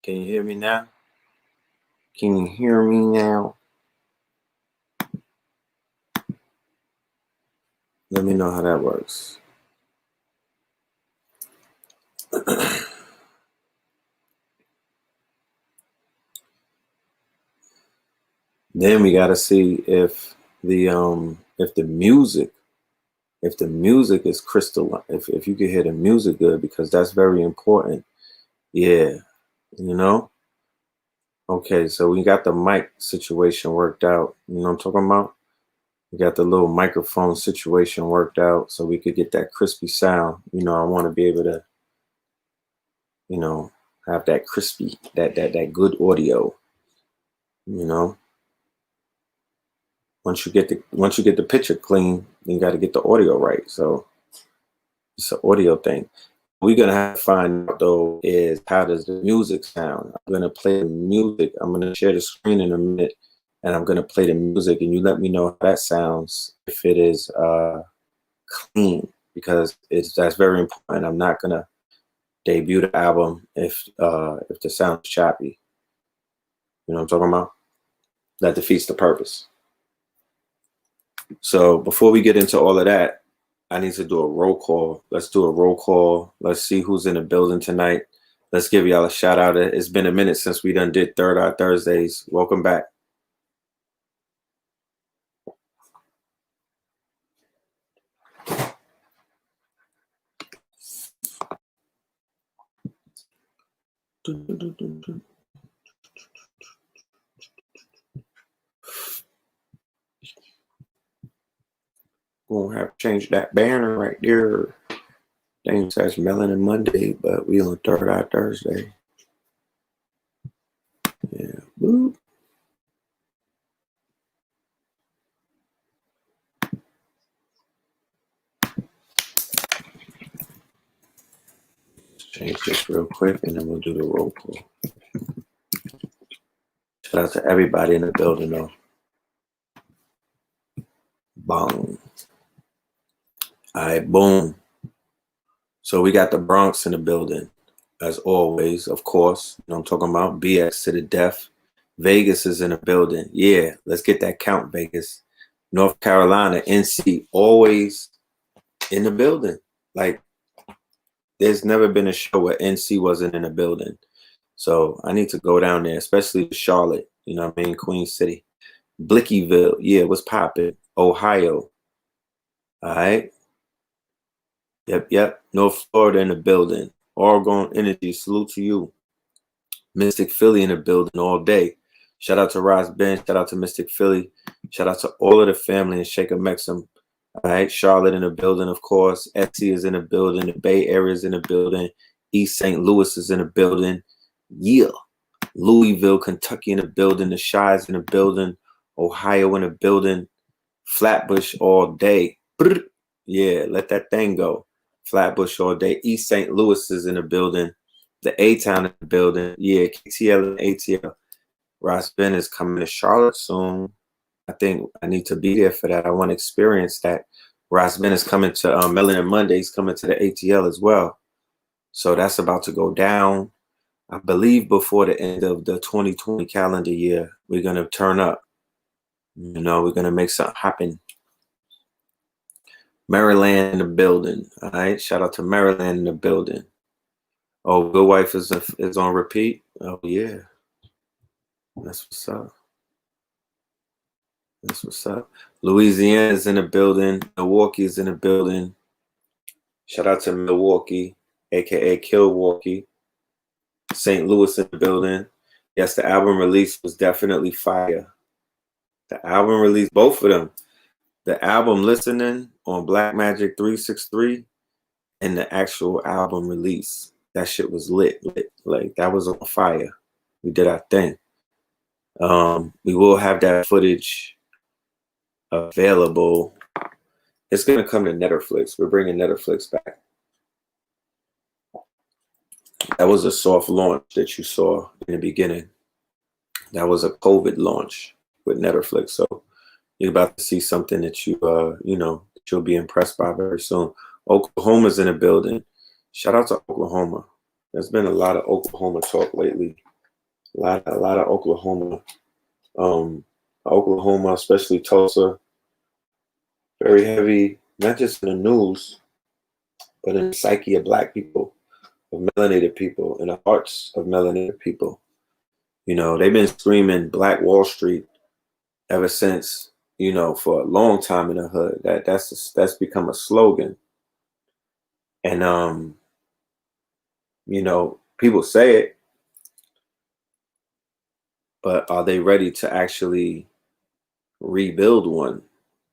Can you hear me now? Can you hear me now? Let me know how that works. Then we gotta see if the music is crystal, if you can hear the music good, because that's very important. Yeah, you know. Okay, so we got the mic situation worked out. You know what I'm talking about? We got the little microphone situation worked out so we could get that crispy sound. You know, I want to be able to, you know, have that crispy, that good audio. You know, once you get the picture clean, you got to get the audio right. So it's an audio thing. We're gonna have to find out though is, how does the music sound? I'm gonna play the music. I'm gonna share the screen in a minute, and I'm gonna play the music, and you let me know how that sounds, if it is clean, because that's very important. I'm not gonna debut the album if the sound's choppy. You know what I'm talking about? That defeats the purpose. So before we get into all of that, I need to do a roll call. Let's do a roll call. Let's see who's in the building tonight. Let's give y'all a shout out. It's been a minute since we done did Third Eye Thursdays. Welcome back. Gonna have to change that banner right there. Thing says Melanin Monday, but we on Third Eye Thursday. Yeah. Woo. Change this real quick, and then we'll do the roll call. Shout out to everybody in the building, though. Boom. All right, boom. So we got the Bronx in the building, as always, of course. You know what I'm talking about? BX to the death. Vegas is in the building. Yeah, let's get that count, Vegas. North Carolina, NC, always in the building. Like, there's never been a show where NC wasn't in the building. So I need to go down there, especially Charlotte, you know what I mean? Queen City. Blickyville, yeah, what's popping? Ohio. All right. Yep. North Florida in the building. Oregon Energy, salute to you. Mystic Philly in the building all day. Shout out to Ross Ben. Shout out to Mystic Philly. Shout out to all of the family in Shaker Mexham. All right. Charlotte in the building, of course. Etsy is in the building. The Bay Area is in the building. East St. Louis is in the building. Yeah. Louisville, Kentucky in the building. The Shire's in the building. Ohio in the building. Flatbush all day. Yeah, let that thing go. Flatbush all day. East St. Louis is in the building. The A-Town in the building. Yeah, KTL and ATL. Ross Ben is coming to Charlotte soon. I think I need to be there for that. I want to experience that. Ross Ben is coming to Melanin Monday. He's coming to the ATL as well. So that's about to go down. I believe before the end of the 2020 calendar year, we're going to turn up. You know, we're going to make something happen. Maryland in the building. All right. Shout out to Maryland in the building. Oh, Good Wife is on repeat. Oh, yeah. That's what's up. That's what's up. Louisiana is in the building. Milwaukee is in the building. Shout out to Milwaukee, aka Kilwaukee. St. Louis in the building. Yes, the album release was definitely fire. The album release, both of them. The album listening on Black Magic 363 and the actual album release. That shit was lit. Like, that was on fire. We did our thing. We will have that footage available. It's gonna come to Netflix. We're bringing Netflix back. That was a soft launch that you saw in the beginning. That was a COVID launch with Netflix. So you're about to see something that you'll be impressed by very soon. Oklahoma's in the building. Shout out to Oklahoma. There's been a lot of Oklahoma talk lately. A lot of Oklahoma, Oklahoma, especially Tulsa, very heavy, not just in the news, but in the psyche of Black people, of melanated people, in the hearts of melanated people. You know, they've been screaming Black Wall Street ever since, you know, for a long time in the hood. That's become a slogan. And you know, people say it, but are they ready to actually rebuild one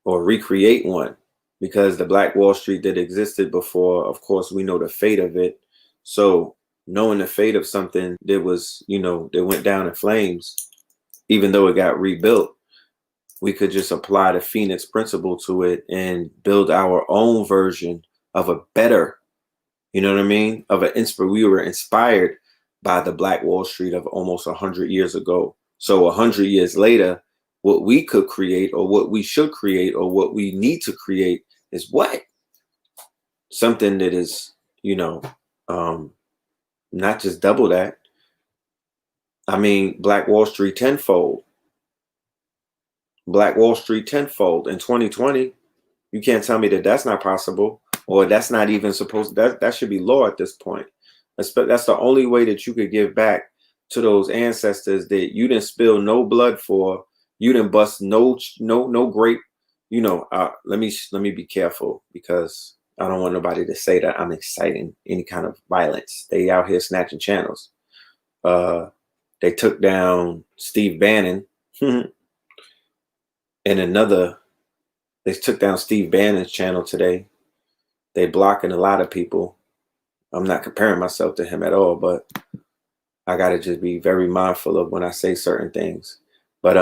or recreate one? Because the Black Wall Street that existed before, of course, we know the fate of it. So knowing the fate of something that was, you know, that went down in flames, even though it got rebuilt, we could just apply the Phoenix principle to it and build our own version of a better, you know what I mean? Of an we were inspired by the Black Wall Street of almost 100 years ago. So 100 years later, what we could create or what we should create or what we need to create is what? Something that is, you know, not just double that. I mean, Black Wall Street tenfold. Black Wall Street tenfold in 2020. You can't tell me that that's not possible, or that's not even supposed. That should be law at this point. That's the only way that you could give back to those ancestors that you didn't spill no blood for. You didn't bust no grape. You know, let me be careful, because I don't want nobody to say that I'm inciting any kind of violence. They out here snatching channels. They took down Steve Bannon and another. They took down Steve Bannon's channel today. They blocking a lot of people. I'm not comparing myself to him at all, but I gotta just be very mindful of when I say certain things. But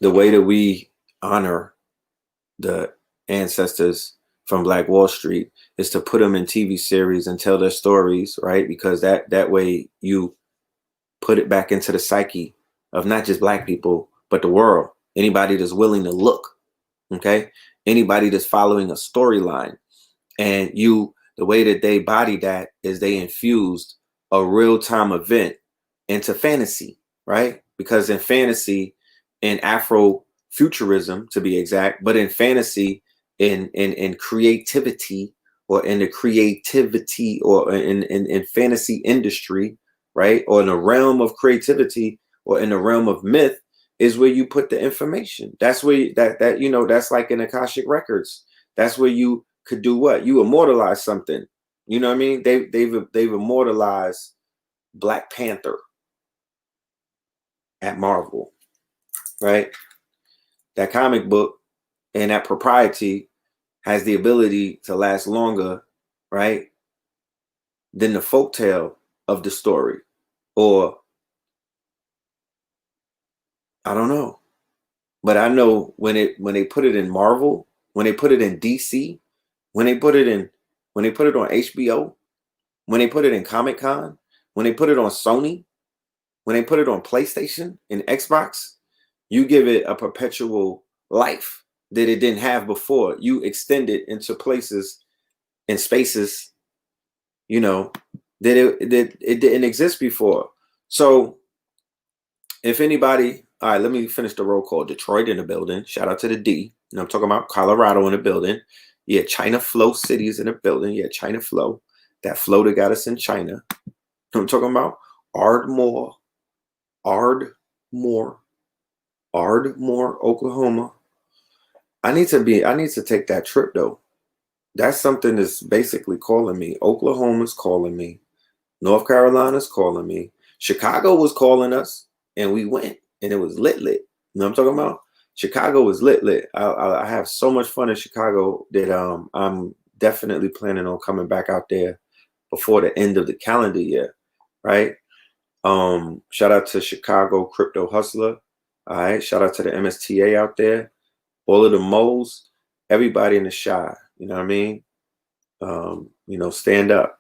the way that we honor the ancestors from Black Wall Street is to put them in TV series and tell their stories, right? Because that way you put it back into the psyche of not just Black people, but the world. Anybody that's willing to look, okay? Anybody that's following a storyline. And the way that they body that is they infused a real-time event into fantasy, right? Because in fantasy, in Afrofuturism to be exact, but in fantasy, in creativity, or in the creativity, or in fantasy industry, right? Or in the realm of creativity, or in the realm of myth, is where you put the information. That's where that you know, that's like in Akashic records. That's where you could do what? You immortalize something. You know what I mean? They've immortalized Black Panther at Marvel, right? That comic book and that propriety has the ability to last longer, right, than the folktale of the story. Or I don't know. But I know when they put it in Marvel, when they put it in DC, when they put it on HBO, when they put it in Comic Con, when they put it on Sony, when they put it on PlayStation and Xbox, you give it a perpetual life that it didn't have before. You extend it into places and spaces, you know, that it didn't exist before. So if anybody, all right, let me finish the roll call. Detroit in the building. Shout out to the D. And I'm talking about Colorado in the building. Yeah, China Flow City is in the building. Yeah, China Flow. That flow that got us in China. I'm talking about Ardmore, Oklahoma. I need to take that trip though. That's something that's basically calling me. Oklahoma's calling me. North Carolina's calling me. Chicago was calling us, and we went, and it was lit. You know what I'm talking about? Chicago was lit. I have so much fun in Chicago that I'm definitely planning on coming back out there before the end of the calendar year, right? Shout out to Chicago Crypto Hustler. All right. Shout out to the MSTA out there. All of the moles, everybody in the shy. You know what I mean? You know, stand up.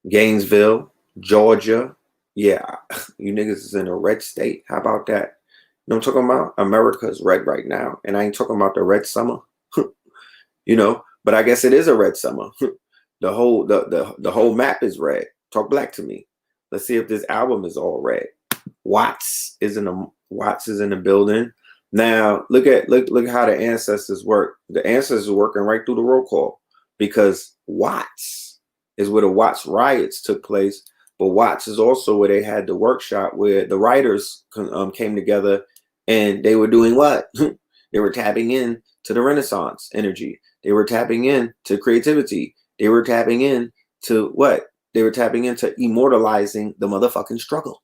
Gainesville, Georgia. Yeah, you niggas is in a red state. How about that? You know what I'm talking about? America's red right now. And I ain't talking about the red summer. You know, but I guess it is a red summer. The whole map is red. Talk black to me. Let's see if this album is all red. Watts is in the building. Now look how the ancestors work. The ancestors are working right through the roll call, because Watts is where the Watts riots took place. But Watts is also where they had the workshop where the writers came together, and they were doing what? They were tapping in to the Renaissance energy. They were tapping in to creativity. They were tapping in to what? They were tapping into immortalizing the motherfucking struggle.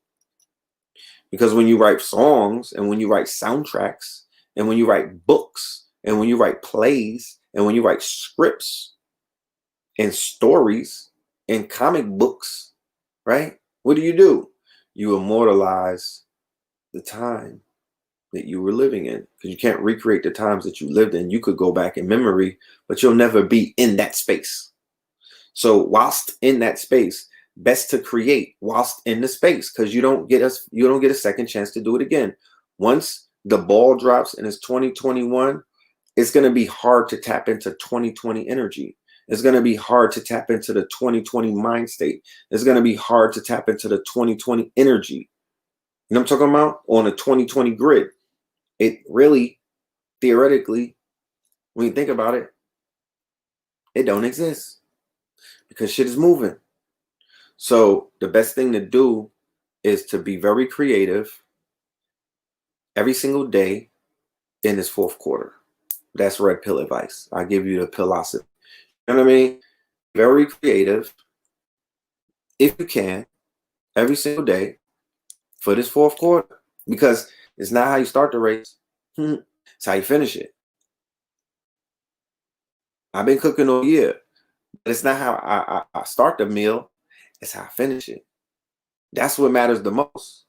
Because when you write songs, and when you write soundtracks, and when you write books, and when you write plays, and when you write scripts and stories and comic books, right? What do? You immortalize the time that you were living in, because you can't recreate the times that you lived in. You could go back in memory, but you'll never be in that space. So whilst in that space, best to create whilst in the space, because you don't get a second chance to do it again. Once the ball drops and it's 2021, it's going to be hard to tap into 2020 energy. It's going to be hard to tap into the 2020 mind state. It's going to be hard to tap into the 2020 energy. You know what I'm talking about? On a 2020 grid. It really, theoretically, when you think about it, it don't exist, because shit is moving. So the best thing to do is to be very creative every single day in this fourth quarter. That's red pill advice. I give you the philosophy. You know what I mean? Very creative, if you can, every single day for this fourth quarter, because it's not how you start the race. It's how you finish it. I've been cooking all year, but it's not how I start the meal. It's how I finish it. That's what matters the most.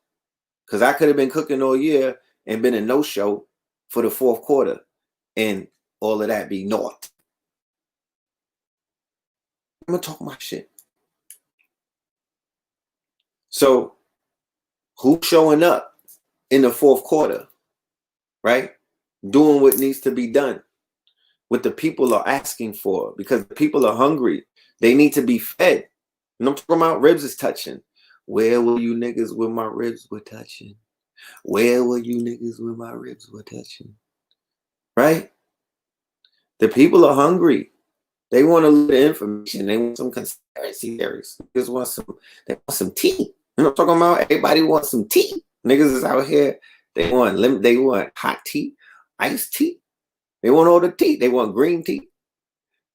Because I could have been cooking all year and been a no-show for the fourth quarter, and all of that be naught. I'm going to talk my shit. So who's showing up in the fourth quarter, right? Doing what needs to be done, what the people are asking for, because the people are hungry. They need to be fed. You know what I'm talking about? Ribs is touching. Where were you niggas when my ribs were touching? Where were you niggas when my ribs were touching? Right? The people are hungry. They want a little information. They want some conspiracy theories. They want some tea. You know what I'm talking about? Everybody wants some tea. Niggas is out here. They want hot tea, iced tea. They want all the tea. They want green tea.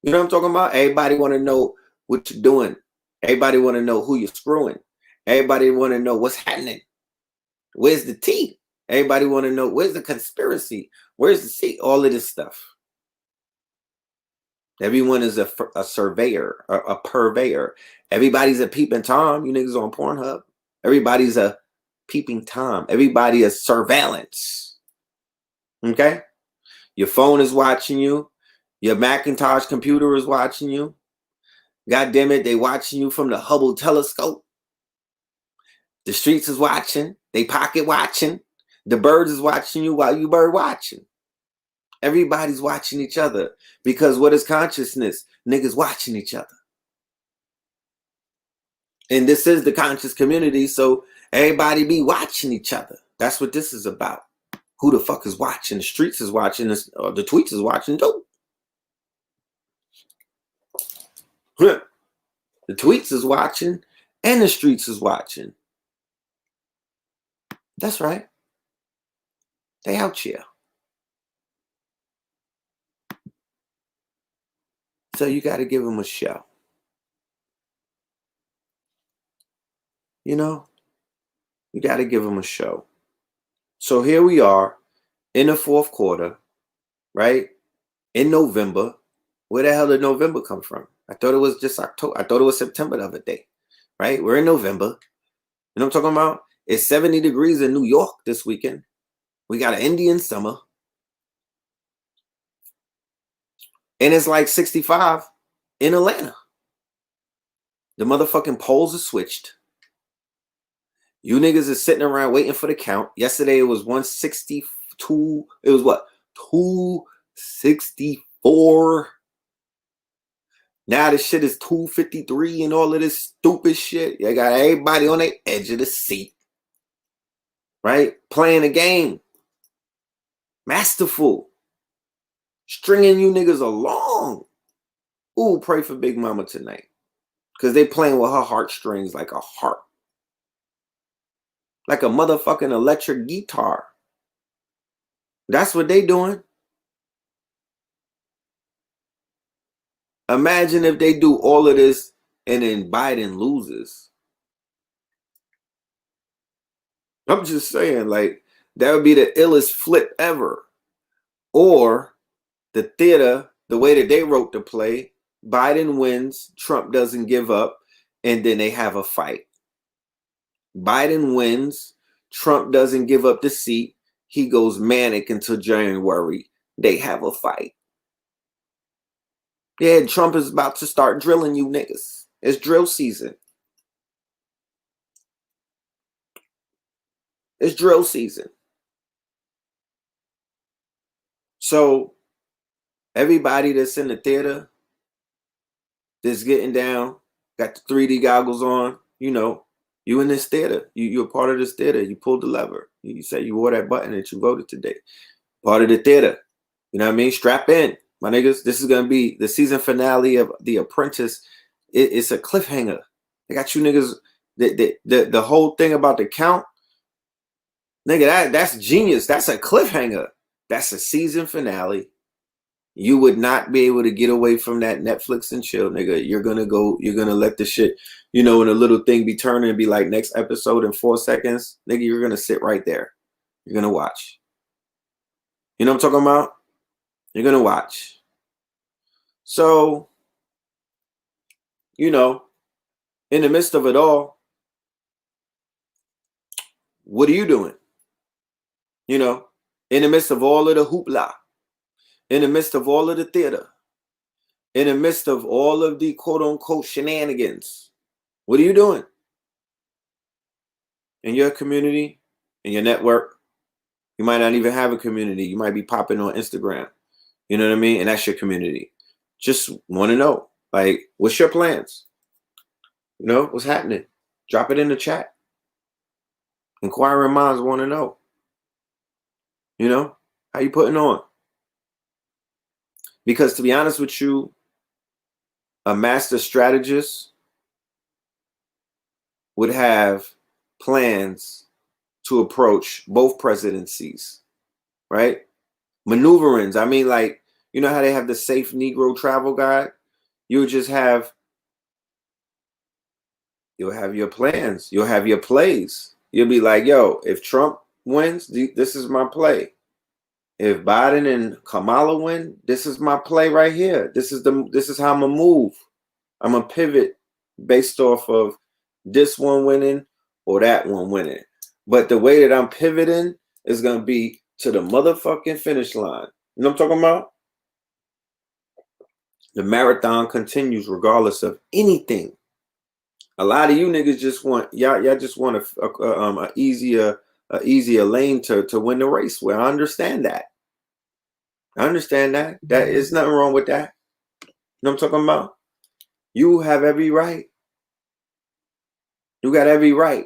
You know what I'm talking about? Everybody want to know what you're doing. Everybody want to know who you're screwing. Everybody want to know what's happening. Where's the tea? Everybody want to know where's the conspiracy? Where's the tea? All of this stuff. Everyone is a surveyor, a purveyor. Everybody's a peeping Tom. You niggas on Pornhub. Everybody's a peeping Tom. Everybody is surveillance. Okay? Your phone is watching you. Your Macintosh computer is watching you. God damn it, they watching you from the Hubble telescope. The streets is watching. They pocket watching. The birds is watching you while you bird watching. Everybody's watching each other, because what is consciousness? Niggas watching each other. And this is the conscious community, so everybody be watching each other. That's what this is about. Who the fuck is watching? The streets is watching. The tweets is watching too. The tweets is watching, and the streets is watching. That's right. They out here. So you got to give them a show. You know, you got to give them a show. So here we are in the fourth quarter, right? In November. Where the hell did November come from? I thought it was just October. I thought it was September the other day, right? We're in November. You know what I'm talking about? It's 70 degrees in New York this weekend. We got an Indian summer. And it's like 65 in Atlanta. The motherfucking polls are switched. You niggas is sitting around waiting for the count. Yesterday it was 162. It was what? 264. Now the shit is 253 and all of this stupid shit. You got everybody on the edge of the seat, right? Playing a game. Masterful. Stringing you niggas along. Ooh, pray for Big Mama tonight. Because they playing with her heartstrings like a harp. Like a motherfucking electric guitar. That's what they doing. Imagine if they do all of this and then Biden loses. I'm just saying, like, that would be the illest flip ever. Or the theater, the way that they wrote the play, Biden wins, Trump doesn't give up, and then they have a fight. Biden wins, Trump doesn't give up the seat, he goes manic until January, they have a fight. Yeah, Trump is about to start drilling you niggas. It's drill season. It's drill season. So everybody that's in the theater, that's getting down, got the 3D goggles on, you know, you in this theater. You're part of this theater. You pulled the lever. You say you wore that button that you voted today. Part of the theater. You know what I mean? Strap in, my niggas. This is going to be the season finale of The Apprentice. It's a cliffhanger. They got you niggas. The whole thing about the count, nigga, that's genius. That's a cliffhanger. That's a season finale. You would not be able to get away from that Netflix and chill, nigga. You're gonna let the shit, you know, when a little thing be turning and be like next episode in 4 seconds, nigga, you're gonna sit right there. You're gonna watch. You know what I'm talking about? You're gonna watch. So, you know, in the midst of it all, what are you doing? You know, in the midst of all of the hoopla, in the midst of all of the theater, in the midst of all of the quote unquote shenanigans, what are you doing? In your community, in your network, you might not even have a community. You might be popping on Instagram. You know what I mean? And that's your community. Just want to know, like, what's your plans? You know, what's happening? Drop it in the chat. Inquiring minds want to know. You know, how you putting on? Because to be honest with you, a master strategist would have plans to approach both presidencies, right? Maneuverings. I mean, like, you know how they have the safe Negro travel guide? You'll just have, you'll have your plans. You'll have your plays. You'll be like, yo, if Trump wins, this is my play. If Biden and Kamala win, this is my play right here. This is how I'm gonna move. I'm gonna pivot based off of this one winning or that one winning. But the way that I'm pivoting is gonna be to the motherfucking finish line. You know what I'm talking about? The marathon continues regardless of anything. A lot of you niggas just want y'all just want a easier lane to win the race with. I understand that. I understand that. That is nothing wrong with that. You know what I'm talking about? You have every right. You got every right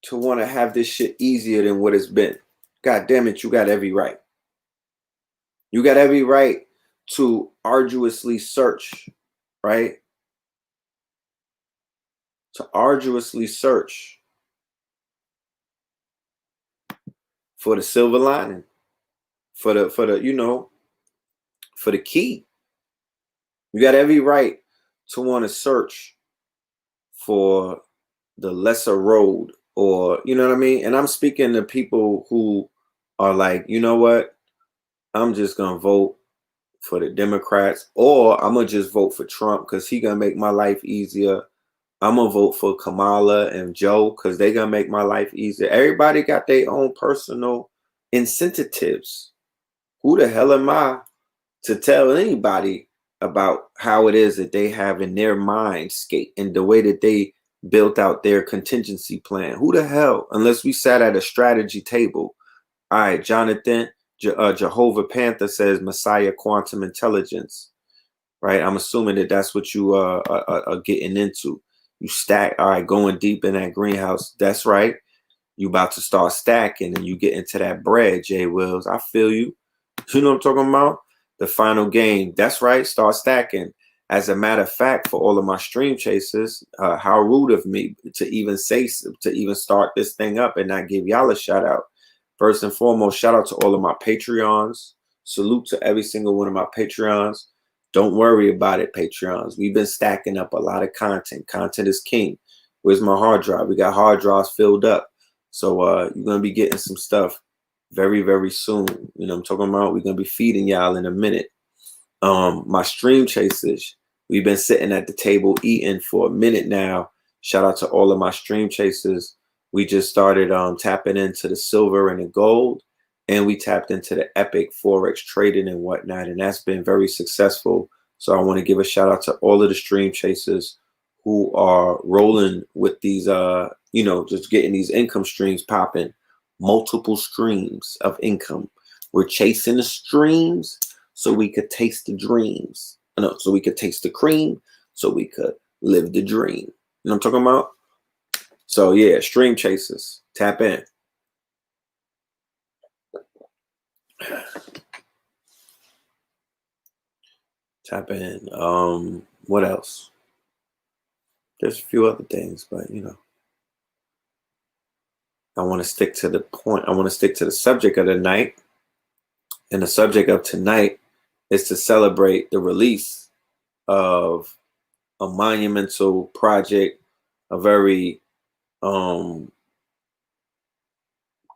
to want to have this shit easier than what it's been. God damn it, you got every right. You got every right to arduously search, right? To arduously search for the silver lining, for the you know, for the key. You got every right to want to search for the lesser road, or you know what I mean? And I'm speaking to people who are like, you know what? I'm just gonna vote for the Democrats, or I'm gonna just vote for Trump because he gonna make my life easier. I'm gonna vote for Kamala and Joe because they gonna make my life easier. Everybody got their own personal incentives. Who the hell am I to tell anybody about how it is that they have in their mindscape and the way that they built out their contingency plan? Who the hell, unless we sat at a strategy table. All right, Jonathan, Jehovah Panther says Messiah Quantum Intelligence. right? I'm assuming that that's what you are getting into. You stack, all right, going deep in that greenhouse. That's right. You about to start stacking and you get into that bread, Jay Wills. I feel you. You know what I'm talking about? The final game. That's right. Start stacking. As a matter of fact, for all of my stream chasers, how rude of me to even start this thing up and not give y'all a shout out. First and foremost, shout out to all of my Patreons. Salute to every single one of my Patreons. Don't worry about it, Patreons. We've been stacking up a lot of content. Content is king. Where's my hard drive? We got hard drives filled up. So you're going to be getting some stuff very, very soon. You know what I'm talking about? We're going to be feeding y'all in a minute. My stream chasers, we've been sitting at the table eating for a minute now. Shout out to all of my stream chasers. We just started tapping into the silver and the gold, and we tapped into the epic Forex trading and whatnot, and that's been very successful. So I want to give a shout out to all of the stream chasers who are rolling with these, you know, just getting these income streams popping, multiple streams of income. We're chasing the streams so we could taste the dreams. No, so we could taste the cream, so we could live the dream. You know what I'm talking about? So yeah, stream chasers, tap in. Tap in. What else? There's a few other things, but you know, I want to stick to the point. I want to stick to the subject of the night. And the subject of tonight is to celebrate the release of a monumental project, a very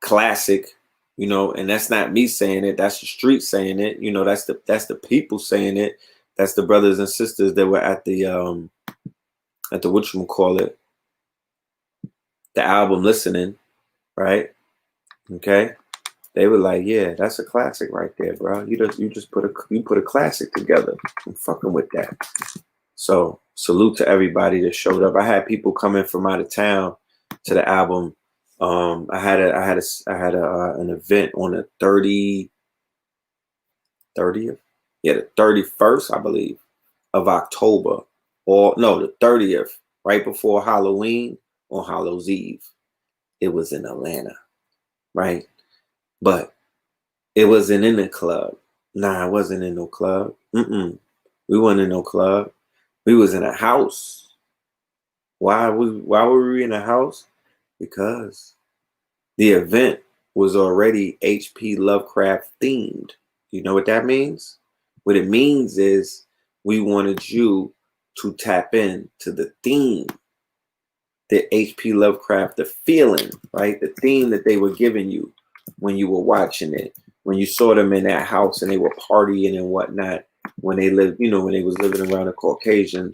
classic, you know, and that's not me saying it, that's the street saying it, you know, that's the people saying it, that's the brothers and sisters that were at the whatchamacallit, the album listening, right? Okay. They were like, yeah, that's a classic right there, bro. You just put a classic together. I'm fucking with that. So salute to everybody that showed up. I had people coming from out of town to the album. I had an event on the 30th, yeah, the 31st, I believe, of October, or no, the 30th, right before Halloween on Hallows Eve. It was in Atlanta, right? But it wasn't in a club. Nah, it wasn't in no club. We wasn't in no club. We was in a house. Why were we in a house? Because the event was already H.P. Lovecraft themed. You know what that means? What it means is we wanted you to tap in to the theme that H.P. Lovecraft, the feeling, right? The theme that they were giving you when you were watching it, when you saw them in that house and they were partying and whatnot, when they lived, you know, when they was living around the Caucasians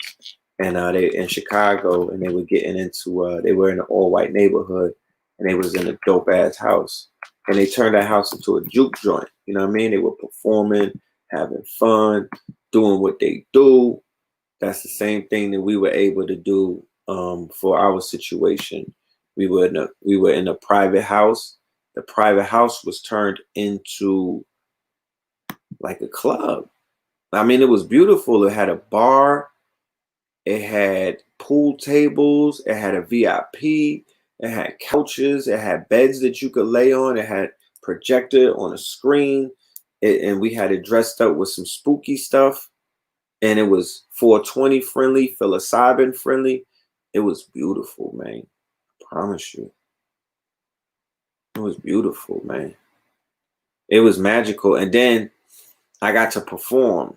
and they in Chicago, and they were getting into, they were in an all-white neighborhood, and they was in a dope-ass house, and they turned that house into a juke joint. You know what I mean? They were performing, having fun, doing what they do. That's the same thing that we were able to do for our situation. We were in a private house. The private house was turned into like a club. I mean, it was beautiful. It had a bar. It had pool tables. It had a VIP. It had couches. It had beds that you could lay on. It had projector on a screen. And we had it dressed up with some spooky stuff. And it was 420 friendly, psilocybin friendly. It was beautiful, man. I promise you. It was beautiful, man. It was magical. And then I got to perform.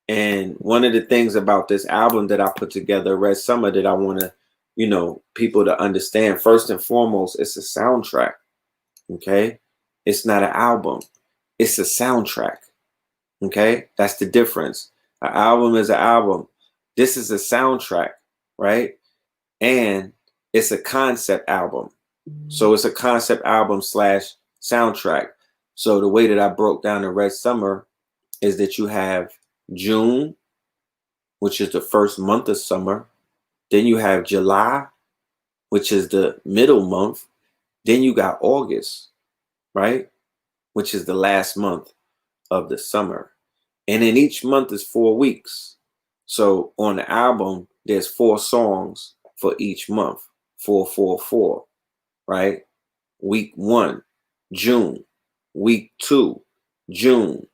And one of the things about this album that I put together, Red Summer, that I want to, you know, people to understand, first and foremost, it's a soundtrack. Okay? It's not an album. It's a soundtrack. Okay? That's the difference. An album is an album. This is a soundtrack, right? And it's a concept album. So it's a concept album / soundtrack. So the way that I broke down the Red Summer is that you have June, which is the first month of summer. Then you have July, which is the middle month. Then you got August, right? Which is the last month of the summer. And then each month is 4 weeks. So on the album, there's 4 songs for each month. 4, right? Week 1, June. Week 2, June.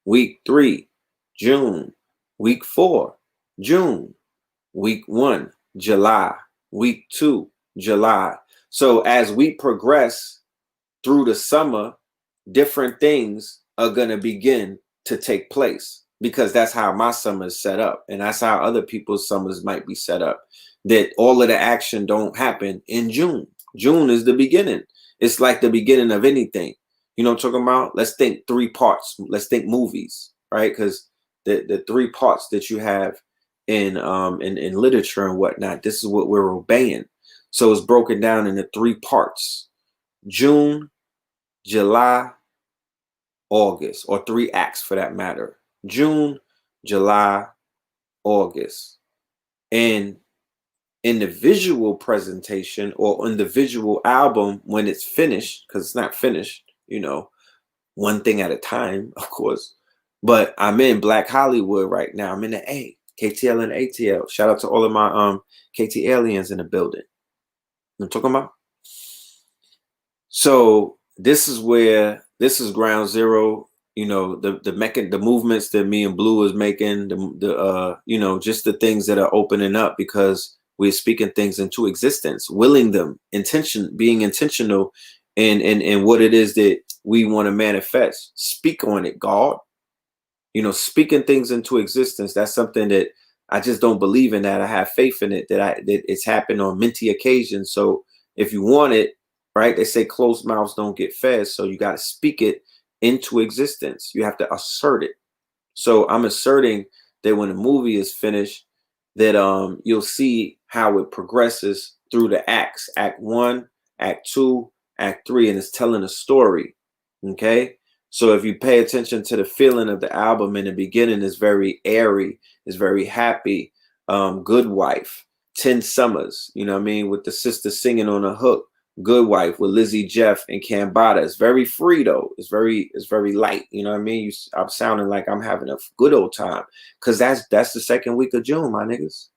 Week 3, June. Week 4, June. Week 1, July. Week 2, July. So as we progress through the summer, different things are going to begin to take place, because that's how my summer is set up, and that's how other people's summers might be set up, that all of the action don't happen in June. June is the beginning. It's like the beginning of anything. You know what I'm talking about? Let's think 3 parts. Let's think movies, right? Because the 3 parts that you have in literature and whatnot, this is what we're obeying. So it's broken down into 3 parts: June, July, August, or 3 acts for that matter. June, July, August. And in the visual presentation, or in the visual album, when it's finished, because it's not finished, you know, one thing at a time, of course. But I'm in Black Hollywood right now. I'm in the A, KTL and ATL. Shout out to all of my KT aliens in the building. You know what I'm talking about? So this is ground zero. You know, the movements that me and Blue is making, you know, just the things that are opening up, because we're speaking things into existence, willing them, being intentional in what it is that we want to manifest. Speak on it, God. You know, speaking things into existence. That's something that I just don't believe in. That I have faith in it. That it's happened on many occasions. So if you want it, right? They say closed mouths don't get fed. So you got to speak it into existence. You have to assert it. So I'm asserting that when the movie is finished, that you'll see how it progresses through the acts. Act 1, Act 2, Act 3, and it's telling a story. Okay. So if you pay attention to the feeling of the album in the beginning, is very airy, is very happy. Good Wife, 10 Summers, you know what I mean, with the sister singing on a hook. Good Wife with Lizzie Jeff and Cambada. It's very free though. It's very light. You know what I mean? I'm sounding like I'm having a good old time, because that's the 2nd week of June, my niggas.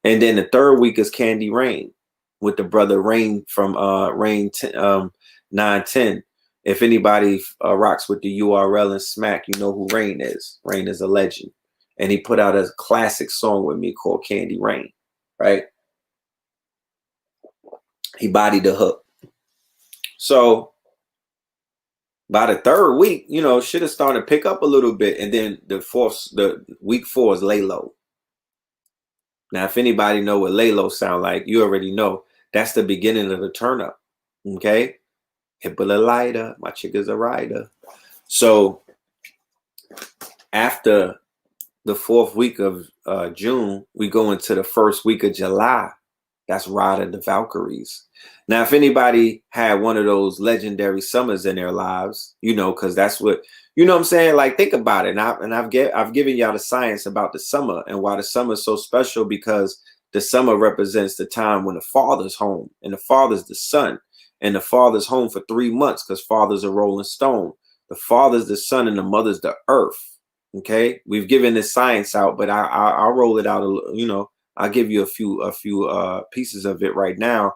And then the 3rd week is Candy Rain with the brother Rain from Rain 910. If anybody rocks with the URL and Smack, you know who Rain is. Rain is a legend, and he put out a classic song with me called Candy Rain. Right? He bodied the hook. So by the 3rd week, you know, shit is starting to pick up a little bit. And then the week 4 is Lay Low. Now, if anybody know what Lay Low sound like, you already know that's the beginning of the turn up. Okay. Hippolyta, my chick is a rider. So after the 4th week of June, we go into the 1st week of July. That's Ride of the Valkyries. Now, if anybody had one of those legendary summers in their lives, you know, because that's what, you know what I'm saying? Like, think about it. I've given y'all the science about the summer and why the summer is so special, because the summer represents the time when the father's home, and the father's the sun, and the father's home for 3 months, because father's a rolling stone. The father's the sun and the mother's the earth. Okay. We've given this science out, but I'll roll it out. You know, I'll give you a few pieces of it right now.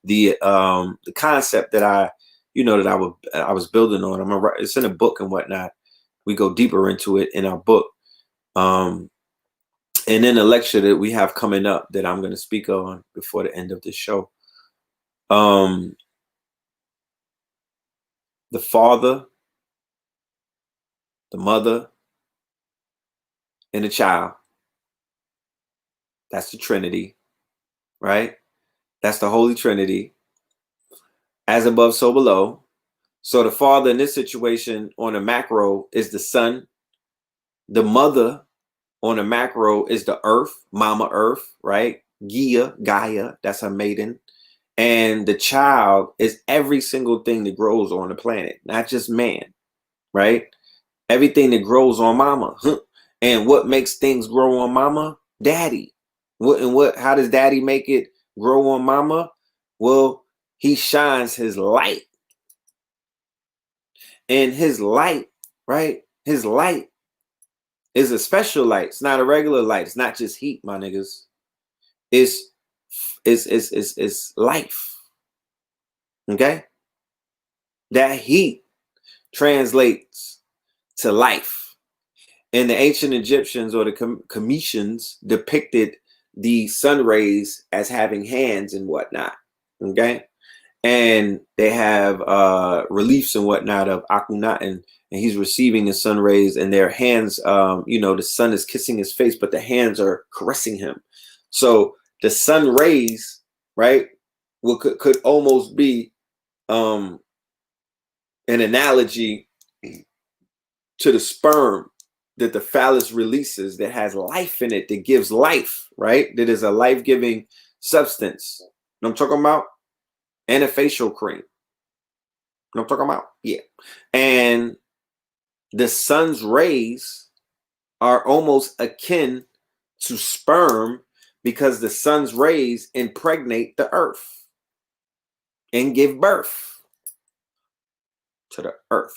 The concept that I was building on. It's in a book and whatnot. We go deeper into it in our book. And in a lecture that we have coming up that I'm going to speak on before the end of the show. The father, the mother, and the child. That's the Trinity, right? That's the Holy Trinity. As above, so below. So the father in this situation on a macro is the sun. The mother on a macro is the earth, Mama Earth, right? Gaia, that's her maiden. And the child is every single thing that grows on the planet, not just man, right? Everything that grows on mama. And what makes things grow on mama? Daddy. How does daddy make it grow on mama? Well, he shines his light. And his light, right? His light It's a special light. It's not a regular light. It's not just heat, my niggas. It's life. Okay? That heat translates to life. And the ancient Egyptians or the Cometians depicted the sun rays as having hands and whatnot. Okay? And they have reliefs and whatnot of Akhenaten, and he's receiving the sun rays, and their hands, you know, the sun is kissing his face, but the hands are caressing him. So the sun rays, right, could almost be an analogy to the sperm that the phallus releases that has life in it, that gives life, right? That is a life-giving substance. You know what I'm talking about? And a facial cream. You know what I'm talking about? Yeah. And the sun's rays are almost akin to sperm because the sun's rays impregnate the earth and give birth to the earth.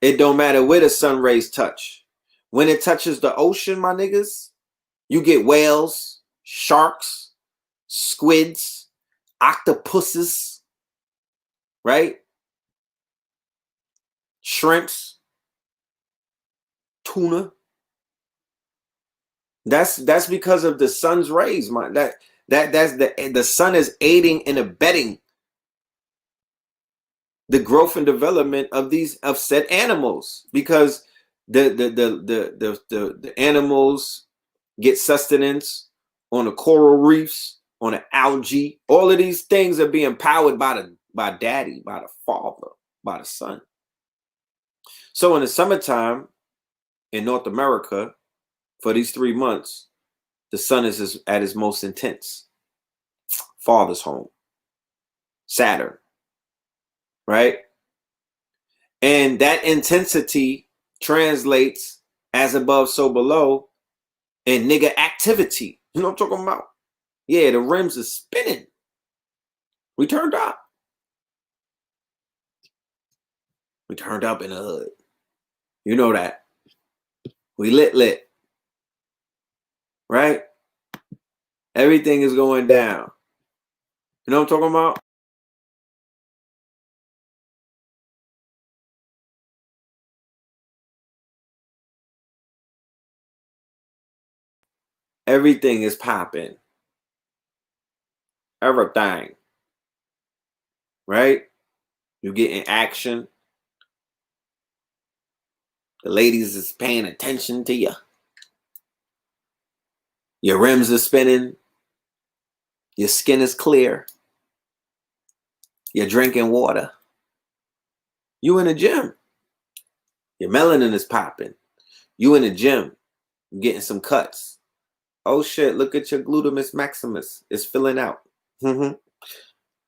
It don't matter where the sun rays touch. When it touches the ocean, my niggas, you get whales, sharks, squids, octopuses, right? Shrimps, tuna. That's because of the sun's rays, man. That's the sun is aiding and abetting the growth and development of these said animals, because the animals get sustenance on the coral reefs, on the algae. All of these things are being powered by daddy, by the father, by the sun. So in the summertime in North America, for these 3 months, the sun is at its most intense. Father's home, Saturn, right? And that intensity translates as above, so below, in nigga activity. You know what I'm talking about? Yeah, the rims are spinning. We turned up. We turned up in the hood. You know that. We lit. Right? Everything is going down. You know what I'm talking about? Everything is popping. Everything. Right? You get in action. The ladies is paying attention to you. Your rims are spinning. Your skin is clear. You're drinking water. You in the gym. Your melanin is popping. You in the gym. Getting some cuts. Oh shit, look at your glutamus maximus. It's filling out.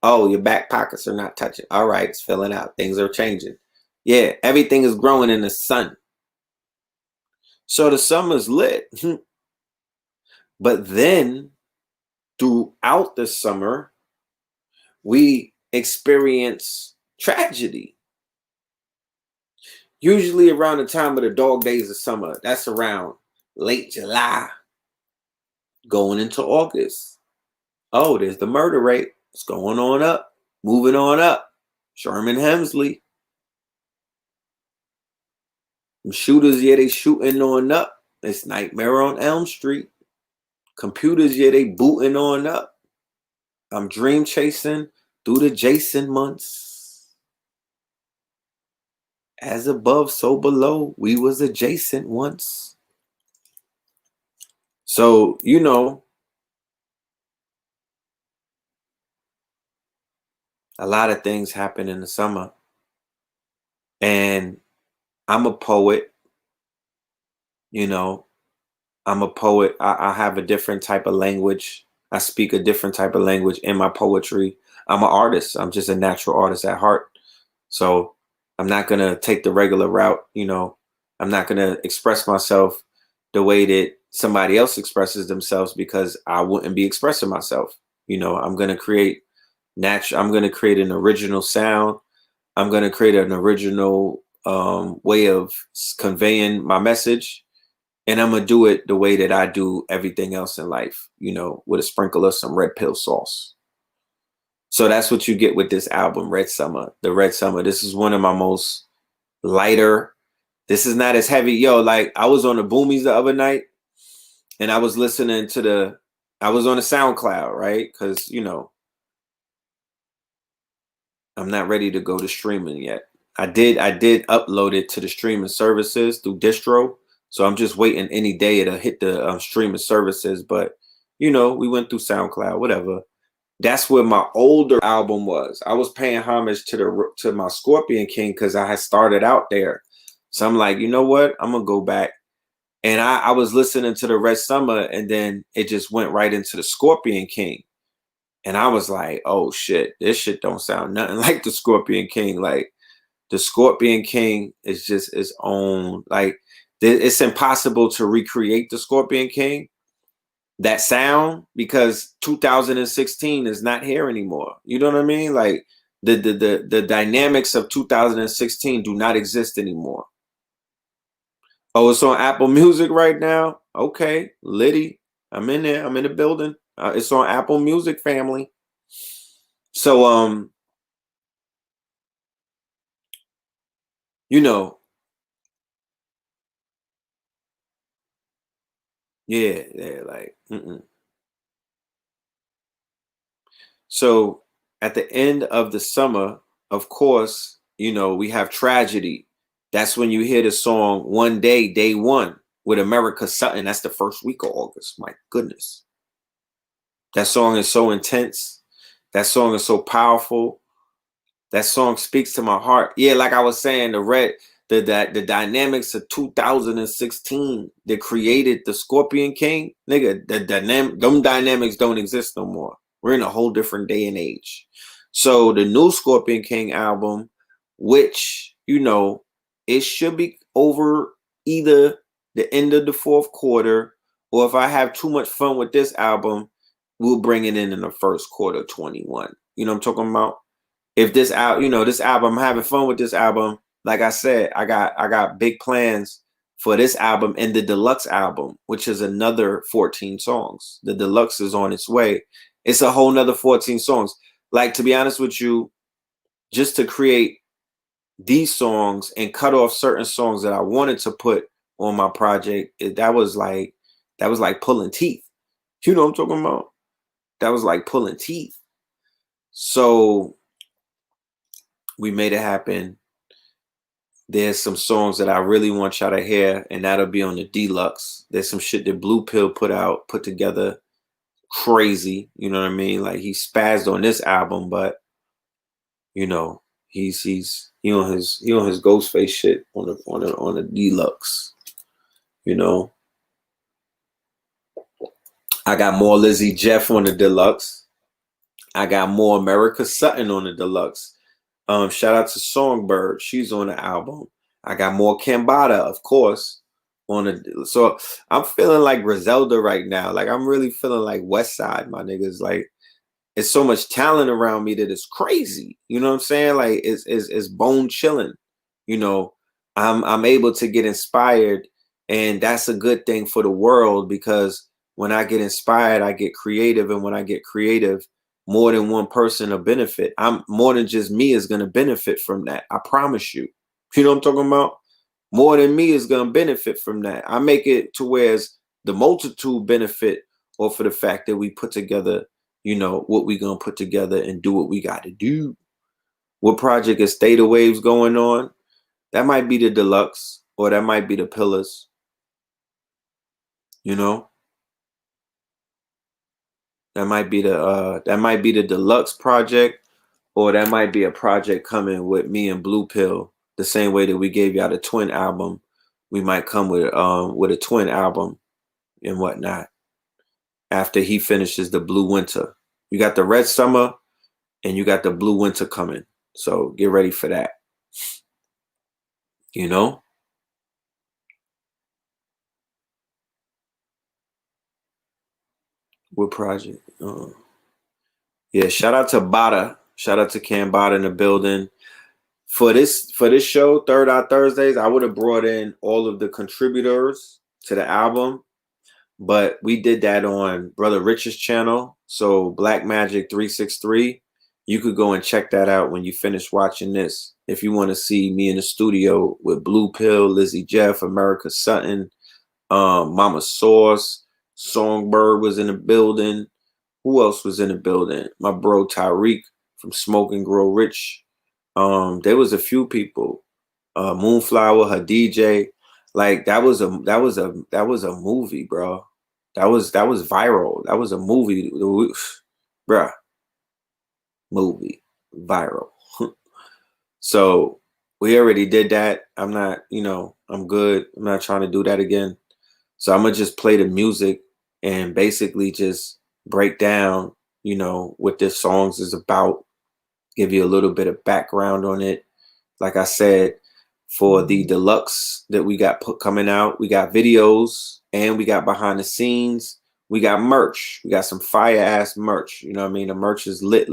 Oh, your back pockets are not touching. All right, it's filling out. Things are changing. Yeah, everything is growing in the sun. So the summer's lit. But then throughout the summer, we experience tragedy. Usually around the time of the dog days of summer. That's around late July, going into August. Oh, there's the murder rate. It's going on up, moving on up. Sherman Hemsley. Shooters, yeah, they shooting on up. It's Nightmare on Elm Street. Computers, yeah, they booting on up. I'm dream chasing through the Jason months. As above, so below. We was adjacent once. So, you know, a lot of things happen in the summer. And I'm a poet. You know, I'm a poet. I have a different type of language. I speak a different type of language in my poetry. I'm an artist. I'm just a natural artist at heart. So I'm not going to take the regular route. You know, I'm not going to express myself the way that somebody else expresses themselves, because I wouldn't be expressing myself. You know, I'm going to create I'm going to create an original sound. I'm going to create an original way of conveying my message. And I'm gonna do it the way that I do everything else in life, you know, with a sprinkle of some red pill sauce. So that's what you get with this album, Red Summer. The Red Summer. This is one of my most lighter. This is not as heavy. Yo, like I was on the Boomies the other night and I was listening to I was on the SoundCloud, right? Because, you know, I'm not ready to go to streaming yet. I did upload it to the streaming services through distro. So I'm just waiting any day to hit the streaming services. But, you know, we went through SoundCloud, whatever. That's where my older album was. I was paying homage to my Scorpion King because I had started out there. So I'm like, you know what? I'm gonna go back. And I was listening to the Red Summer, and then it just went right into the Scorpion King. And I was like, oh shit, this shit don't sound nothing like the Scorpion King. Like the Scorpion King is just its own, like it's impossible to recreate the Scorpion King, that sound, because 2016 is not here anymore. You know what I mean? Like the dynamics of 2016 do not exist anymore. Oh, it's on Apple Music right now. Okay, Liddy, I'm in there. I'm in the building. It's on Apple Music, family. So you know, yeah, like. So at the end of the summer, of course, you know, we have Tragedy. That's when you hear the song One Day, Day One with America Sutton. That's the first week of August. My goodness. That song is so intense. That song is so powerful. That song speaks to my heart. Yeah, like I was saying, the dynamics of 2016 that created the Scorpion King, nigga, them dynamics don't exist no more. We're in a whole different day and age. So the new Scorpion King album, which, you know, it should be over either the end of the fourth quarter, or if I have too much fun with this album, we'll bring it in the first quarter of 21. You know what I'm talking about? If this out, you know, this album, I'm having fun with this album. Like I said, I got big plans for this album and the deluxe album, which is another 14 songs. The deluxe is on its way. It's a whole nother 14 songs. Like, to be honest with you, just to create these songs and cut off certain songs that I wanted to put on my project, that was like pulling teeth. You know what I'm talking about? That was like pulling teeth. So we made it happen. There's some songs that I really want y'all to hear, and that'll be on the deluxe. There's some shit that Blue Pill put together, crazy. You know what I mean? Like, he spazzed on this album, but you know, he on his Ghostface shit on the deluxe. You know, I got more Lizzie Jeff on the deluxe. I got more America Sutton on the deluxe. Shout out to Songbird. She's on the album. I got more Cambada, of course, on the. So I'm feeling like Griselda right now. Like, I'm really feeling like West Side, my niggas. Like, it's so much talent around me that it's crazy. You know what I'm saying? Like, it's bone chilling. You know, I'm able to get inspired, and that's a good thing for the world, because when I get inspired, I get creative, and when I get creative, more than one person will benefit. I'm more than just me is gonna benefit from that. I promise you. You know what I'm talking about? More than me is gonna benefit from that. I make it to where the multitude benefit off of the fact that we put together, you know, what we gonna put together and do what we got to do. What project is State of Waves going on? That might be the deluxe, or that might be the pillars. You know, that might be the deluxe project, or that might be a project coming with me and Blue Pill. The same way that we gave y'all the twin album, we might come with a twin album and whatnot after he finishes the Blue Winter. You got the Red Summer and you got the Blue Winter coming. So get ready for that. You know? What project? Yeah, shout out to Bada. Shout out to Cam Bada in the building. For this show, Third Eye Thursdays, I would have brought in all of the contributors to the album, but we did that on Brother Rich's channel. So Black Magic 363. You could go and check that out when you finish watching this. If you want to see me in the studio with Blue Pill, Lizzie Jeff, America Sutton, Mama Sauce, Songbird was in the building. Who else was in the building? My bro Tyreek from Smoke and Grow Rich. There was a few people. Moonflower, her DJ. Like that was a movie, bro. That was viral. That was a movie, bruh. Movie viral. So we already did that. I'm not, I'm good. I'm not trying to do that again. So I'm gonna just play the music and basically just break down, what this songs is about. Give you a little bit of background on it. Like I said, for the deluxe that we got coming out, we got videos and we got behind the scenes. We got merch. We got some fire ass merch. You know what I mean? The merch is lit.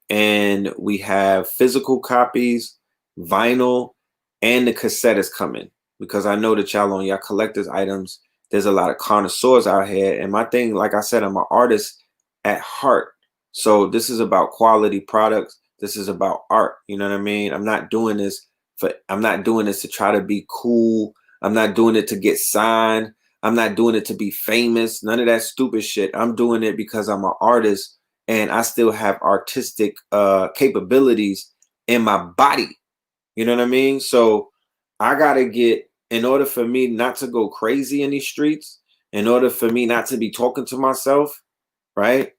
And we have physical copies, vinyl, and the cassette is coming, because I know that y'all on y'all collector's items, there's a lot of connoisseurs out here. And my thing, like I said, I'm an artist at heart. So this is about quality products. This is about art. You know what I mean? I'm not doing this to try to be cool. I'm not doing it to get signed. I'm not doing it to be famous. None of that stupid shit. I'm doing it because I'm an artist and I still have artistic capabilities in my body. You know what I mean? So I gotta get, in order for me not to go crazy in these streets, in order for me not to be talking to myself, right?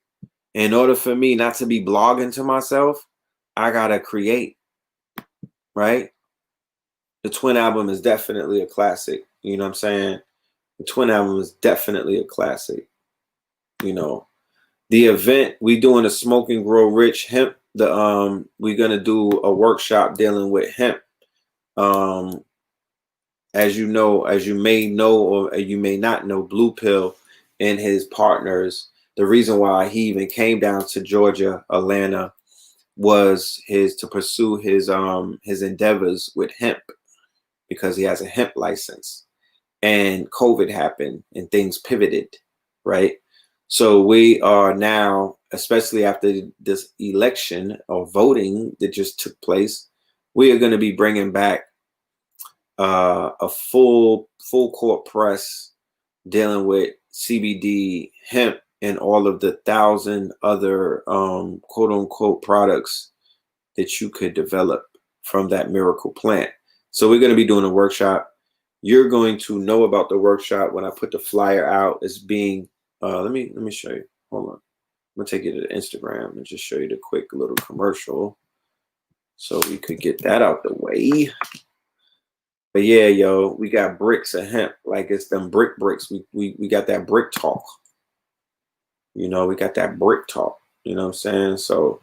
In order for me not to be blogging to myself, I gotta create, right? The Twin album is definitely a classic. You know what I'm saying? The Twin album is definitely a classic. The event, we doing a Smoke and Grow Rich hemp. We're gonna do a workshop dealing with hemp. As you may know, or you may not know, Blue Pill and his partners, the reason why he even came down to Georgia, Atlanta, was to pursue his endeavors with hemp, because he has a hemp license. And COVID happened and things pivoted, right? So we are now, especially after this election or voting that just took place, we are going to be bringing back a full court press dealing with CBD, hemp, and all of the 1,000 other quote unquote products that you could develop from that miracle plant. So we're going to be doing a workshop. You're going to know about the workshop when I put the flyer out as being, let me show you. Hold on. I'm going to take you to Instagram and just show you the quick little commercial so we could get that out the way. But yeah, yo, we got bricks of hemp. Like it's them bricks. We got that brick talk. We got that brick talk. You know what I'm saying? So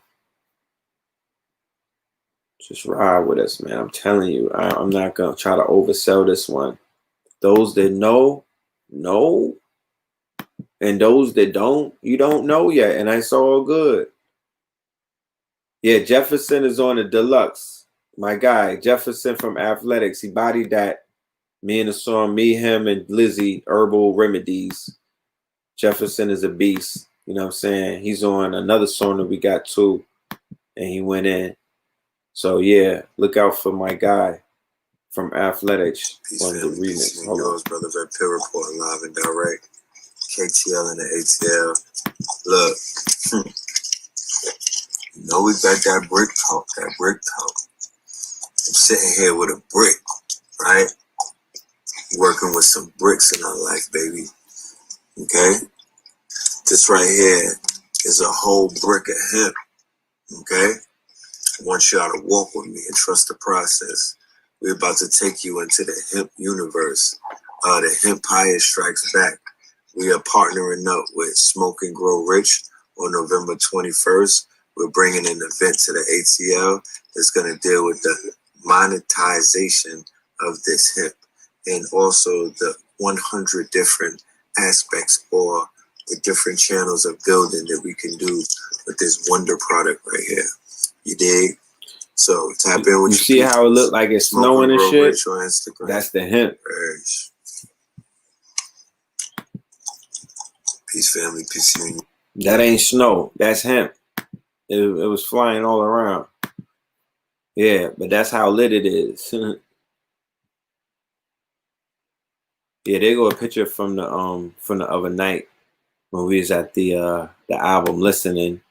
just ride with us, man. I'm telling you, I'm not going to try to oversell this one. Those that know. And those that don't, you don't know yet. And that's all good. Yeah, Jefferson is on the deluxe. My guy, Jefferson from Athletics. He bodied that. Me in the song, me, him, and Lizzie, Herbal Remedies. Jefferson is a beast. You know what I'm saying? He's on another song that we got too. And he went in. So yeah, look out for my guy from Athletics on the remix. Hold on. Brother Red Pill reporting live and direct. KTL and the ATL. Look. We got that brick talk. I'm sitting here with a brick, right? Working with some bricks in our life, baby. Okay? This right here is a whole brick of hemp. Okay? I want y'all to walk with me and trust the process. We're about to take you into the hemp universe. The Hempire Strikes Back. We are partnering up with Smoke and Grow Rich on November 21st. We're bringing an event to the ATL that's going to deal with the monetization of this hemp and also the 100 different aspects or the different channels of building that we can do with this wonder product right here. You dig? So tap in with you see how it look like it's snowing and shit? On Instagram. That's the hemp. Peace, family. Peace, union. That ain't snow. That's hemp. It was flying all around. Yeah, but that's how lit it is. Yeah, they go a picture from the other night when we was at the album listening.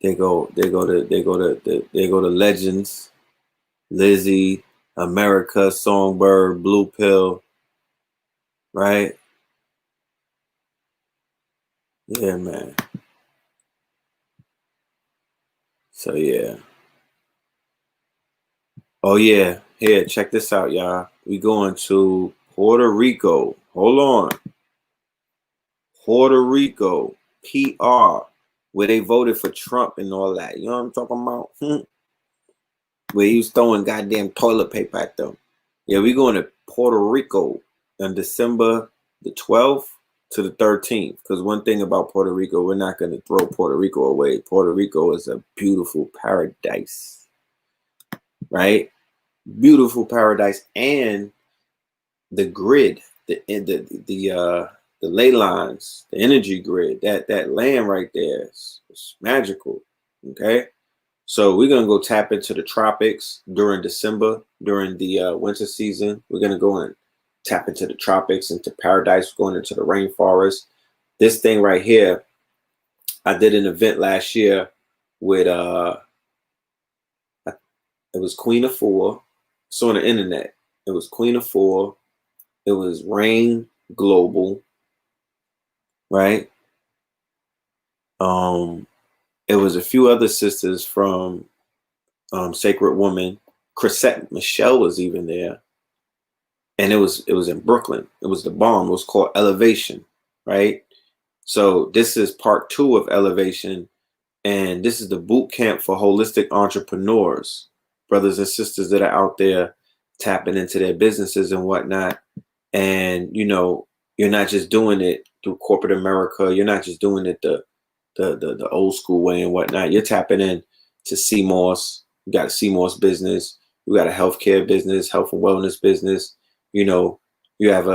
They go to Legends, Lizzie, America, Songbird, Blue Pill, right? Yeah, man. So yeah. Oh yeah. Here, check this out, y'all. We going to Puerto Rico. Hold on. Puerto Rico, PR, where they voted for Trump and all that. You know what I'm talking about? Where he was throwing goddamn toilet paper at them. Yeah, we going to Puerto Rico on December the 12th to the 13th. Because one thing about Puerto Rico, we're not going to throw Puerto Rico away. Puerto Rico is a beautiful paradise, right? Beautiful paradise, and the grid, the ley lines, the energy grid, that land right there is magical. Okay. So we're gonna go tap into the tropics during December, during the winter season. We're gonna go and tap into the tropics, into paradise, going into the rainforest. This thing right here, I did an event last year with it was Queen of Four. It's on the internet. It was Queen of Four. It was Rain Global, right? It was a few other sisters from Sacred Woman. Chrisette Michelle was even there. And it was in Brooklyn. It was the bomb. It was called Elevation, right? So this is part 2 of Elevation, and this is the boot camp for holistic entrepreneurs, brothers and sisters that are out there tapping into their businesses and whatnot. And you know, you're not just doing it through corporate America. You're not just doing it the old school way and whatnot. You're tapping in to CMOS. You got a CMOS business. You got a healthcare business, health and wellness business. You know, you have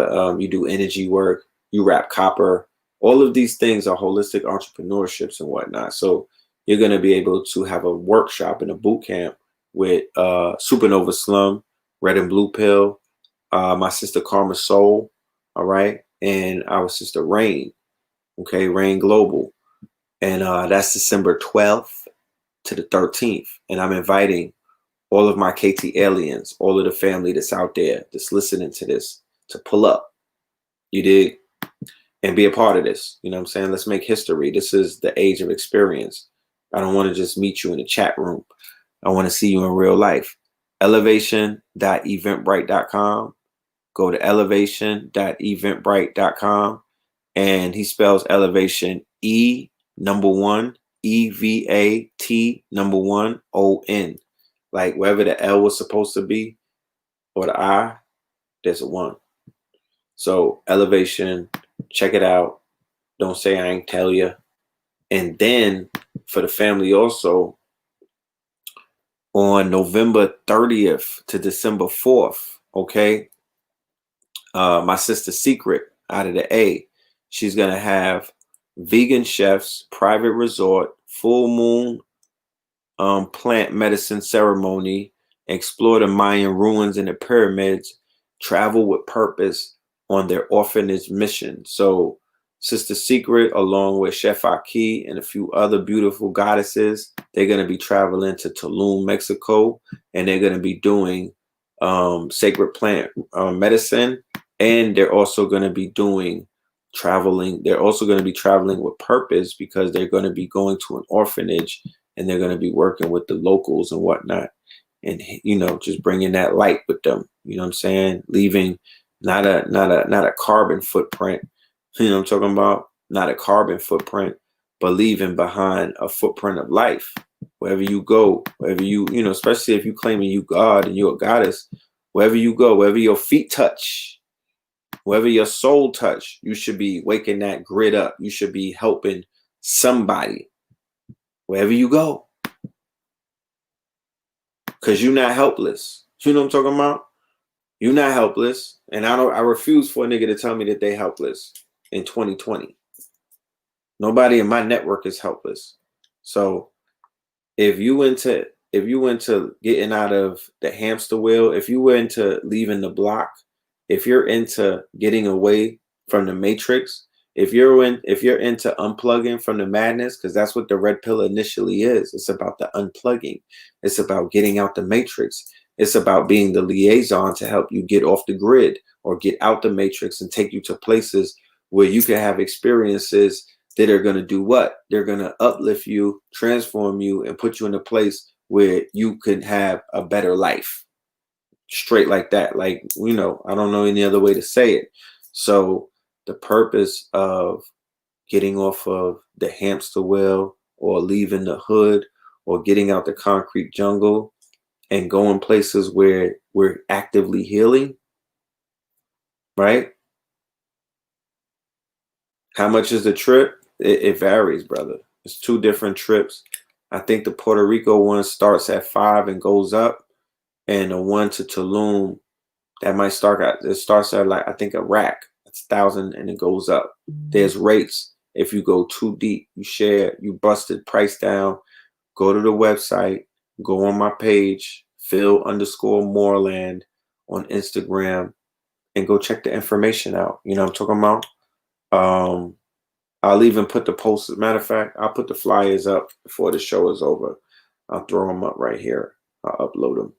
you do energy work. You wrap copper. All of these things are holistic entrepreneurships and whatnot. So you're going to be able to have a workshop and a boot camp with Supernova Slum, Red and Blue Pill, my sister Karma Soul, all right, and our sister Rain, okay, Rain Global. And that's December 12th to the 13th. And I'm inviting all of my KT aliens, all of the family that's out there that's listening to this, to pull up. You dig? And be a part of this. You know what I'm saying? Let's make history. This is the age of experience. I don't want to just meet you in a chat room. I want to see you in real life. Elevation.eventbrite.com. Go to elevation.eventbrite.com. And he spells elevation E1, EVAT1, like wherever the L was supposed to be or the I, there's a 1. So elevation, check it out. Don't say I ain't tell you. And then for the family also, on November 30th to December 4th, okay, my sister Secret out of the A, she's going to have vegan chefs, private resort, full moon plant medicine ceremony, explore the Mayan ruins and the pyramids, travel with purpose on their orphanage mission. So Sister Secret, along with Chef Aki and a few other beautiful goddesses, they're going to be traveling to Tulum, Mexico, and they're going to be doing sacred plant medicine. And they're also going to be doing traveling. They're also going to be traveling with purpose, because they're going to be going to an orphanage, and they're going to be working with the locals and whatnot. And, you know, just bringing that light with them, you know what I'm saying? Leaving not a carbon footprint, you know what I'm talking about? Not a carbon footprint, but leaving behind a footprint of life. Wherever you go, wherever you know, especially if you claiming you God and you're a goddess, wherever you go, wherever your feet touch, wherever your soul touch, you should be waking that grid up. You should be helping somebody wherever you go, because you're not helpless. You know what I'm talking about? You're not helpless. And I refuse for a nigga to tell me that they helpless in 2020. Nobody in my network is helpless. So if you into getting out of the hamster wheel, if you were into leaving the block, if you're into getting away from the matrix, if you're into unplugging from the madness, because that's what the red pill initially is. It's about the unplugging. It's about getting out the matrix. It's about being the liaison to help you get off the grid or get out the matrix and take you to places where you can have experiences that are going to do what? They're going to uplift you, transform you, and put you in a place where you can have a better life. Straight like that. Like, you know, I don't know any other way to say it. So the purpose of getting off of the hamster wheel or leaving the hood or getting out the concrete jungle and going places where we're actively healing, right? How much is the trip? It varies, brother. It's 2 different trips. I think the Puerto Rico one starts at 5 and goes up, and the one to Tulum that might start at, it starts at, like, I think Iraq. It's 1,000 and it goes up. There's rates. If you go too deep, you share, you busted price down. Go to the website. Go on my page, Phil_Moreland on Instagram, and go check the information out. You know what I'm talking about? I'll even put the posts. Matter of fact, I'll put the flyers up before the show is over. I'll throw them up right here. I'll upload them.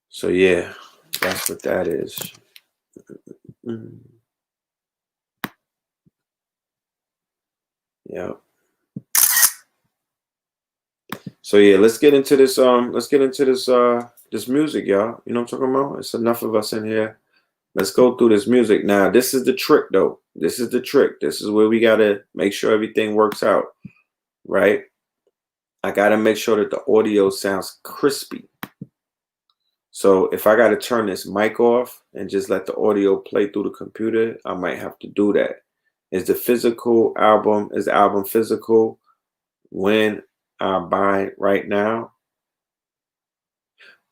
So yeah, that's what that is. Yeah. So yeah, let's get into this. This music, y'all. You know what I'm talking about? It's enough of us in here. Let's go through this music. Now, this is the trick, though. This is the trick. This is where we got to make sure everything works out, right? I got to make sure that the audio sounds crispy. So if I got to turn this mic off and just let the audio play through the computer, I might have to do that. Is the album physical when I buy it right now?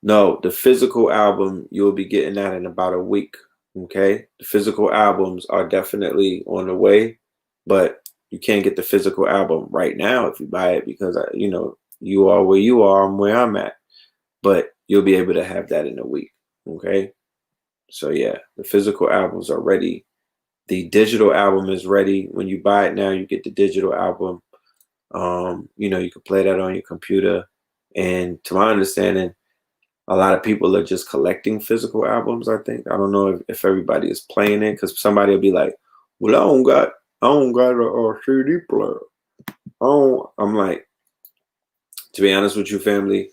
No, the physical album, you'll be getting that in about a week. Okay, the physical albums are definitely on the way, but you can't get the physical album right now if you buy it because you know, you are where you are, I'm where I'm at. But you'll be able to have that in a week. Okay, so yeah, the physical albums are ready. The digital album is ready. When you buy it now, you get the digital album. You know, you can play that on your computer, and to my understanding, a lot of people are just collecting physical albums. I think, I don't know if everybody is playing it, because somebody will be like, well, I don't got a CD player. I'm like, to be honest with you, family,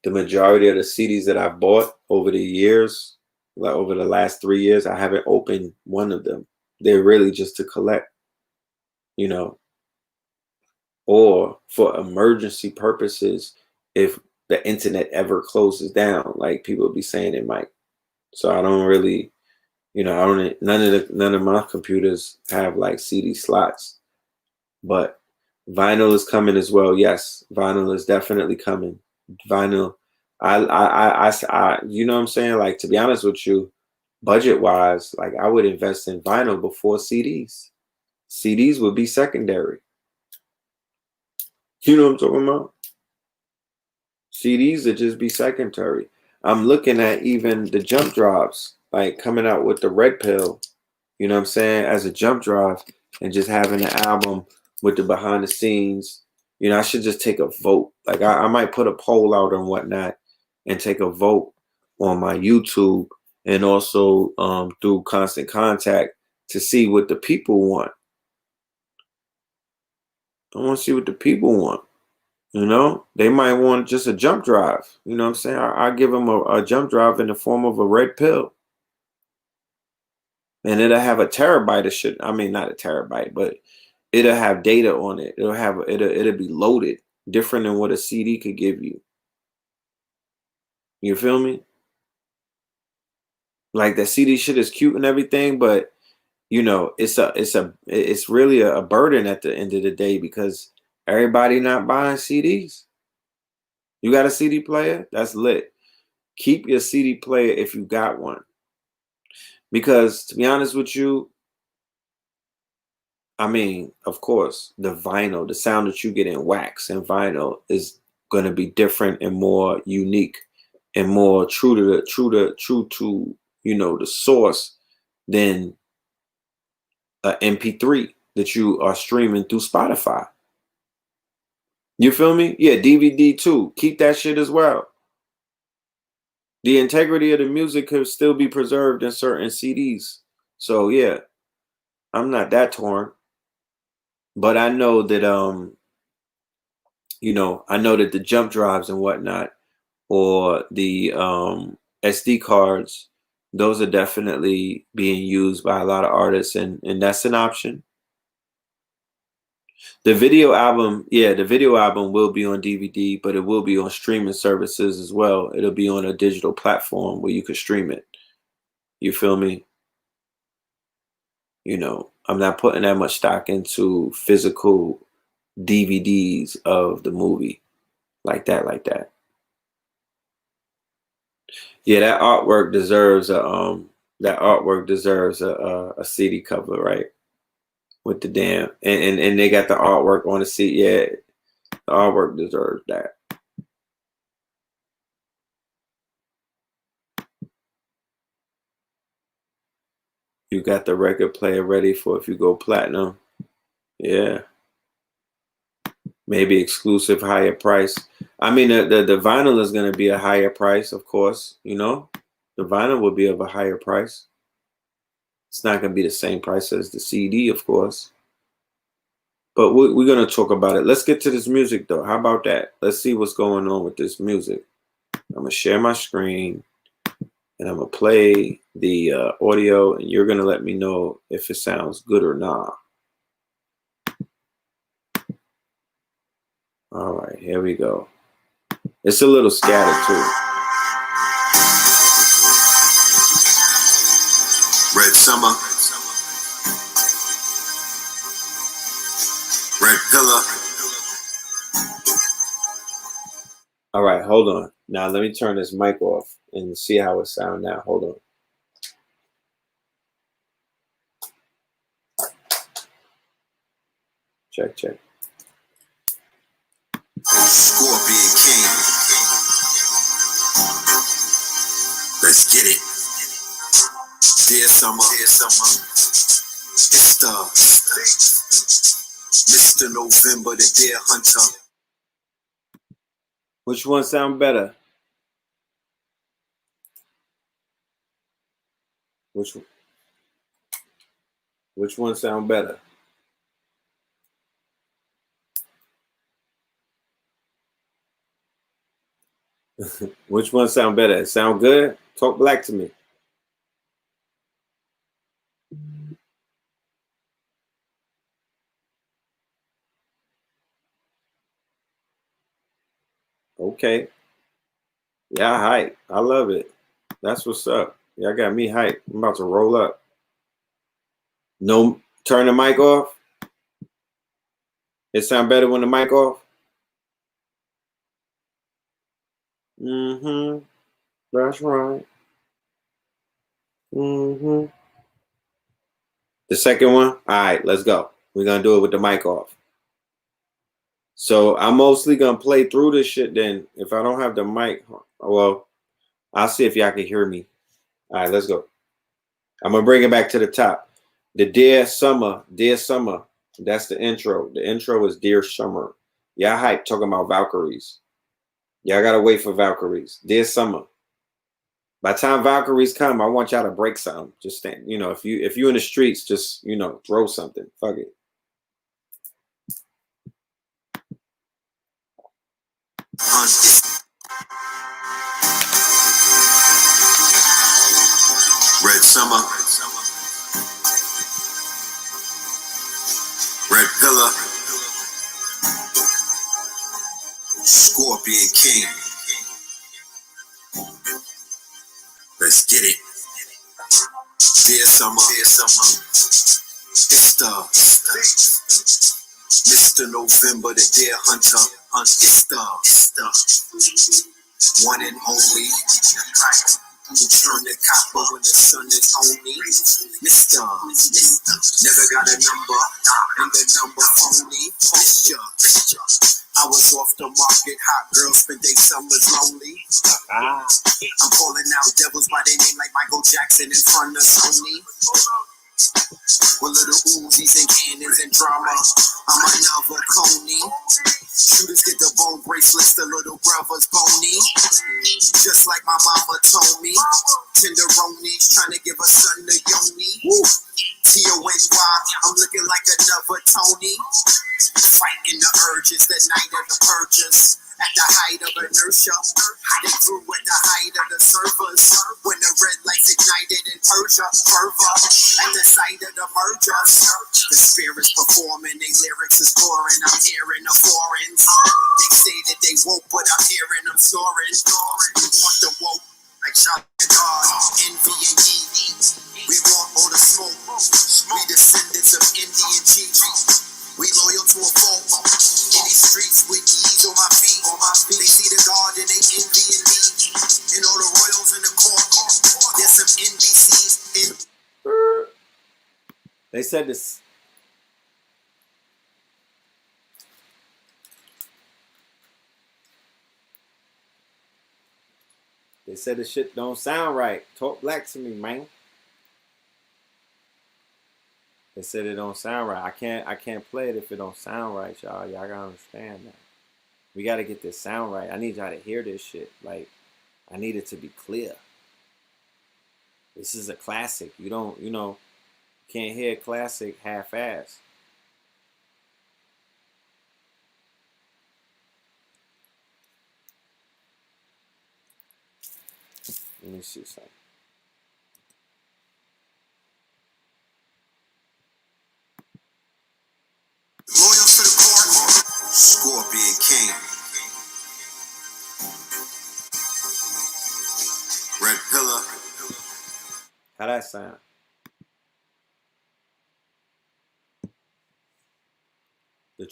the majority of the CDs that I've bought over the years, like over the last 3 years, I haven't opened one of them. They're really just to collect, you know, or for emergency purposes if the internet ever closes down, like people be saying it might. So I don't really, you know, none of my computers have like CD slots, but vinyl is coming as well. Yes, vinyl is definitely coming. Vinyl, you know what I'm saying? Like, to be honest with you, budget wise, like I would invest in vinyl before CDs. CDs would be secondary. You know what I'm talking about? CDs would just be secondary. I'm looking at even the jump drives, like coming out with the red pill, you know what I'm saying, as a jump drive, and just having the album with the behind the scenes. You know, I should just take a vote. Like I might put a poll out and whatnot and take a vote on my YouTube and also through Constant Contact to see what the people want. I want to see what the people want. You know, they might want just a jump drive. You know what I'm saying? I give them a jump drive in the form of a red pill. And it'll have a terabyte of shit. I mean, not a terabyte, but it'll have data on it. It'll be loaded, different than what a CD could give you. You feel me? Like that CD shit is cute and everything, but you know, it's really a burden at the end of the day because everybody not buying CDs. You got a CD player? That's lit. Keep your CD player if you got one. Because to be honest with you, I mean, of course, the vinyl, the sound that you get in wax and vinyl is going to be different and more unique and more true to you know, the source than an MP3 that you are streaming through Spotify. You feel me? Yeah, DVD too. Keep that shit as well. The integrity of the music could still be preserved in certain CDs. So yeah, I'm not that torn. But I know that you know, I know that the jump drives and whatnot, or the SD cards, those are definitely being used by a lot of artists, and that's an option. The video album, yeah, the video album will be on DVD, but it will be on streaming services as well. It'll be on a digital platform where you can stream it. You feel me? You know, I'm not putting that much stock into physical DVDs of the movie like that, like that. Yeah, that artwork deserves a CD cover, right? With the damn and they got the artwork on the CD. Yeah, the artwork deserves that. You got the record player ready for if you go platinum. Yeah. Maybe exclusive, higher price. I mean, the vinyl is going to be a higher price, of course. You know, the vinyl will be of a higher price. It's not going to be the same price as the CD, of course. But we're going to talk about it. Let's get to this music, though. How about that? Let's see what's going on with this music. I'm going to share my screen, and I'm going to play the audio, and you're going to let me know if it sounds good or not. All right, here we go. It's a little scattered, too. Red Summer, Red Pillar. All right, hold on. Now let me turn this mic off and see how it sounds now. Hold on. Check, check. Scorpion King. Let's get it. Dear Summer, it's the Mr. November, the Deer Hunter. Which one sound better? Which one sound better? Which one sound better? It sound good? Talk black to me. Okay. Yeah, hype. I love it. That's what's up. Y'all got me hype. I'm about to roll up. No, turn the mic off. It sound better when the mic off? Mm-hmm. That's right. Mm-hmm. The second one? All right, let's go. We're going to do it with the mic off. So I'm mostly going to play through this shit then. If I don't have the mic, well, I'll see if y'all can hear me. All right, let's go. I'm going to bring it back to the top. The Dear Summer. That's the intro. The intro is Dear Summer. Y'all hype talking about Valkyries. Y'all got to wait for Valkyries. Dear Summer. By the time Valkyries come, I want y'all to break something. Just stand, you know, if you in the streets, just, you know, throw something. Fuck it. Red Summer, Red Pillar, Scorpion King. Let's get it. Dear Summer, it's the Mr. November, the Deer Hunter. It's the one and only. You turn the copper when the sun is on me. Mister, never got a number, and the number phony. Mister, I was off the market, hot girls spent their summers lonely. I'm calling out devils by their name like Michael Jackson in front of Sony. With little Uzis and cannons and drama, I'm another Coney. Shooters get the bone bracelets, the little brothers bony. Just like my mama told me. Tenderoni's trying to give a son to Yoni. T-O-N-Y, I'm looking like another Tony. Fighting the urges, the night of the purchase. At the height of inertia, they grew at the height of the servers. When the red lights ignited in Persia, fervor. At the sight of the mergers, the spirits performing, they lyrics is pouring. I'm hearing the foreigns. They say that they woke, but I'm hearing them snoring. We want the woke, like Shah God, envy and Gigi. We want all the smoke. We descendants of Indian Gigi. We loyal to a fault. In these streets with ease on my feet. They see the God and they envy and me. And all the royals in the court. There's some NBCs in. They said this. They said the shit don't sound right. Talk black to me, man. They said it don't sound right. I can't play it if it don't sound right, y'all. Y'all gotta understand that. We gotta get this sound right. I need y'all to hear this shit. Like, I need it to be clear. This is a classic. You don't, can't hear a classic half-ass. Let me see something. Loyal to the court. Scorpion King. Red Pillar. How that sound? The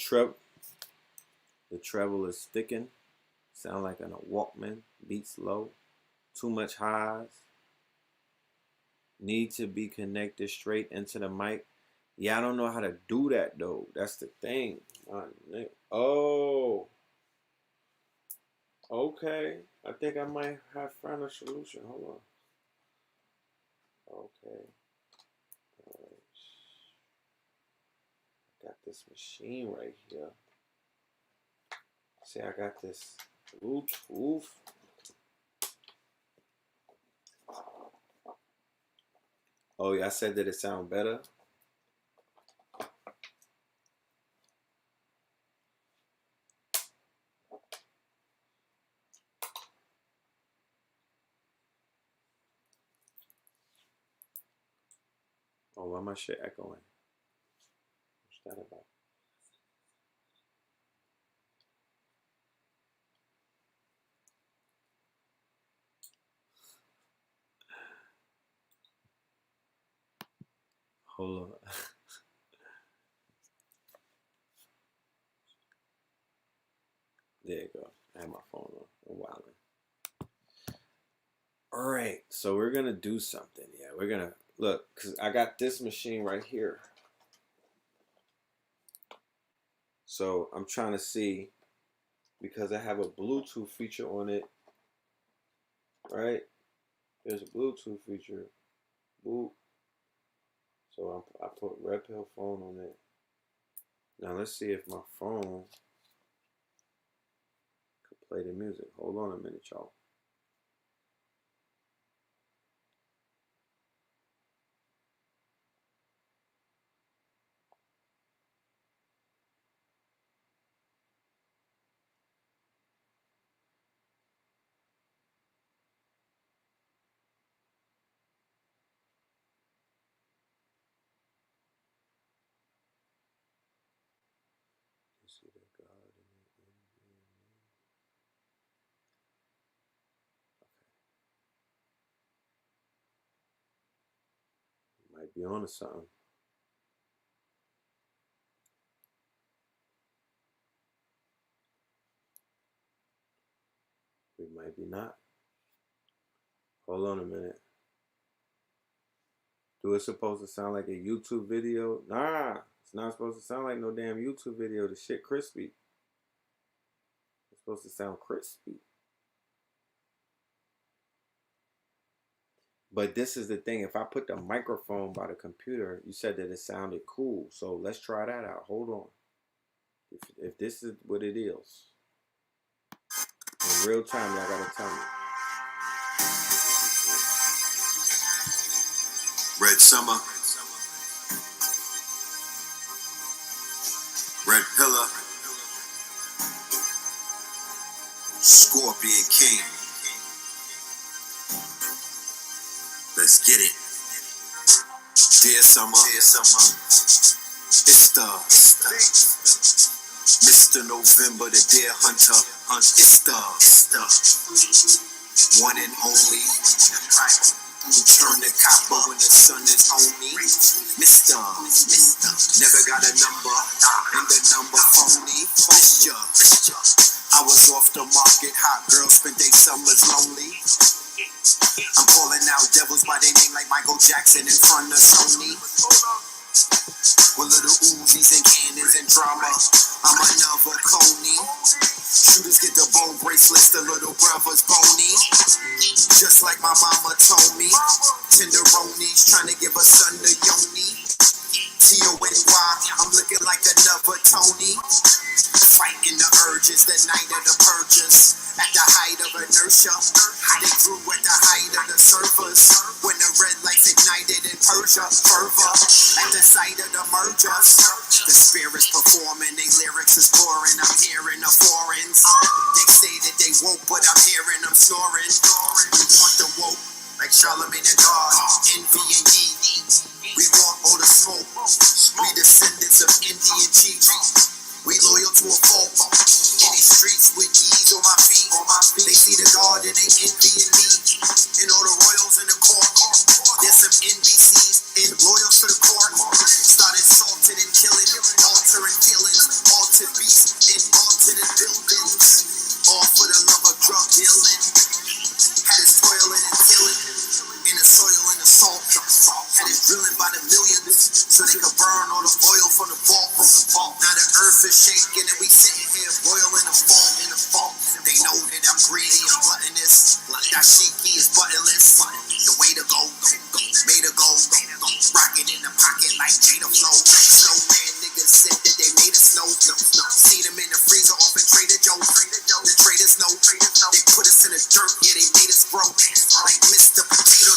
treble is sticking. Sound like on a Walkman. Beats low. Too much highs. Need to be connected straight into the mic. Yeah, I don't know how to do that though. That's the thing. Oh. Okay. I think I might have found a solution. Hold on. Okay. Got this machine right here. See, I got this Bluetooth. Oh, yeah, I said that it sound better. Oh, why my shit echoing? What's that about? Hold on. There you go. I have my phone on. I'm wilding. All right, so we're gonna do something. Yeah, we're gonna look because I got this machine right here. So I'm trying to see because I have a Bluetooth feature on it. Right? There's a Bluetooth feature. Boop. So I put Red Pill phone on it. Now let's see if my phone could play the music. Hold on a minute, y'all. See the God in it. Okay. Might be on to something. We're might be not. Hold on a minute. Do it supposed to sound like a YouTube video? Nah, it's not supposed to sound like no damn YouTube video. The shit crispy. It's supposed to sound crispy. But this is the thing. If I put the microphone by the computer, you said that it sounded cool. So let's try that out. Hold on. If this is what it is, in real time, y'all gotta tell me. Red Summer, Red Pillar, Scorpion King. Let's get it. Dear Summer, it's the Mr. November, the Deer Hunter. It's the one and only. Who turn the copper when the sun is on me? Mister, never got a number, and the number phony. Mister, I was off the market, hot girls spent their summers lonely. I'm calling out devils by their name like Michael Jackson in front of Sony. With little Uzis and cannons and drama, I'm another Coney. Shooters get the bone bracelets, the little brothers bony. Just like my mama told me, tenderoni's trying to give a son to Yoni. T-O-N-Y, I'm looking like another Tony. Fighting the urges, the night of the purges. At the height of inertia, they grew at the height of the servers. When the red lights ignited in Persia, fervor. At the sight of the mergers, the spirits performing, they lyrics is pouring. I'm hearing the foreigns. They say that they woke, but I'm hearing them snoring. We want the woke, like Charlemagne and God, envy and ye. We want all the smoke. We descendants of Indian Gigi. We loyal to a folk. In these streets with ease on my feet. They see the God and they envying me. And all the royals in the court. There's some NBCs and loyals to the court. Started salting and killing, altering feelings, altered beasts in alternate buildings. All for the love of drug dealing. Had us toiling and killing. In the soil and the salt. Had us drilling by the millions. So they could burn all the oil from the vault. Now the earth is shaking and we sitting here boiling the fault. They know that I'm greedy and gluttonous. Dashiki is buttonless. The way to go, made to go. Rocking in the pocket like Jada Flow. Snowman niggas said that they made us know. See them in the freezer off in Trader Joe's. The traders know. They put us in the dirt, yeah, they made us grow. Like Mr. Potato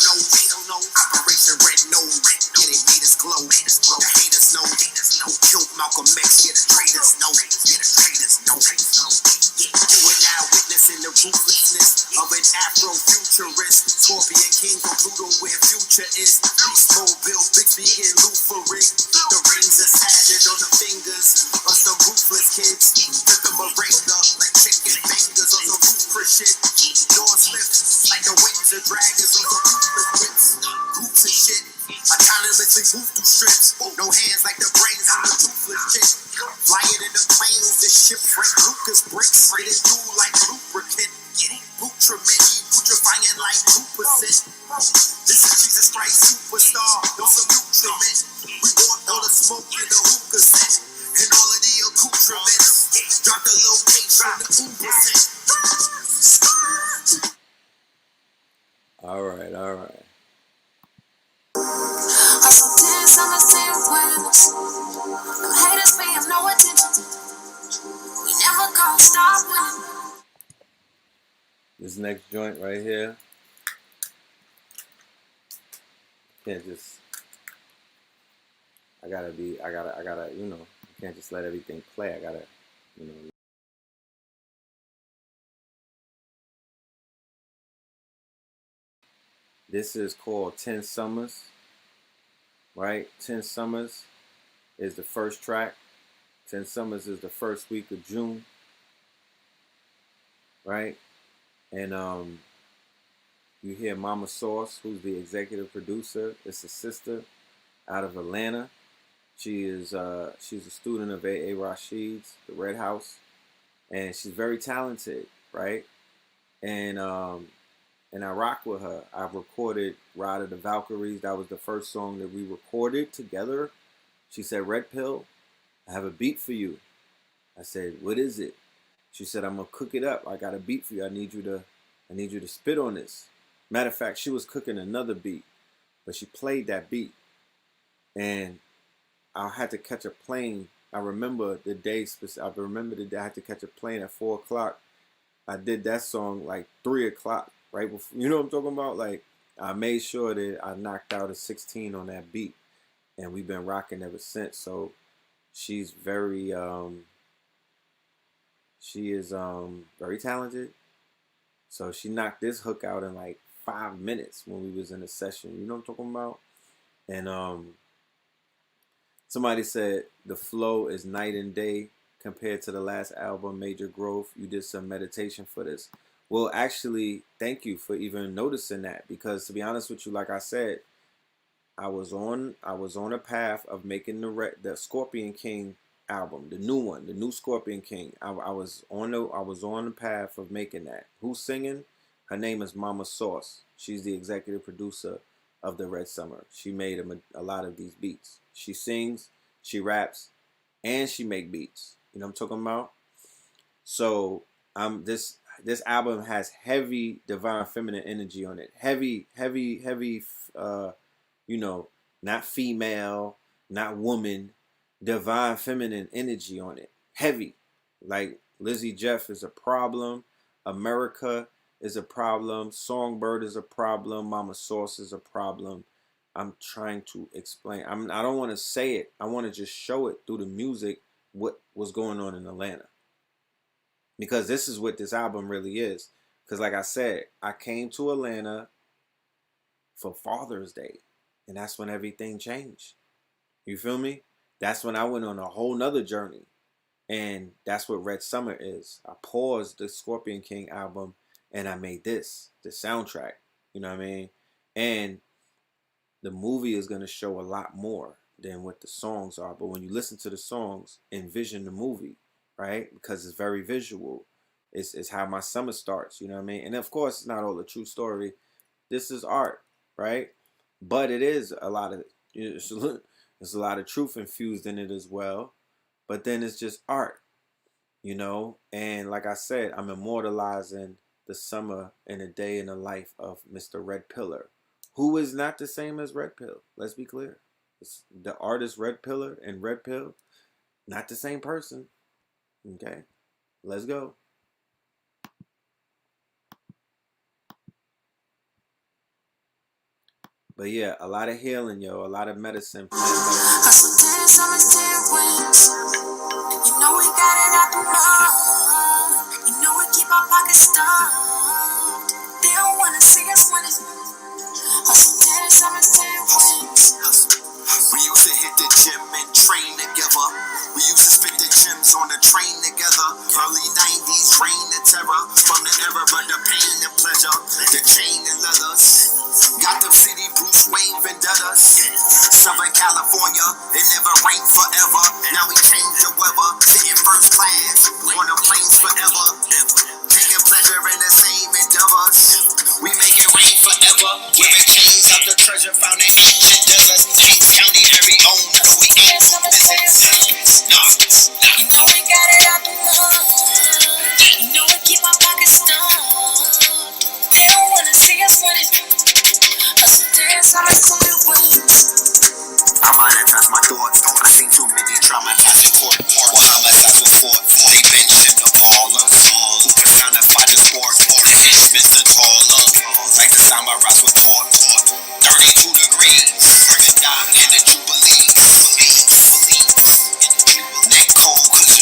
No. Operation Red Nose, yeah, they made us glow. The haters know. Who killed Malcolm X, yeah, the traitors know. Yeah, the traitors know. You are now witnessing the ruthlessness of an Afro-futurist. Scorpion King from Pluto where future is. Beast Mobile, Bixby and Lutheran. The rings are sagging on the fingers of some ruthless kids. Took them a razor like chicken fingers on some ruthless shit. Doors lift like the wings of dragons on some ruthless whips. Hoops and shit. Autonomously move through strips. No hands like the brains on the toothless chick. Flying in the planes, the ship break Lucas bricks. It is new like lubricant. Putrefying like 2%. This is Jesus Christ superstar. No nutriment. We want all the smoke in the hookah set. And all of the accoutrements. Drop the location, the Uber set. All right. Hustle 10 summers, 10 winters. Them haters pay them no attention. We never gonna stop winning. This next joint right here, can't just. I gotta, you know, I can't just let everything play. I gotta, you know. This is called 10 Summers, right? 10 Summers is the first track. 10 Summers is the first week of June, right? And you hear Mama Sauce, who's the executive producer. It's a sister out of Atlanta. She's a student of A.A. Rashid's, the Red House, and she's very talented, right? and I rock with her. I've recorded Ride of the Valkyries. That was the first song that we recorded together. She said, Red Pill, I have a beat for you. I said, what is it? She said, I'm gonna cook it up. I got a beat for you. I need you to spit on this. Matter of fact, she was cooking another beat, but she played that beat. And I had to catch a plane. I remember the day I had to catch a plane at 4 o'clock. I did that song like 3 o'clock, right before, you know what I'm talking about? Like, I made sure that I knocked out a 16 on that beat, and we've been rocking ever since. So she's very, very talented. So she knocked this hook out in like 5 minutes when we was in a session. You know what I'm talking about? And somebody said the flow is night and day compared to the last album, Major Growth. You did some meditation for this. Well, actually, thank you for even noticing that, because to be honest with you, like I said, I was on a path of making the Scorpion King album, the new one, the new Scorpion King. I was on the path of making that. Who's singing? Her name is Mama Sauce. She's the executive producer of the Red Summer. She made a lot of these beats. She sings, she raps, and she make beats. You know what I'm talking about? So this album has heavy divine feminine energy on it. Heavy, you know, not female, not woman, divine feminine energy on it. Heavy. Like Lizzie Jeff is a problem. America is a problem. Songbird is a problem. Mama Sauce is a problem. I'm trying to explain. I don't want to say it. I want to just show it through the music what was going on in Atlanta. Because this is what this album really is. Because like I said, I came to Atlanta for Father's Day. And that's when everything changed. You feel me? That's when I went on a whole nother journey. And that's what Red Summer is. I paused the Scorpion King album and I made this, the soundtrack. You know what I mean? And the movie is going to show a lot more than what the songs are. But when you listen to the songs, envision the movie, right? Because it's very visual. It's how my summer starts, you know what I mean? And of course, it's not all a true story. This is art, right? But it is a lot of, there's a lot of truth infused in it as well. But then it's just art, you know? And like I said, I'm immortalizing the summer and a day in the life of Mr. Red Pillar, who is not the same as Red Pill. Let's be clear. It's the artist Red Pillar and Red Pill, not the same person. Okay, let's go. But yeah, a lot of healing, yo. A lot of medicine. Hustle 10 summers, 10 wins. You know we got it out the mud. You know we keep our pockets stuffed. They don't wanna see us when it's hustle 10 summers, 10 wins. We used to hit the gym and train together. We used to spit the gems on the train together. Early 90s, reign of terror. From the era of the pain and pleasure, the chain and leathers. Got the city Bruce Wayne vendettas. Southern California, it never rained forever. Now we change the weather. Sitting first class on the planes forever. Taking pleasure in the same endeavors. We make it rain forever. Giving chains of the treasure found in ancient deserts. Kings County, every home. We ain't no business. No. You know we got it out the mud. You know we keep our pockets stuffed. They don't wanna see us when it's hustle 10 summers, 10 wins. I monetize my thoughts. I seen too many traumatizing court. While homicides was fought, they benching the ballers. Who personified the sport? The henchmen stood taller. Like the samurais were taught. 32 degrees. First die in the Jubilee. Neck cold cause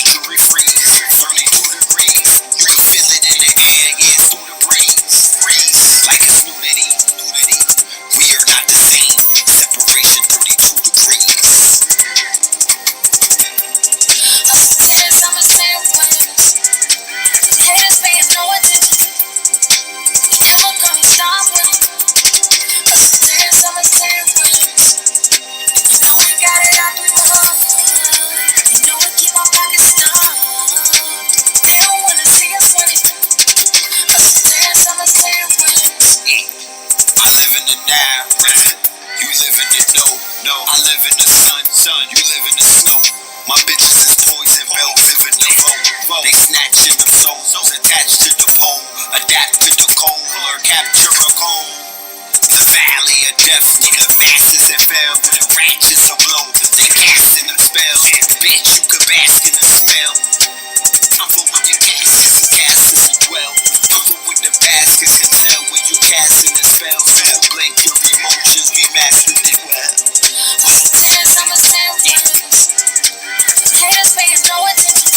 present. You live in the no, I live in the sun, you live in the snow. My bitches is toys and bells, live in the vote. They snatching them souls, attached to the pole. Adapt to the cold, or capture a goal. The valley of death, nigga, fastest and fell. With the ratchets of blow, they casting them spells. Bitch, you could bask in the smell. I'm for when your castles and castles to dwell. I'm for when the baskets can tell when you casting the spells. Don't blink your emotions, we mastered it well. There's so much difference. Haters paying no attention.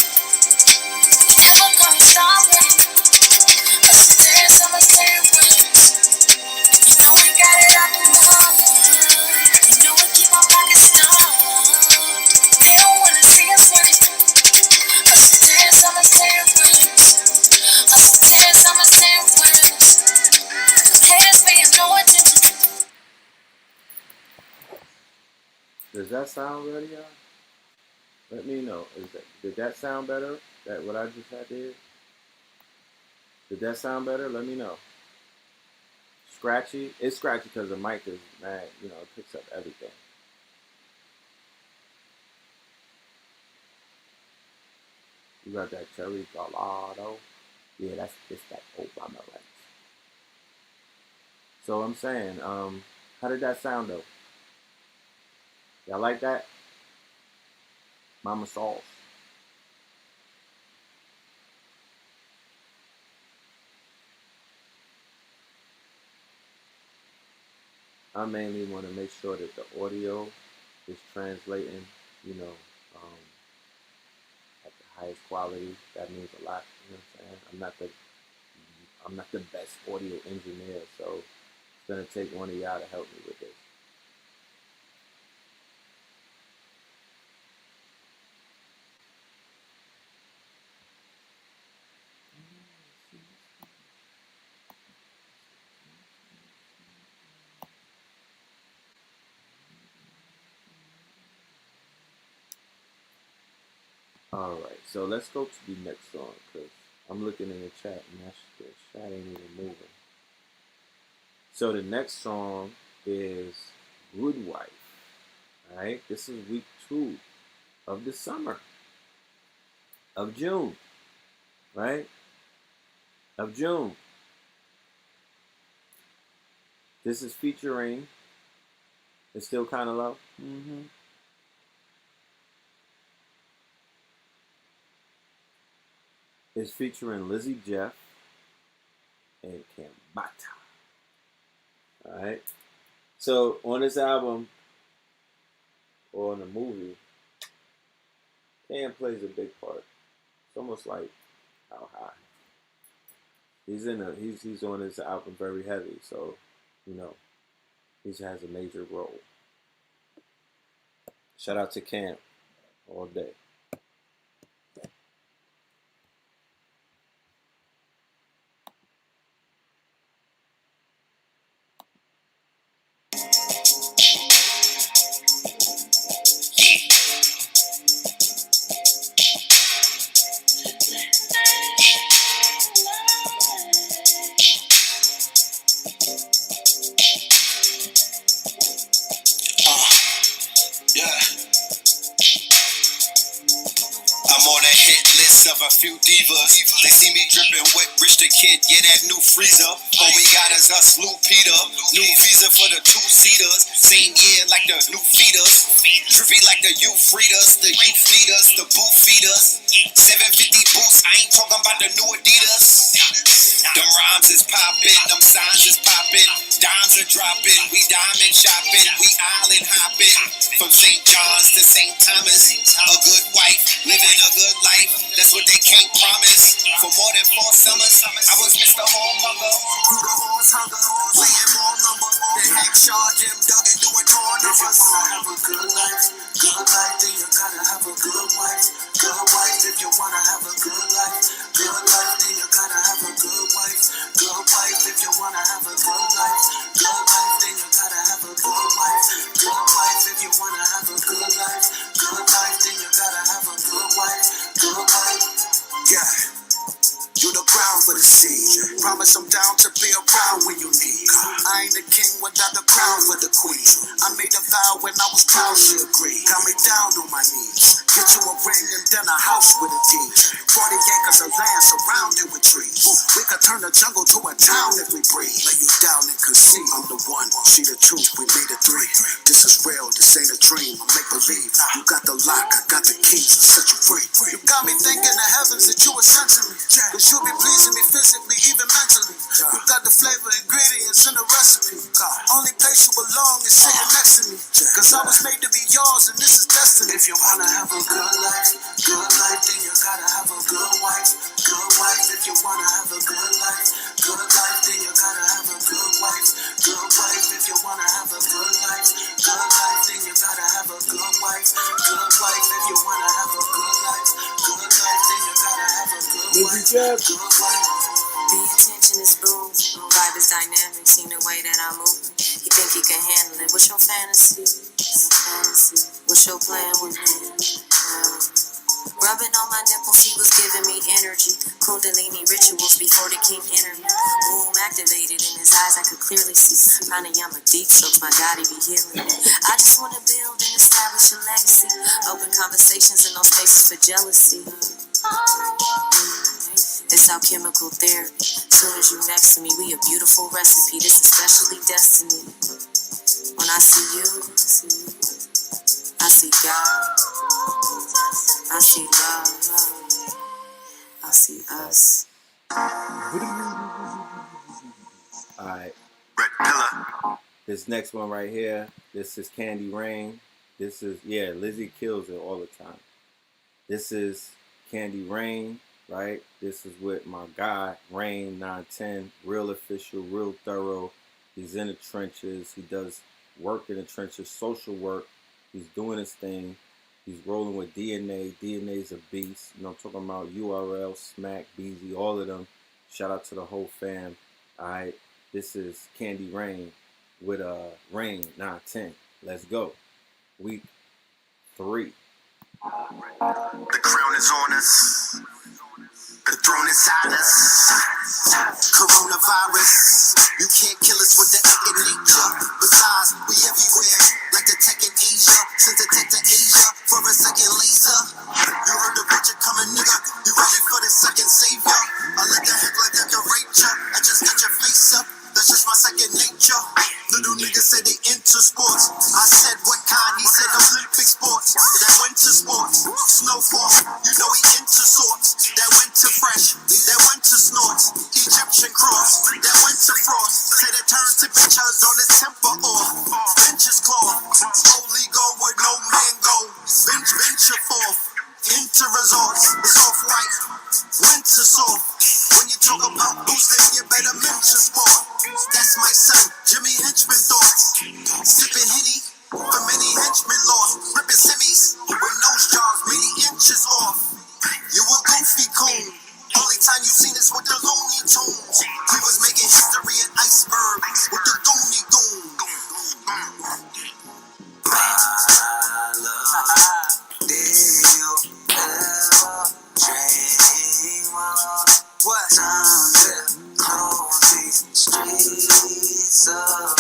Never gonna stop winning. There's so much difference. You know we got it out the mud. You know we keep our pockets stuffed. They don't wanna see us winning. There's so much difference. There's so much difference. Haters paying no attention. Does that sound ready, y'all? Let me know. Did that sound better? That what I just had did? Did that sound better? Let me know. Scratchy? It's scratchy because the mic is mad. You know, it picks up everything. You got that cherry galado? Yeah, it's that Obama rights. So I'm saying, how did that sound though? Y'all like that? Mama sauce. I mainly want to make sure that the audio is translating, you know, at the highest quality. That means a lot. You know what I'm saying? I'm not the best audio engineer, so it's gonna take one of y'all to help me with this. Alright, so let's go to the next song, because I'm looking in the chat and the chat ain't even moving. So the next song is Good Wife. Alright, this is week 2 of the summer. Of June. Right? Of June. This is featuring, it's still kind of low. It's featuring Lizzie Jeff and Kambata. Alright. So on this album, or in the movie, Cam plays a big part. It's almost like How High. He's on this album very heavy, so you know he has a major role. Shout out to Cam all day. Of a few divas, they see me dripping wet, Rich the Kid, yeah, that new freezer. All we got is us, Lou Peter. New visa for the 2-seaters. Same year like the new feeders. Drippy like the youth readers, the youth leaders, the booth feeders. 750 boots, I ain't talking about the new Adidas. Them rhymes is popping, them signs is popping. Dimes are dropping, we diamond shopping, we island hopping. From St. John's to St. Thomas. A good wife, living a good life. That's what they can't promise. For more than 4 summers, I was Mr. Homemonger. Through the horse hunger, playing more number. The Hackshaw, Jim Duggan doing more numbers. If you wanna have a good life, then you gotta have a good wife. Good wife, if you wanna have a good life, then you gotta have a good wife. Good wife, if you wanna have a good life, then you gotta have a good wife. Good wife, if you wanna have a good life, then you gotta have a good wife. Good wife, yeah. You the crown for the seed. Promise I'm down to be around when you need. I ain't the king without the crown for the queen. I made a vow when I was proud, she agreed. Got me down on my knees. Get you a ring and then a house with a deed. 40 acres of land surrounded with trees. We could turn the jungle to a town if we breathe. Lay you down and conceive. I'm the one, see the truth, we made it three. This is real, this ain't a dream, I make believe. You got the lock, I got the keys to set you free. You got me thinking the heavens that you were sent to me. Cause you be pleasing me physically, even mentally. You got the flavor, ingredients, and the recipe. Only place you belong is sitting next to me. Cause I was made to be yours and this is destiny. If you wanna have a good life, then you gotta have a good wife. Good wife, if you wanna have a good life, then you gotta have a good wife. Good wife, if you wanna have a good life, then you gotta have a good wife. Good wife, if you wanna have a good life, then you gotta have a good wife. Good wife. The intention is boom, vibe is dynamic, seen the way that I move. You think you can handle it? What's your fantasy? What's your plan with me? Rubbing on my nipples, he was giving me energy. Kundalini rituals before the king entered me. Boom, activated in his eyes, I could clearly see. Pranayama deep, so my God, he be healing me. I just want to build and establish a legacy. Open conversations and no spaces for jealousy. It's alchemical therapy. Soon as you next to me, we a beautiful recipe. This is especially destiny. When I see you, I see God. I see love. I see us. Alright. Red Pillar. This next one right here, this is Candy Rain. This is, yeah, Lizzie kills it all the time. This is Candy Rain, right? This is with my guy, Rain 910. Real official, real thorough. He's in the trenches. He does work in the trenches, social work. He's doing his thing. He's rolling with DNA. DNA's a beast. You know, I'm talking about URL, Smack, BZ, all of them. Shout out to the whole fam. All right. This is Candy Rain with Rain 910. Let's go. Week 3. The crown is on us. The throne inside us. Coronavirus. You can't kill us with the echinacea. Besides, we everywhere. Like the tech in Asia. Sent the tech to Asia for a second laser. You heard the picture coming, nigga. You ready for the second savior? I like the heck like decorator. I just got your face up. That's just my second nature. Little niggas say they into sports. I said what kind? He said Olympic sports. That winter sports. Snowfall. You know he into sorts. That winter fresh. That winter snorts. Egyptian cross. That winter frost. Say the turn temperatures on his temper off. Benches claw. Holy go where no man go. Venture forth. Into resorts. It's off white. Winter soft. When you talk about boosting, you better mention sport. That's my son, Jimmy Henchman thoughts. Sipping Henny for many henchmen lost. Ripping semis with nose jobs many inches off. You a goofy coon. Only time you seen us with the Looney Tunes. We was making history in iceberg with the Dooney Doon. What? Time to close these streets up.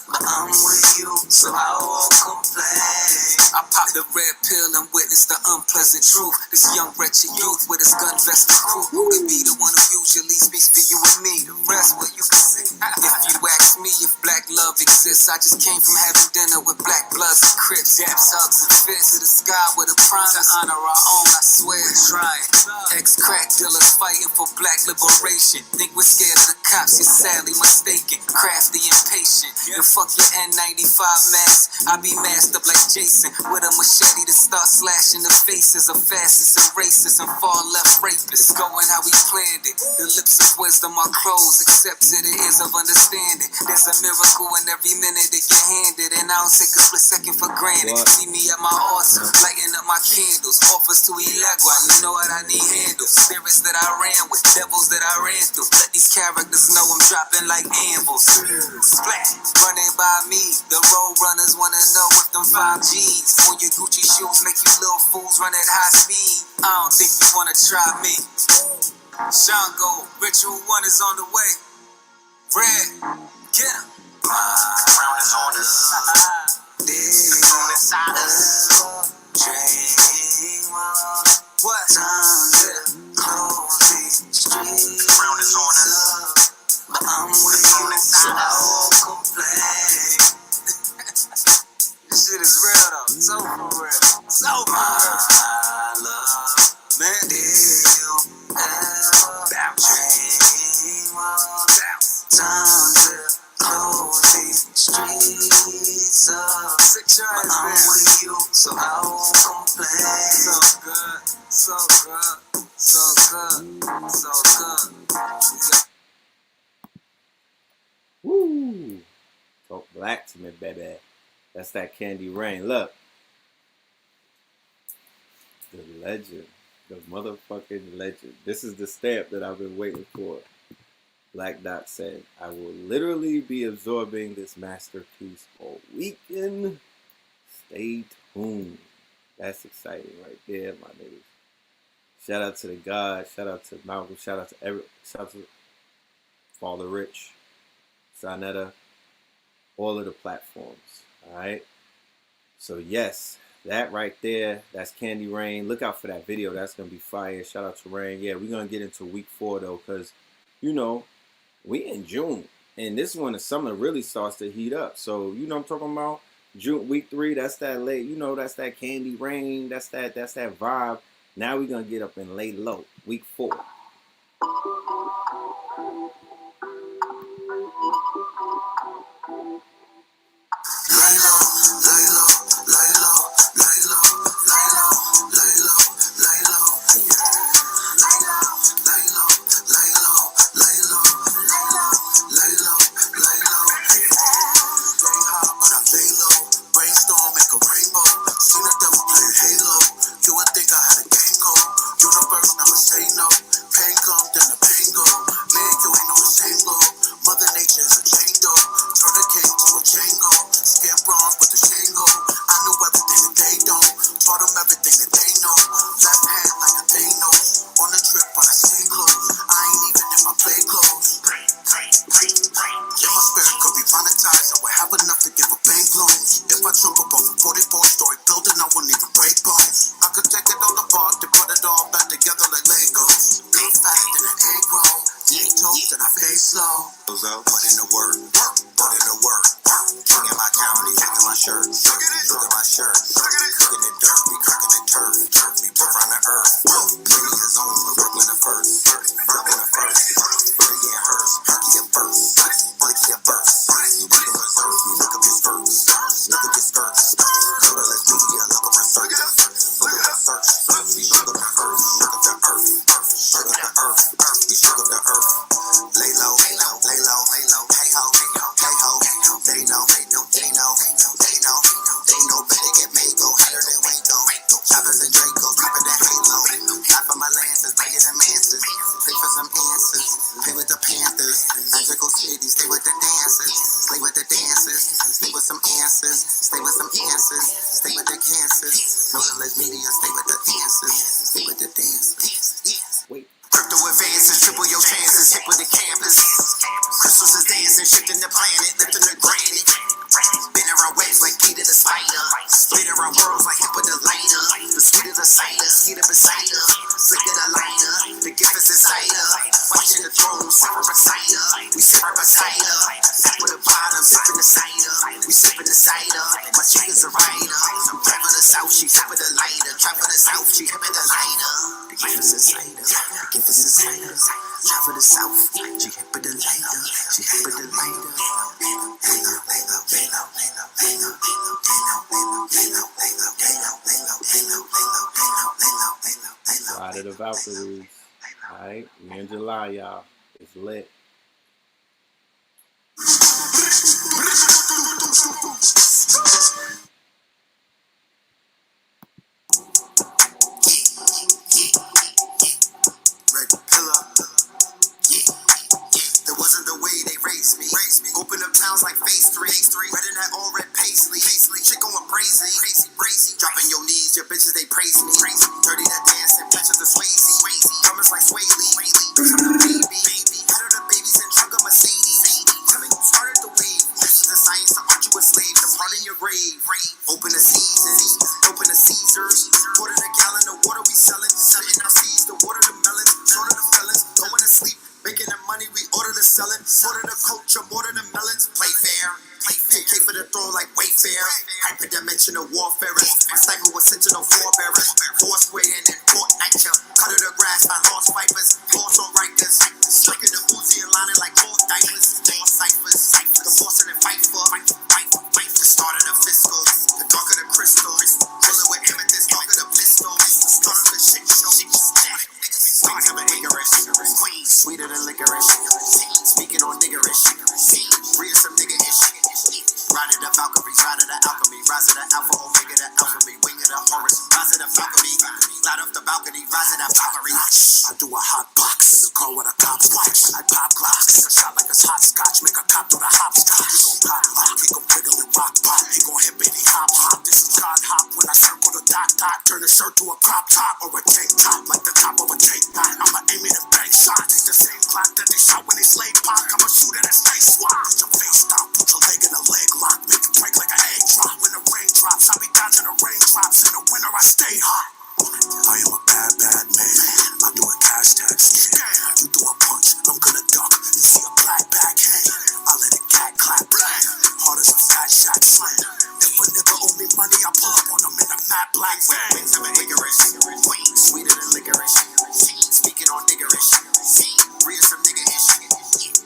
But I'm with you, so I won't complain. I pop the red pill and witness the unpleasant truth. This young wretched youth with his gun vested crew. Who to be the one who usually speaks for you and me? The rest, what you can see. If you ask me if black love exists, I just came from having dinner with black bloods and crips. Daps, hugs, and fists to the sky with a promise to honor our own, I swear. Trying. Ex-crack dealers fighting for black liberation. Think we're scared of the cops, you're sadly mistaken. Crafty and patient. And fuck your N95 mask. I be masked up like Jason with a machete to start slashing the faces of fascists and racists and far left rapists. Going how we planned it. The lips of wisdom are closed, except to the ears of understanding. There's a miracle in every minute that you're handed, and I don't take a split second for granted. See me at my altar, lighting up my candles. Offers to Elegua, you know what I need handles. Spirits that I ran with, devils that I ran through. Let these characters know I'm dropping like anvils. Splat, running by me. The road runners wanna know if them 5Gs on your Gucci shoes make you little fools run at high speed. I don't think you wanna try me. Shango, Ritual 1 is on the way. Red, get him. Crown is on us. The crown inside us. Dream what? Time to close these streets. The crown is on us. But I'm with you, so complain. This shit is real though, so for real, so for real. I love, man, did you ever dream about time to close these streets up? But I'm with you, so I won't complain. So good, so good, so good, so good. Woo! Talk black to me, baby. That's that Candy Rain. Look. The legend. The motherfucking legend. This is the stamp that I've been waiting for. Black Dot said, I will literally be absorbing this masterpiece all weekend. Stay tuned. That's exciting right there, my niggas. Shout out to the God. Shout out to Malcolm. Shout out to Father Rich. Sonetta, all of the platforms, all right? So yes, that right there, that's Candy Rain. Look out for that video. That's going to be fire. Shout out to Rain. Yeah, we're going to get into week 4, though, because, you know, we in June, and this is when the summer really starts to heat up. So, you know what I'm talking about? June, week 3, that's that late, you know, that's that Candy Rain. That's that vibe. Now we're going to get up and lay low. Week 4. Ride of the Valkyries. Alright, we in July, y'all. It's lit. Your bitches, they praise me. Dirty that dance and bitches the Swayze. Comments like Swayze. sweeter than licorice. Speaking on niggerish, read some nigga ish. Ride of the Valkyries, ride of the alchemy, rise of the alpha, omega, the alpha me, wing of the Horus, rise of the Valkyrie, light off the balcony, rise of the Valkyrie. I do a hot box in the car with a cop's watch. I pop glocks, take a shot like it's hot scotch, make a cop do the hopscotch. He gon' pop lock, he gon' wiggle and rock pop, he gon' hit baby hop hop. This is God hop when I circle the dot dot, turn the shirt to a crop top or a tank top, like the top of a tank knot. I'ma aim it and bank shot, take the same clock that they shot when they slave pop. I'ma shoot it and stay swat. Put your face stop, put your leg in a leg lock, make it break like an egg drop. When the rain drops, I be dodging the raindrops. In the winter, I stay hot. I am a bad, bad man. I do a hashtag scam. You throw a punch, I'm gonna duck. You see a black backhand, I let it cat clap. Hard as a fat shack slam. If a nigga owe me money, I pull up on him in a matte black van. Wings of an Icarus, sweeter than licorice. Speaking on niggerish, read some nigga ish.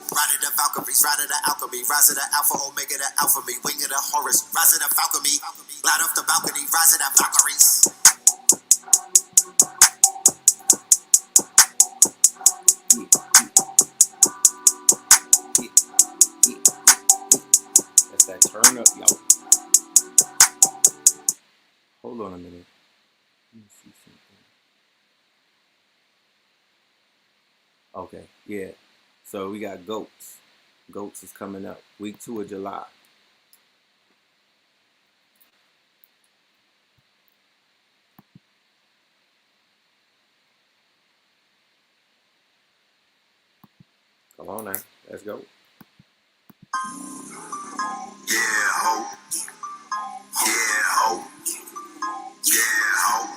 Ride of the Valkyries, ride of the alchemy, rise of the alpha, omega, the alpha me, wing of the Horus, rise of the Falcony, light off the balcony, rise of the Valkyries. That's that turn up, yo. Hold on a minute. Let me see something. Okay, yeah. So we got Goats. Goats is coming up. Week 2 of July. Come on now. Let's go. Yeah, ho. Yeah, ho. Yeah, ho.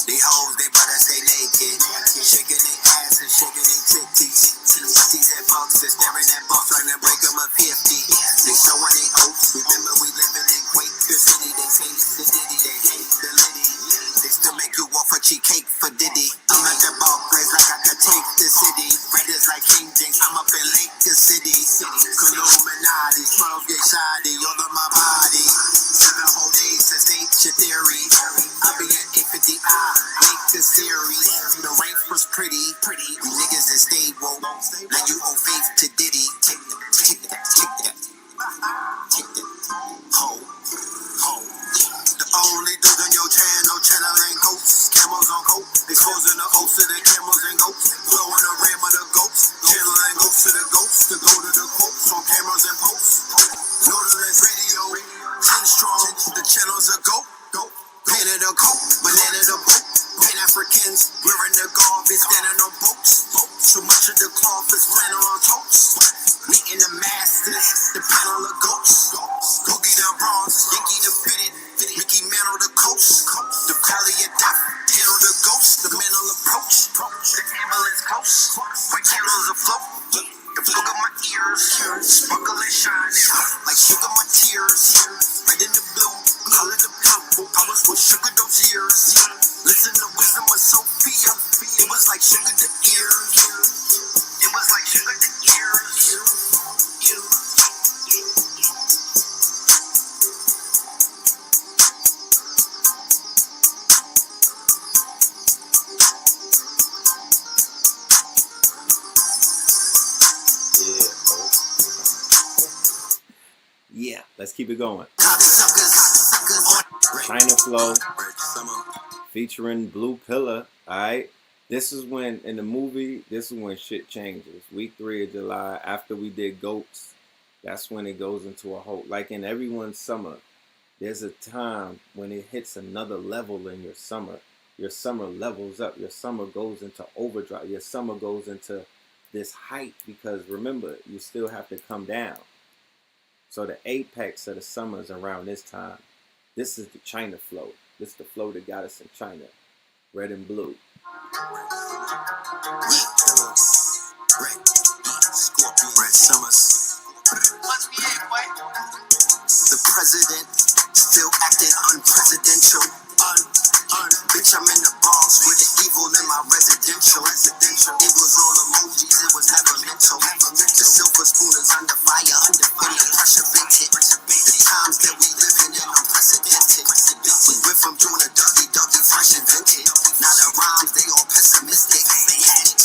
These hoes, they better stay naked. Shaking their ass and shaking their titties. Titties and punks are staring at bumps like they break them a 50. They showing their oats. Remember we living in Quake, the city. They hate the Diddy, they hate the Liddy. They still make you walk for cheap cake for Diddy. I'm at the ball place like I could take the city. Raiders like King James, I'm up in Lake the City. Illuminati, 12 gay shoddy, all on my body. 7 whole days to state your theory. I be at 850 I make the series. The rape was pretty. You niggas that stayed woke. Now you owe faith to Diddy. Take that. Ho. The only dudes on your channel, cheddar and goats. Camels on coat, exposing the host of the camels and goats. Blowing the ram of the goats. Channel and goats to the goats. To go to the quotes on cameras and posts. Nodeless radio, 10 strong. The channels are goat. Painted a coat, banana the boat. Pan Africans, wearing the garb, standing on boats. So much of the cloth is flannel on totes. Meeting the masters, the panel of goats. Boogie the bronze, Yankee the fitted, Mickey Mantle the coast. The valley of death, handle the ghost. The mental approach, the ambulance close. White candles afloat. The plug of my ears, sparkle and shining like sugar my tears. Red in the blue, color the purple. I was with sugar those years. Listen to wisdom of Sophia. It was like sugar the ears. It was like sugar the ears. Yeah, let's keep it going. China Flow featuring Blue Pillar. Alright. This is when in the movie, this is when shit changes. Week 3 of July, after we did Goats, that's when it goes into a whole, like in everyone's summer, there's a time when it hits another level in your summer. Your summer levels up. Your summer goes into overdrive. Your summer goes into this height because remember, you still have to come down. So the apex of the summer is around this time. This is the China flow. This is the flow that got us in China. Red and blue. Red Summers. The president still acting unpresidential. Bitch, I'm in the Bronx with the evil in my residential. It was all emojis, it was never mental. The silver spoon is under fire, under pressure vented. The times that we live in unprecedented. We went from doing a Dougie fresh and vintage. Now the rhymes, they all pessimistic. They had it.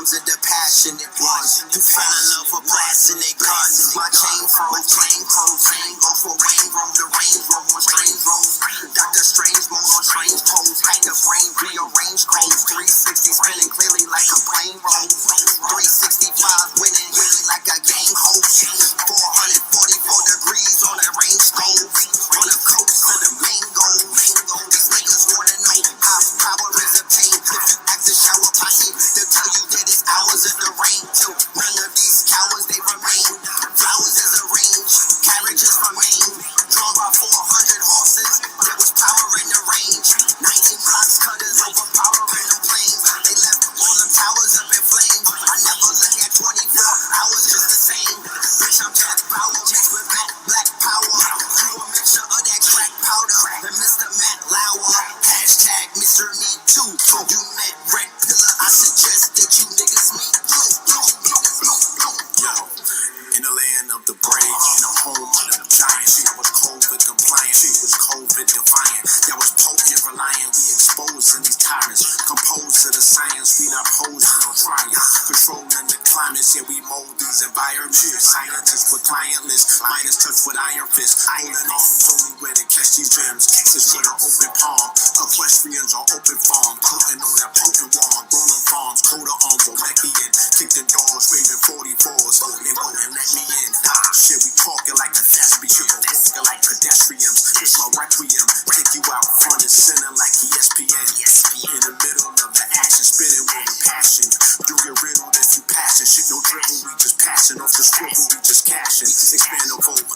names of the passionate ones who fell in love with blasting their guns. My chain froze, plain clothes, hang over Wayne Road, the range road on strange roads. Dr. Strange mode on strange toes, hack a brain, rearrange codes. 360 spinning clearly like a plane roll. 365 winning like a game host. 444 degrees on a range stove. On the coast of the mango. These niggas wanna know how power is obtained. If you ask the shower posse, they'll tell you that it's hours of the rain. Till none of these cowards they remain. Flowers is arranged, carriages remain. Drawn by 400 horses, there was power in the range. 19 blocks cutters overpowering them planes. They left all them towers up in flames. I never look at 24 hours just the same. Bitch, I'm Jack Bauer mixed with black power. You a mixture of that crack powder and Mr. Matt Lauer. Hashtag Mr. Me Too. You met Red Pillar, I suggest that you niggas meet. Yo, in the land of the brave, in the home of the giants, she was COVID compliant, she was COVID defiant. That was potent reliant, we exposed in these tyrants. Composed to the science, we not posing or trying. Controlling the climates, yeah, we mold these environments. Scientists with client lists, minus touch with iron fists. Holding arms, only way to catch these gems. Texas with an open palm, equestrians on open farm. Putting on that potent wand, rolling farms, coat of arms, Olympian. Kick the doors, waving 44s, they won't let me in. Shit, we talking like a thespian, walking like pedestrians. It's my requiem, take you out front and center like ESPN. In the middle of the action, spinning with a passion. Do get riddled if you passion. Shit, no dribble, we just passing off the swivel, we just cashing. Expand the vote,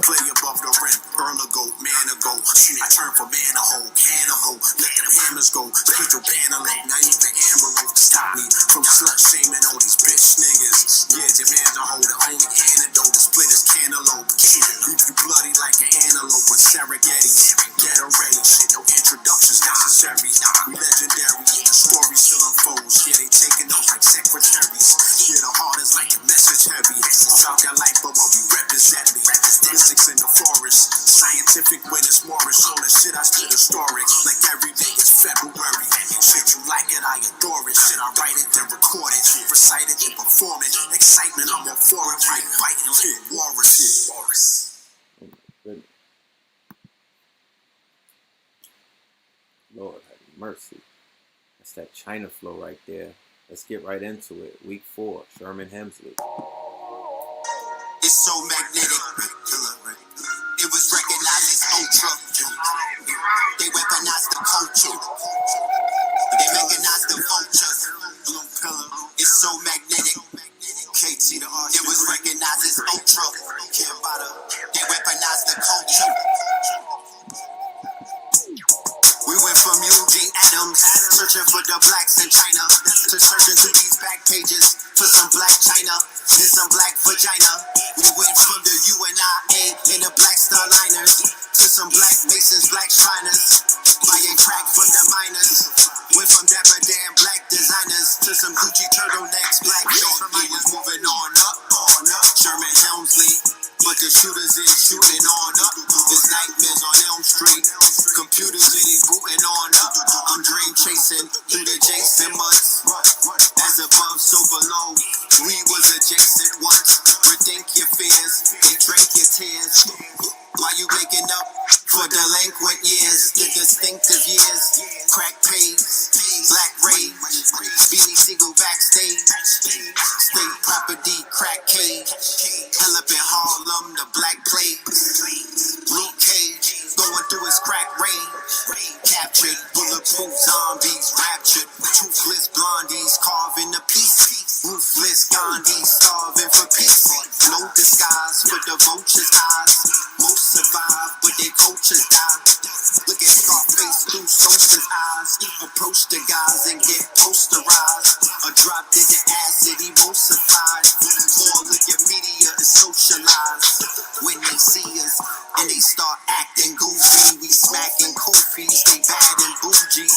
play above the rim. Earl ago, man ago. I turn from man to hoe, can to hoe. Let them hammers go. Hit your banner late, not even Amber Road to stop me from slut shaming all these bitch niggas. Yeah, your man's a hoe, the only antidote to split his cantaloupe. Leave you bloody like an antelope with Serengeti. Get ready, shit, no introductions necessary. We legendary, the story still unfolds. Yeah, they taking notes like secretaries. Yeah, the heart is like a message heavy. South got life, but what we represent me. Mystics in the forest, scientific when it's Morris. All the shit I still historic, like every day is February. Shit, you like it, I adore it. Shit, I write it, then record it. Recite it, then perform it. Excitement, I'm on for it. Right, fighting like Walrus. Lord have mercy. That's that China flow right there. Let's get right into it. Week 4, Sherman Hemsley. It's so magnetic. It was recognized as ultra. They weaponized the culture. They mechanized the vultures. It's so magnetic. It was recognized as ultra. They weaponized the culture. We went from Eugene Adams, searching for the blacks in China, to searching through these back pages for some black China and some black vagina. We went from the UNIA and the black starliners to some black masons, black shriners, buying crack from the miners. Went from dapper damn black designers to some Gucci turtlenecks, black face reminders. Moving on up, Sherman Hemsley. But the shooters is shooting on up. There's nightmares on Elm Street. Computers it is booting on up. I'm dream chasing through the Jason months. As above, so below. We was adjacent once. Rethink your fears. They drink your tears. While you waking up for delinquent years, the distinctive years, crack pays, black rage, Beanie Siegel backstage, state property, crack cage, hell up in Harlem, the black plague, Luke Cage, going through his crack rage, captured, bulletproof zombies, raptured, toothless blondies, carving a piece, ruthless Gandhis, starving for peace, no disguise for the vulture's eyes, most survive, but their cultures die. Look at Scarface through Sosa's eyes. Approach the guys and get posterized. Or drop in the acid, emulsified. All of your media is socialized. When they see us and they start acting goofy, we smacking koofies, they bad and bougie.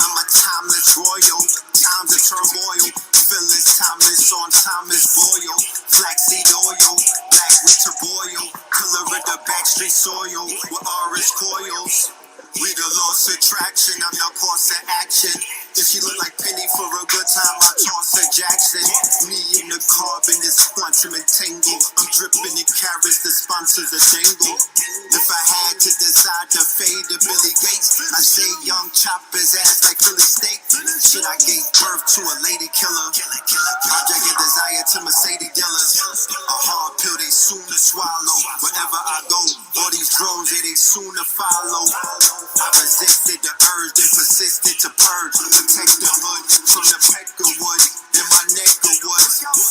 I'm a timeless royal, times of turmoil. Feelings timeless on timeless boil. Flaxseed oil, black winter boil. Color of the backstreet soil with orange coils. We the lost attraction, I'm your course of action. If she look like Penny for a good time, I toss a Jackson. Me and the carbon is quantum entangled. I'm dripping in carrots, the sponsors are dangle. If I had to decide to fade to Billy Gates, I say young choppers ass like Philly steak. Shit, I gave birth to a lady killer. Object and desire to Mercedes dealers. A hard pill they soon to swallow. Wherever I go, all these drones, yeah, they soon to follow. I resisted the urge, then persisted to purge. Protect the hood from the pecker wood in my neck of wood.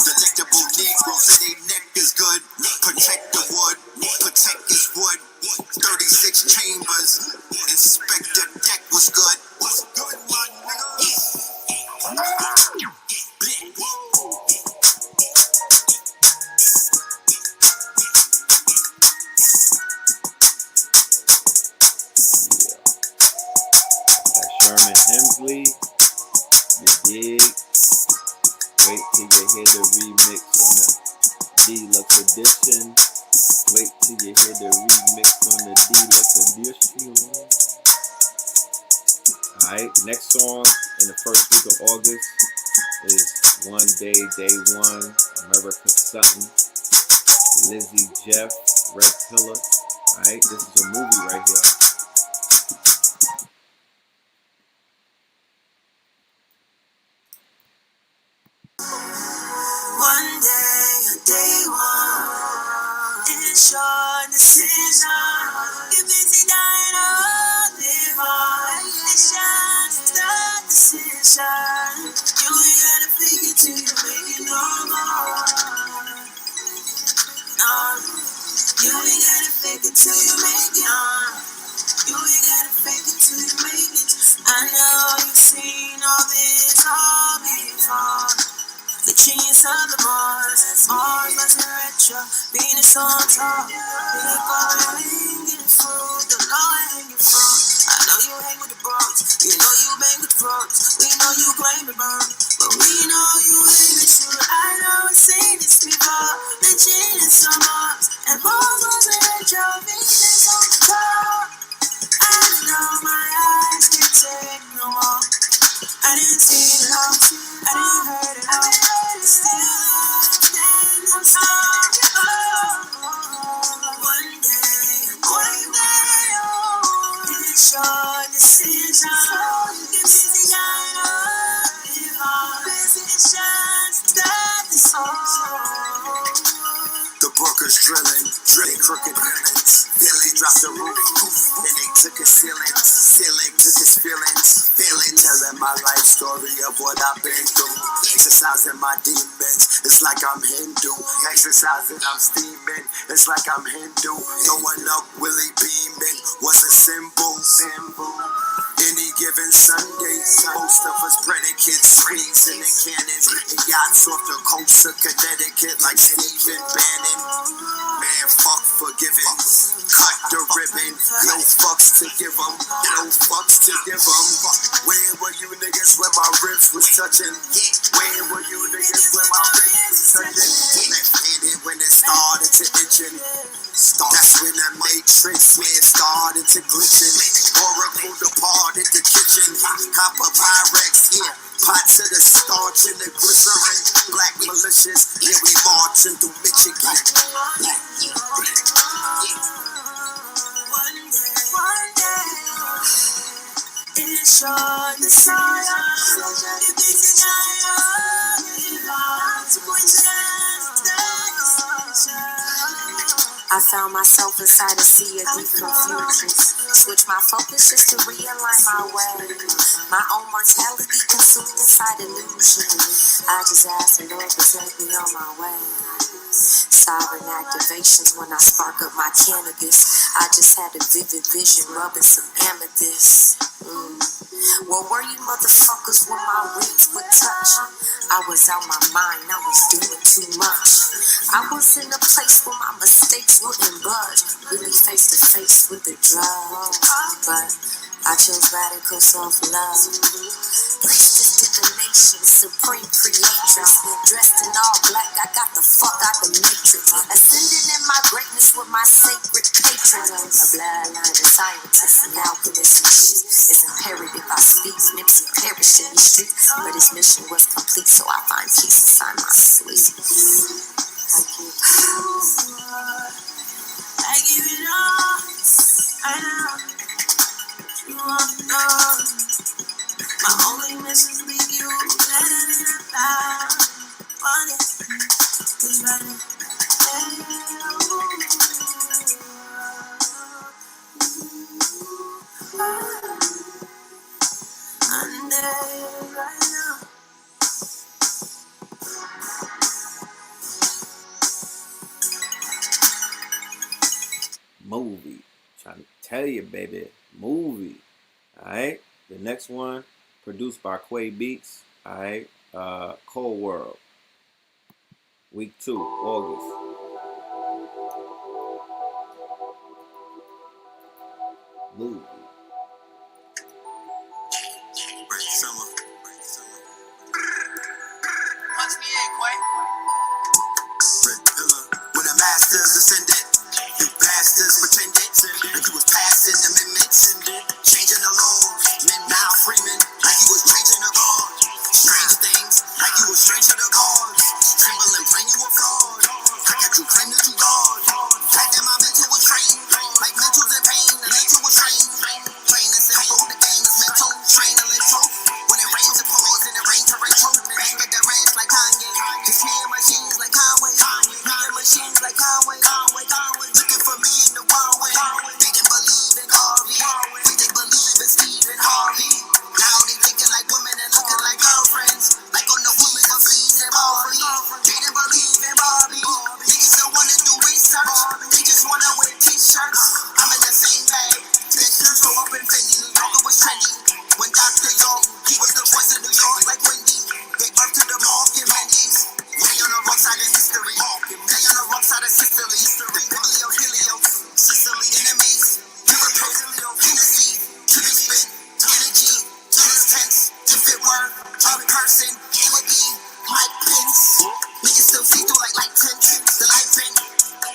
Delectable Negroes say they neck is good. Protect the wood, protect his wood. 36 chambers. Inspector deck was good. What's good, my nigga? Sherman Hemsley, you dig? Wait till you hear the remix on the deluxe edition. Wait till you hear the remix on the deluxe edition. Alright, next song in the first week of August is One Day, Day One, America Something, Lizzie Jeff, Red Pillar. Alright, this is a movie right here. One day, day one, it's your decision. You're busy dying or live on. It's just the decision. You ain't gotta fake it till you make it no more. No, you ain't gotta fake it till you make it on. You ain't gotta fake it till you make it. I know you've seen all this all before. The genius of the Mars wasn't retro, Venus on top. We're going getting through the low hanging fruit. I know you hang with the bros, you know you bang with the pros. We know you claim the burn, but we know you ain't the truth. I know I've seen this before. The genius on Mars and Mars wasn't retro, Venus on top. I know my eyes can't take no more. I didn't see it all, I didn't heard it all. Still, I'm sorry. One day, oh, it's your decision. You're busy dying on decisions, that decision. The brokers drilling crooked villains. Billy dropped the roof, then they took his ceiling took his feeling, telling my life story of what I've been through. Exercising my demons, it's like I'm Hindu. Exercising, I'm steaming, it's like I'm Hindu. Throwing up Willie beaming was a symbol. Any given Sunday, most of us predicates squeezing the cannons, hitting yachts off the coast of Connecticut like Stephen Bannon. Man, fuck forgiving, cut the ribbon, no fucks to give them, no fucks to give them. Where were you niggas when my ribs was touching? Where were you niggas when my ribs was touching? Left-handed when it started to itching. That's when the matrix man started to glitching. Oracle departed the kitchen. Copper Pyrex, yeah. Pots of the starch and the glycerin. Black militias, yeah, we marching through Michigan. One day, it's your desire. You're busy dying I found myself inside a sea of deep confusion. Switch my focus just to realign my way. My own mortality consumed inside illusion. I just asked the Lord to take me on my way. Sovereign activations when I spark up my cannabis. I just had a vivid vision rubbing some amethyst. Well, were you motherfuckers when my ribs would touch? I was out my mind, I was doing too much. I was in a place where my mistakes wouldn't budge. Really face to face with the drug. But I chose radical self-love. Priestess divination, supreme creatress. Dressed in all black, I got the fuck out the matrix. Ascending in my greatness with my sacred patron. A bloodline of scientists and alchemists. It's imperative I speak. Nipsey perished in the streets, but his mission was complete, so I find peace. money is running. I'm there right now. Movie. Trying to tell you, baby. Movie. Alright. The next one, produced by Quay Beats. Alright. Cold World. Week 2, August. Movie. Punch me in, Quay. When the masters ascended, you bastards pretended like you was passing amendments, changing the laws, men now freemen like you was changing the God. Strange things like you was strange to the gods. Trembling, plain you were fraud. I got you claim that you God. Fact that my mental was trained, like mentals in pain, the mental was trained. Plain and simple, the game is mental, train a little. When it rains, it pours, and it rains to retro. Back at the ranch like Kanye, just me and machines like Conway. Me and machines like Conway. Looking for me in the one way. They didn't believe in Harvey. We didn't believe in Steve and Harvey. Now they thinking like women and looking like girlfriends. Like on the women with fees and Barbie. They didn't believe in Barbie. Niggas don't wanna do research. They just wanna wear t-shirts. I'm in the same bag. That shirts go up in Fendi. New York was trendy. When Dr. York, he was the voice of New York like Wendy. They birthed to the Morgan Mendy's. Way on the wrong side of history. They on the wrong side of Sicily. Paleo, Sicily, enemies. Europe, Hennessy, to be spit, energy, to this tense. If it were a person, it would be Mike Pence. Niggas still see through like light tints. The light bent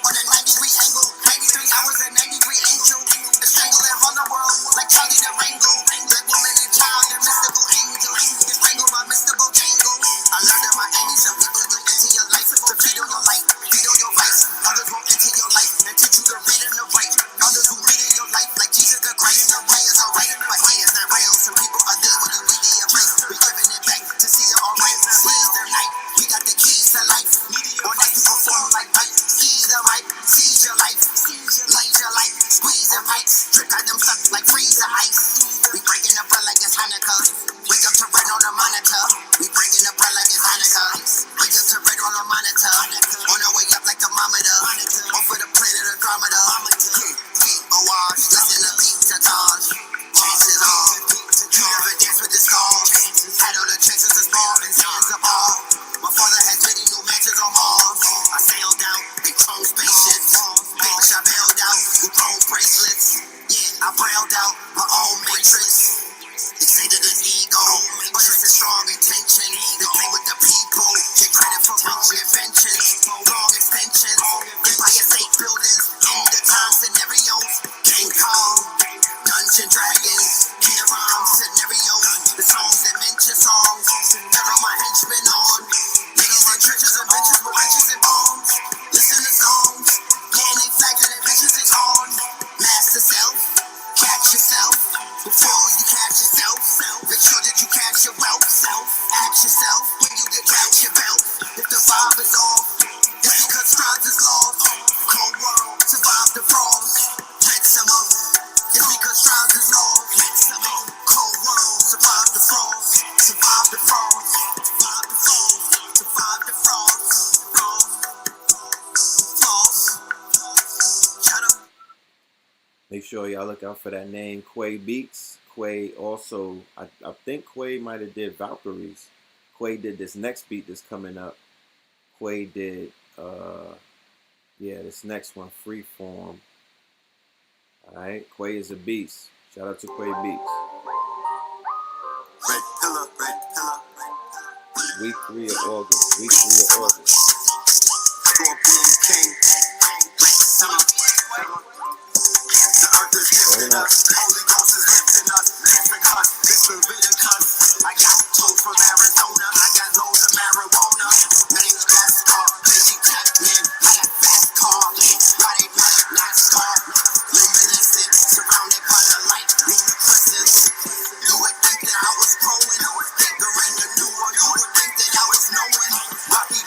on a 90-degree angle. 93 hours, a 90-degree angel. The strangling on the world like Charlie the Wrangle. Black woman and child, the mystical angel. The strangle my mystical jangle. I learned that my enemies, some people do into your life. To feed on your life, feed on your vice. Others won't enter your life and teach you to read and to write. Others who read in your life like Jesus the Christ. The way is alright, but he is not real. Some people are there when you need the advice. We giving it back to see it alright. Seize their night, we got the keys to life. Or night to perform like light. Seize the right, seize your life. Light your life, squeeze the pipes. Drip out them stuff like freeze the ice. We breaking the bread like it's Hanukkah. Wake up to red on the monitor. We breaking the bread like it's Hanukkah. Wake up to red on the monitor. On our way up like thermometer. Off of the planet Andromeda. Feet a wash, listen to beat to Taj. Chances all. You never dance with the stars. Had all the chances to spawn and seasons of all. My father has many new mansions on Mars. I sailed out in chrome spaceships. Bitch, I bailed out with chrome bracelets. Yeah, I brailled out my own matrix. They say that it's ego, but it's a strong intention. They play with the people, get credit for wrong inventions, long extensions, Empire State buildings, end of time scenarios, King Kong, Dungeon Dragons, Peter Rhyme scenarios, the songs that mention songs, never my henchmen on, niggas in trenches and benches with wrenches and bombs, listen to songs, getting they flags and their bitches is on, master self, catch yourself, before you catch yourself, make sure that you catch your wealth, ask yourself when you detach your belt, if the vibe is off, it's because strides is lost, cold world, survive the frost, let some up, it's because strides is lost, let some up, cold world, survive the frost, survive the frost, survive the frost, survive the frost, shut up. Make sure y'all look out for that name, Quay Beats. Quay also, I think Quay might have did Valkyries. Quay did this next beat that's coming up. Quay did, this next one, Freeform. Alright, Quay is a beast. Shout out to Quay Beats. Red pillar, Week 3 of August. Week 3 of August. Scorpion King, red summer. The earth is gifting us. Holy Ghost is lifting us. Different cuts, this forbidden cuts. I got toes from Arizona. I got loads of marijuana. Name's Gascar. Busy tech man. I got fast car. Body magic, not star. Luminescent. Surrounded by the light. Luminescence. You would think that I was growing. Thinker in the new one. You would think that I was knowing. Rocky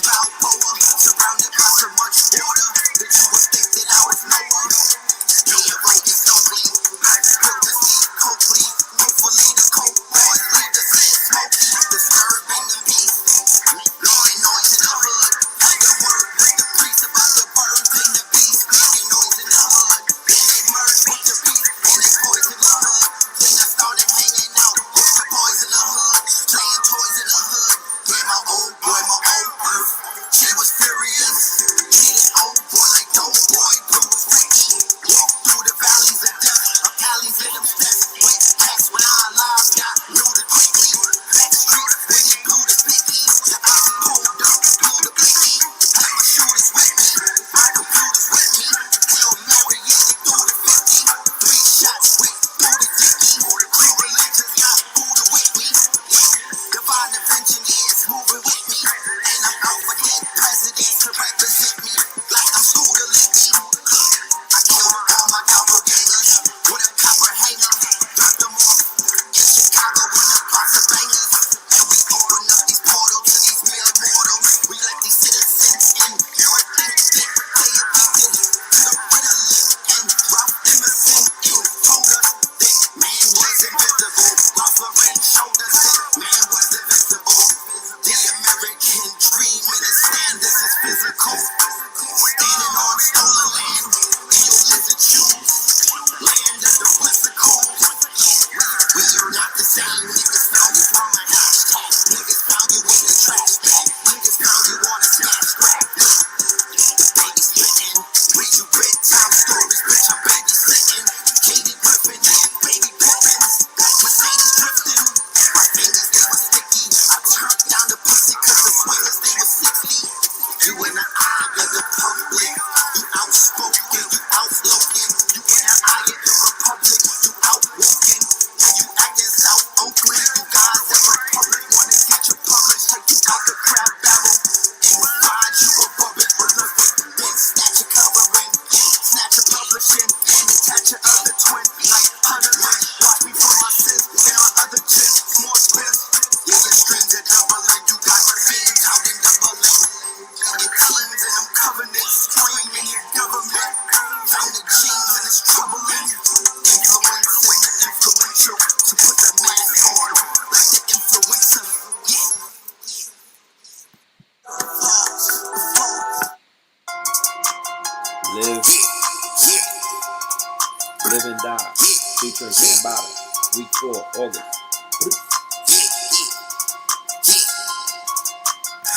Live and Die, featuring Cambada, week 4, August.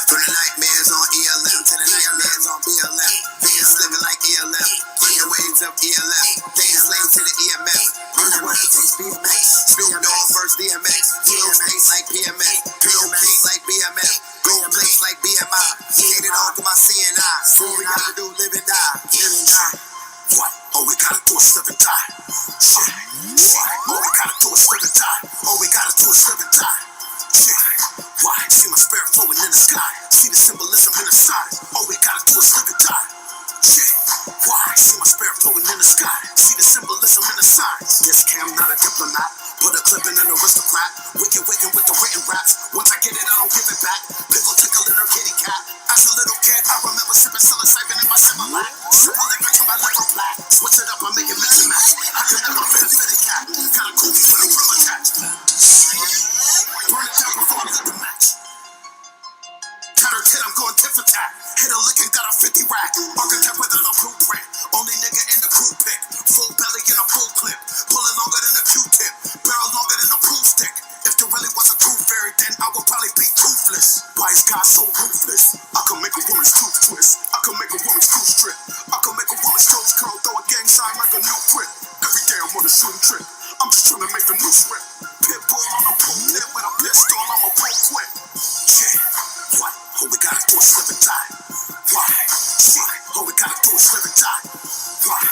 From the nightmares on ELM to the nightmares on BLM. Fans living like ELM. On the waves of ELM. They enslaved to the EMF. On the way takes BMX. Snoop Dogg versus DMX. Flow space like PMX. Pill beat like BMF. Gold place like BMI. Get it on to my CNI. So we gotta do live and die. Live and die. What? All we gotta do is live and die. Shit. What? All we gotta do is live and die. All we gotta do is live and die. Shit. Why? See my spirit flowing in the sky. See the symbolism in the signs. All we gotta do is live and die. Shit. Why? See my spirit flowing in the sky. See the symbolism in the signs. Yes, Cam, not a diplomat, but a clipping and aristocrat. Wicked with the written raps. Once I get it, I don't give it back. Pickle tickle in her kitty cat. As a little kid, I remember sipping psilocybin in my Similac. Simple liquor to my liver flat. Switch it up, I make it mix and match. I can never fit a cat. Kinda goofy for the grill attached. Burn it down before I let the match. Cut her tit, I'm going tit for tat. Hit a lick and got a 50 rack. Architect without a blueprint. Only nigga in the crew pick. Full belly in a full clip. Pulling longer than a Q-tip. Barrel longer than a pool stick. If there really was a tooth fairy, then I would probably be toothless. Why is God so ruthless? I can make a woman's tooth twist. I can make a woman's tooth strip. I can make a woman's toes curl. Throw a gang sign like a new grip. Every day I'm on a shooting trip. I'm just trying to make the new script. Pitbull on a pulpit with a pistol. I'm a pro quit. Shit. What? All we gotta do is live and die. Why? Shit. All we gotta do is live and die. Why?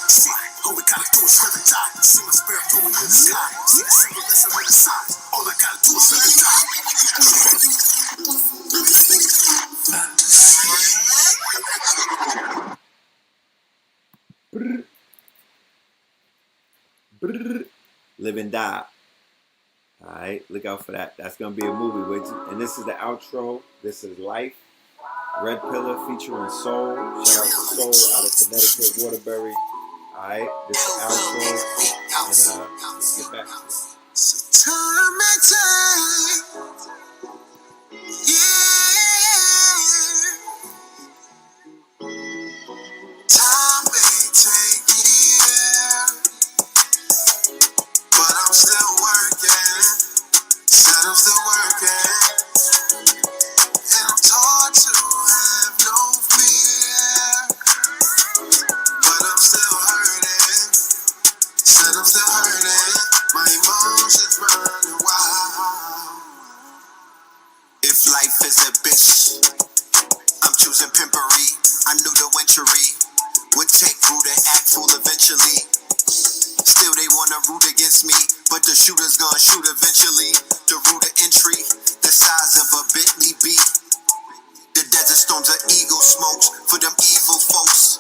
Shit. All we gotta do is live and die. See my spirit flowing in the sky. See the symbolism in the signs. All I gotta do is live and die. Live and Die. Alright, look out for that. That's gonna be a movie with you. And this is the outro. This is Life. Red Pillar featuring Soul. Shout out to Soul out of Connecticut, Waterbury. Alright, this is the outro. And let's get back to it. Time and time. Time may take years, but I'm still working. Said I'm still working, and I'm taught to have no fear, but I'm still hurting. Said I'm still hurting. My emotions running wild. If life is a bitch, I'm choosing pimpery. I knew the wintry would take root and act fool eventually. Still they wanna root against me, but the shooter's gonna shoot eventually. The route of entry, the size of a Bentley B. The desert storms of ego smokes for them evil folks.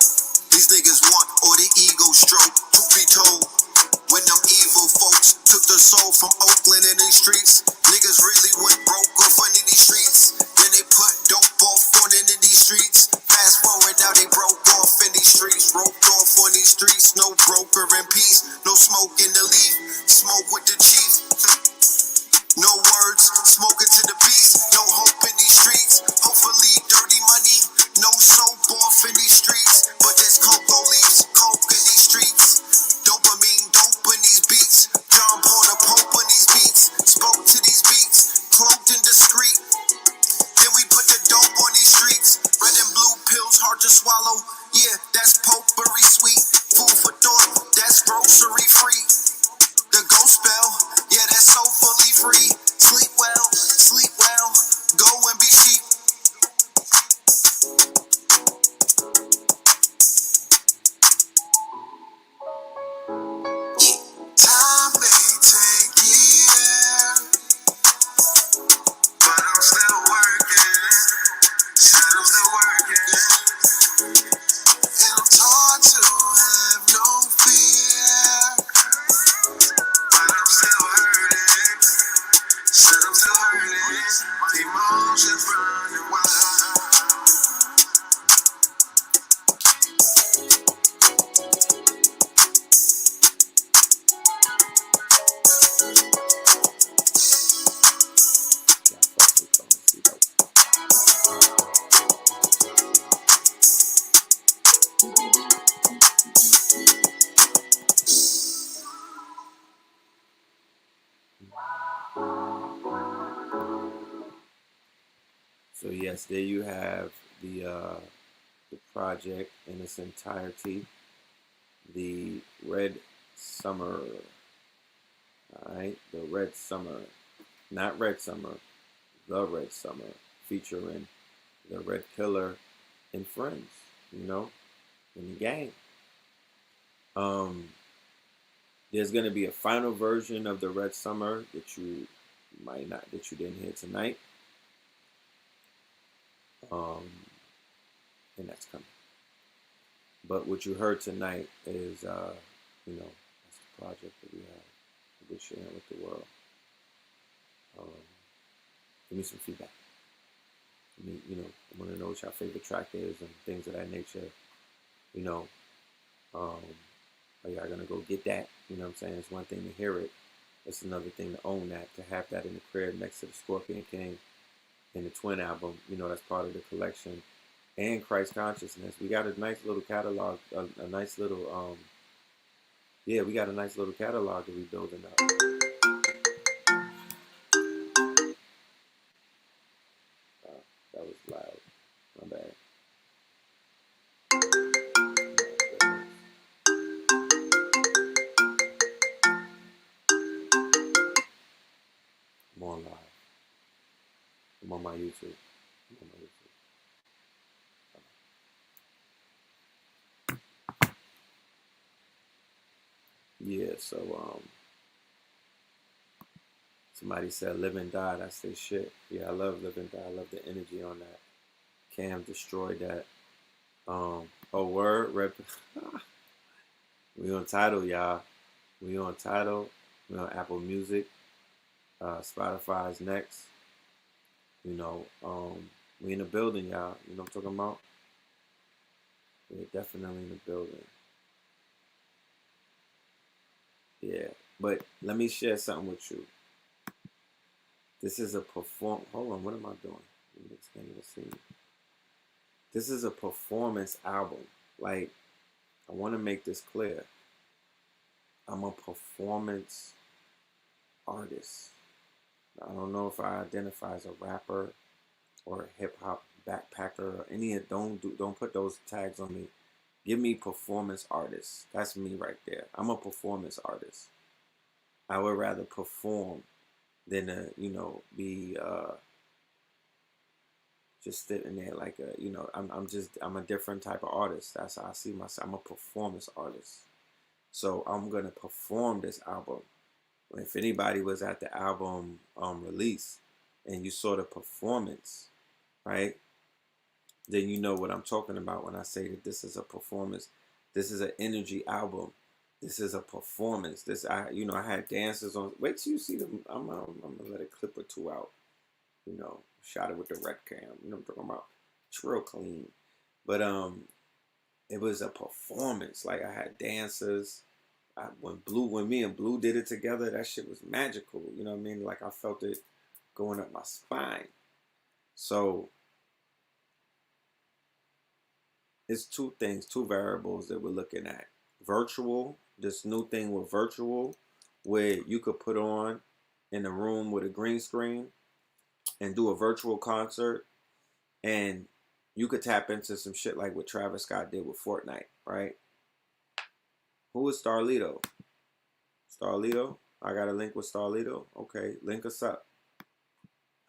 These niggas want all the ego stroke. Truth be told, when them evil folks took the soul from Oakland in these streets, niggas really went broke off on these streets. Then they put dope off on into these streets. Fast forward, now they broke off in these streets. Roped off on these streets. No broker in peace. No smoke in the leaf. Smoke with the chief. No words. Smoking to the beast. No hope in these streets. Hopefully dirty money. No soap off in these streets. But there's cocoa leaves. Coke in these streets. Dopamine dope in these beats. John Paul the Pope in these beats. Spoke to these beats. Cloaked and discreet. Then we put the dope on these streets. Red and blue pills hard to swallow. Yeah, that's potpourri sweet. Food for thought, that's grocery free. The ghost spell, yeah, that's so fully free. Sleep well, go and be sheep. Time may take years, but I'm still working. Said I'm still working, and I'm taught to have no fear, but I'm still hurting. Said I'm still hurting. My emotions running wild. Yeah, fuck with yes, there you have the project in its entirety, the Red Summer. All right, the Red Summer, not Red Summer, the Red Summer, featuring the Red Killer and friends, you know, in the gang. There's gonna be a final version of the Red Summer that you didn't hear tonight. And that's coming. But what you heard tonight is, you know, that's the project that we have that we're sharing with the world. Give me some feedback. I mean, you know, I want to know what your favorite track is and things of that nature. You know, are y'all gonna go get that? You know what I'm saying? It's one thing to hear it. It's another thing to own that, to have that in the crib next to the Scorpion King and the Twin album. You know, that's part of the collection. And Christ Consciousness. We got a nice little catalog, a nice little, yeah, we got a nice little catalog that we building up. That was loud. My bad. I'm on live. I'm on my YouTube. I'm on my YouTube. Yeah, so somebody said Live and Die. That's their shit. Yeah, I love Live and Die. I love the energy on that. Cam destroyed that. Oh, word, rep. We on Tidal, y'all. We on Tidal. We on Apple Music. Spotify's next. You know, we in the building, y'all. You know what I'm talking about? We're definitely in the building. Yeah, but let me share something with you. This is a Hold on, what am I doing? Can't even see me. This is a performance album. Like, I want to make this clear. I'm a performance artist. I don't know if I identify as a rapper or a hip hop backpacker or any. Don't put those tags on me. Give me performance artist. That's me right there. I'm a performance artist. I would rather perform than be just sitting there like I'm a different type of artist. That's how I see myself. I'm a performance artist. So I'm gonna perform this album. If anybody was at the album release and you saw the performance, right? Then you know what I'm talking about when I say that this is a performance. This is an energy album. This is a performance. I had dancers on. Wait till you see them. I'm gonna let a clip or two out. You know, shot it with the rec cam. You know what I'm talking about? It's real clean. But it was a performance. Like, I had dancers. When me and Blue did it together, that shit was magical. You know what I mean? Like, I felt it going up my spine. So it's two variables that we're looking at. Virtual, this new thing with virtual, where you could put on in a room with a green screen and do a virtual concert, and you could tap into some shit like what Travis Scott did with Fortnite, right? Who is Starlito? Starlito? I got a link with Starlito? Okay, link us up.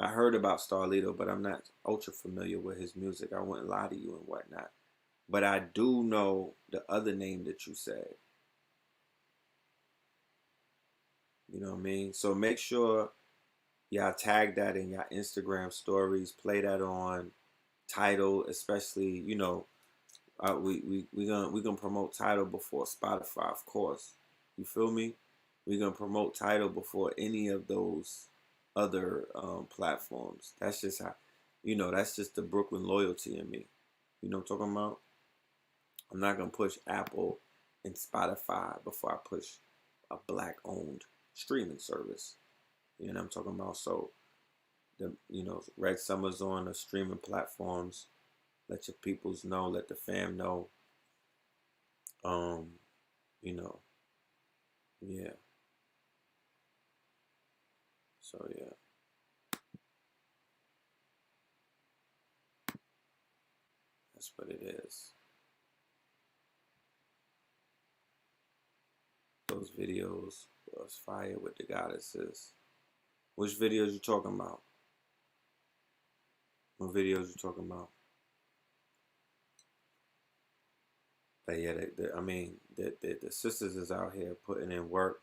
I heard about Starlito, but I'm not ultra familiar with his music. I wouldn't lie to you and whatnot. But I do know the other name that you said. You know what I mean? So make sure y'all tag that in your Instagram stories. Play that on Tidal, especially, we gonna promote Tidal before Spotify, of course. You feel me? We're gonna promote Tidal before any of those other platforms. That's just how, that's just the Brooklyn loyalty in me. You know what I'm talking about? I'm not gonna push Apple and Spotify before I push a black-owned streaming service. You know what I'm talking about? So Red Summer's on the streaming platforms. Let your peoples know, let the fam know. Yeah. So yeah. That's what it is. Those videos was fire with the goddesses. Which videos you talking about? What videos you talking about? But yeah, I mean, the sisters is out here putting in work.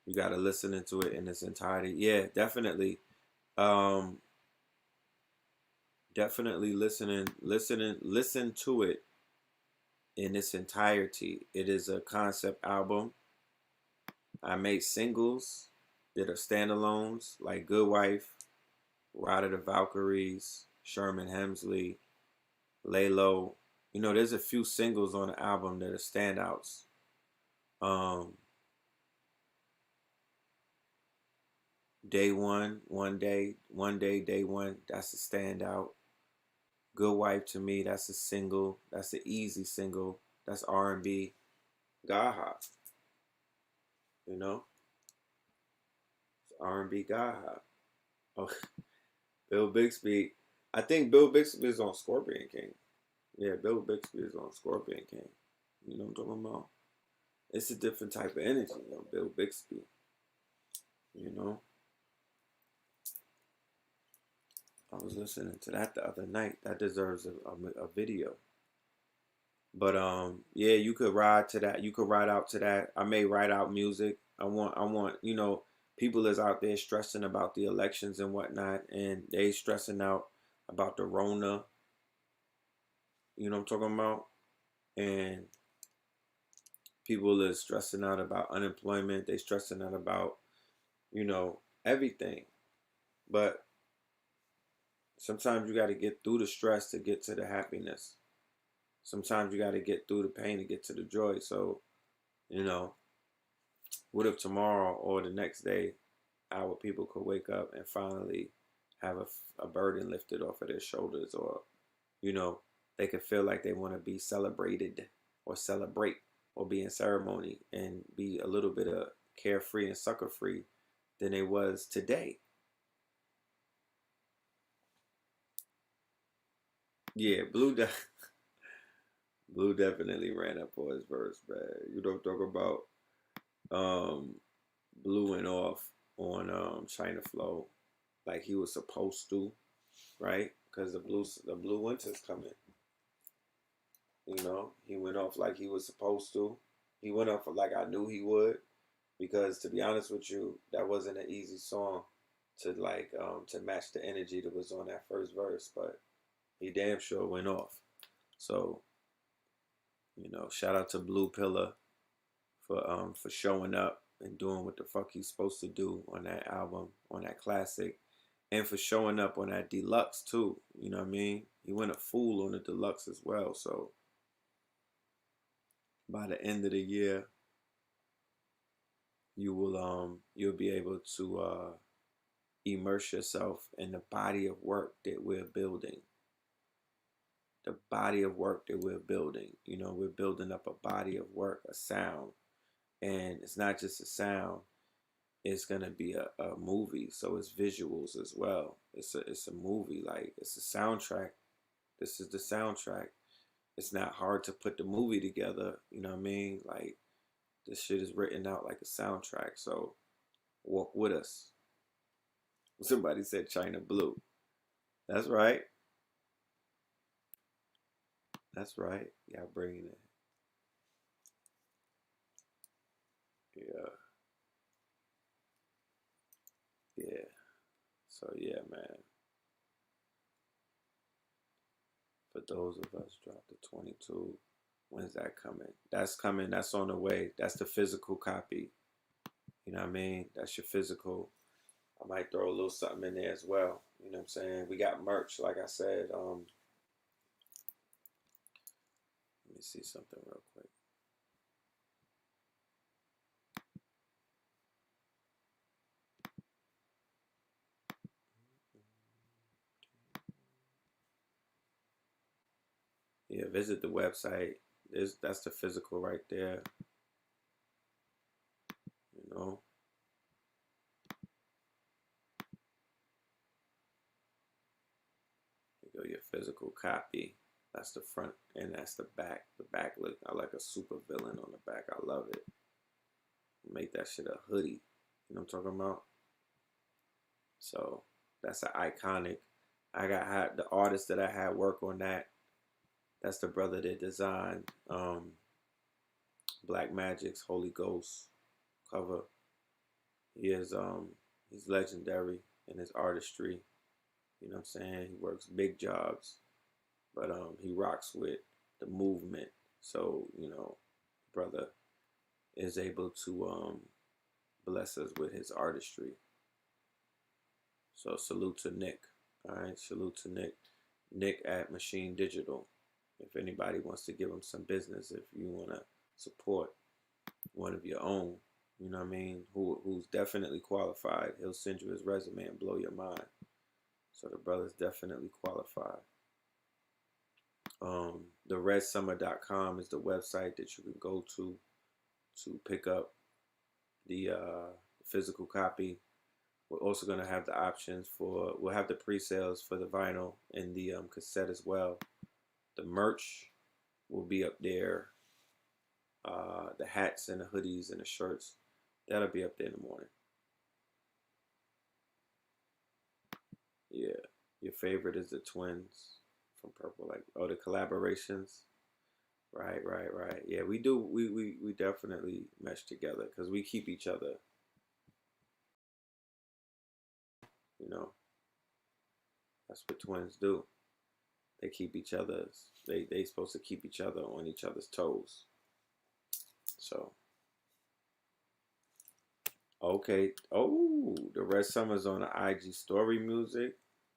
You got to listen into it in its entirety. Yeah, definitely. Definitely listen to it in its entirety. It is a concept album. I made singles that are standalones, like Good Wife, Ride of the Valkyries, Sherman Hemsley, Lay Low. You know, there's a few singles on the album that are standouts. Day One, Day One, that's a standout. Good Wife to me, that's a single. That's an easy single. That's R&B. God Hop, you know? It's R&B God Hop. Oh, Bill Bixby. I think Bill Bixby is on Scorpion King. Yeah, Bill Bixby is on Scorpion King. You know what I'm talking about? It's a different type of energy, Bill Bixby. You know? I was listening to that the other night. That deserves a video. But yeah, you could ride to that. You could ride out to that. I may write out music. I want, you know, people is out there stressing about the elections and whatnot, and they stressing out about the Rona. You know what I'm talking about? And people is stressing out about unemployment. They stressing out about, you know, everything. But sometimes you got to get through the stress to get to the happiness. Sometimes you got to get through the pain to get to the joy. So, you know, what if tomorrow or the next day our people could wake up and finally have a burden lifted off of their shoulders, or, you know, they could feel like they want to be celebrated or celebrate or be in ceremony and be a little bit of carefree and sucker free than they was today. Yeah, Blue definitely ran up on his verse, man. You don't talk about Blue went off on China Flow like he was supposed to, right? Because the blue winter's coming. You know, he went off like he was supposed to. He went off like I knew he would, because to be honest with you, that wasn't an easy song to to match the energy that was on that first verse, but he damn sure went off. So, you know, shout out to Blue Pillar for showing up and doing what the fuck he's supposed to do on that album, on that classic, and for showing up on that deluxe too. You know what I mean? He went a fool on the deluxe as well. So by the end of the year, you'll be able to immerse yourself in the body of work that we're building. The body of work that we're building. You know, we're building up a body of work, a sound. And it's not just a sound, it's gonna be a movie, so it's visuals as well. It's a movie, like it's a soundtrack. This is the soundtrack. It's not hard to put the movie together, you know what I mean? Like this shit is written out like a soundtrack, so walk with us. Somebody said China Blue. That's right. That's right. Y'all bringing it. Yeah. Yeah. So yeah, man. For those of us drop the 22. When's that coming? That's coming. That's on the way. That's the physical copy. You know what I mean? That's your physical. I might throw a little something in there as well. You know what I'm saying? We got merch, like I said. Let me see something real quick. Yeah, visit the website. That's the physical right there. You know. Yo, your physical copy. That's the front and that's the back. The back look, I like a super villain on the back. I love it. Make that shit a hoodie. You know what I'm talking about? So that's an iconic. I got the artist that I had work on that. That's the brother that designed Black Magic's Holy Ghost cover. He is he's legendary in his artistry. You know what I'm saying? He works big jobs, but he rocks with the movement. So, you know, brother is able to bless us with his artistry. So salute to Nick. All right, salute to Nick. Nick at Machine Digital. If anybody wants to give him some business, if you want to support one of your own, you know what I mean, who's definitely qualified, he'll send you his resume and blow your mind. So the brother's definitely qualified. TheRedSummer.com is the website that you can go to pick up the physical copy. We're also going to have the options for, we'll have the pre-sales for the vinyl and the cassette as well. The merch will be up there. The hats and the hoodies and the shirts, that'll be up there in the morning. Yeah, your favorite is the twins from Purple, like, oh, the collaborations. Right. Yeah, we do. We definitely mesh together because we keep each other. You know, that's what twins do. They keep each other's. They supposed to keep each other on each other's toes. So, okay. Oh, the Red Summer's on the IG story music.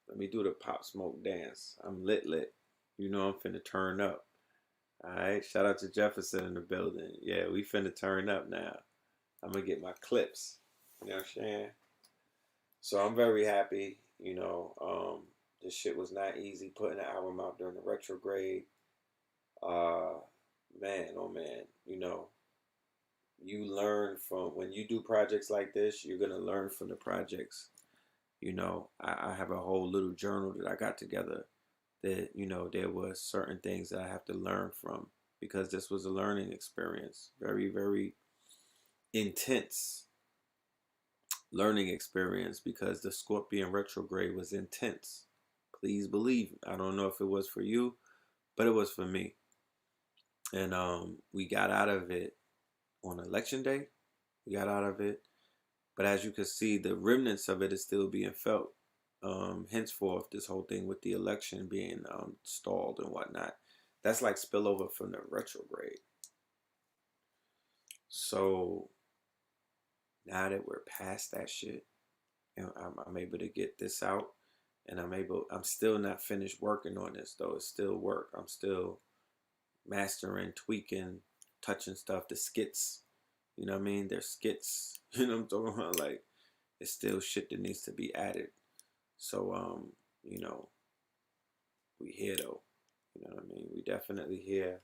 Let me do the Pop Smoke dance. I'm lit. You know I'm finna turn up. Alright, shout out to Jefferson in the building. Yeah, we finna turn up now. I'm gonna get my clips. You know what I'm saying? So I'm very happy. You know, this shit was not easy putting an album out during the retrograde. Man, oh man, you know, you learn from, when you do projects like this, you're gonna learn from the projects. You know, I have a whole little journal that I got together that, you know, there were certain things that I have to learn from because this was a learning experience. Very, very intense learning experience because the Scorpion retrograde was intense. Please believe. I don't know if it was for you, but it was for me. And we got out of it on election day. We got out of it. But as you can see, the remnants of it is still being felt. Henceforth, this whole thing with the election being stalled and whatnot, that's like spillover from the retrograde. So now that we're past that shit, and I'm able to get this out, and I'm still not finished working on this though. It's still work. I'm still mastering, tweaking, touching stuff. The skits, you know what I mean? They're skits. You know what I'm talking about? Like, it's still shit that needs to be added. So, you know, we here though. You know what I mean? We definitely here.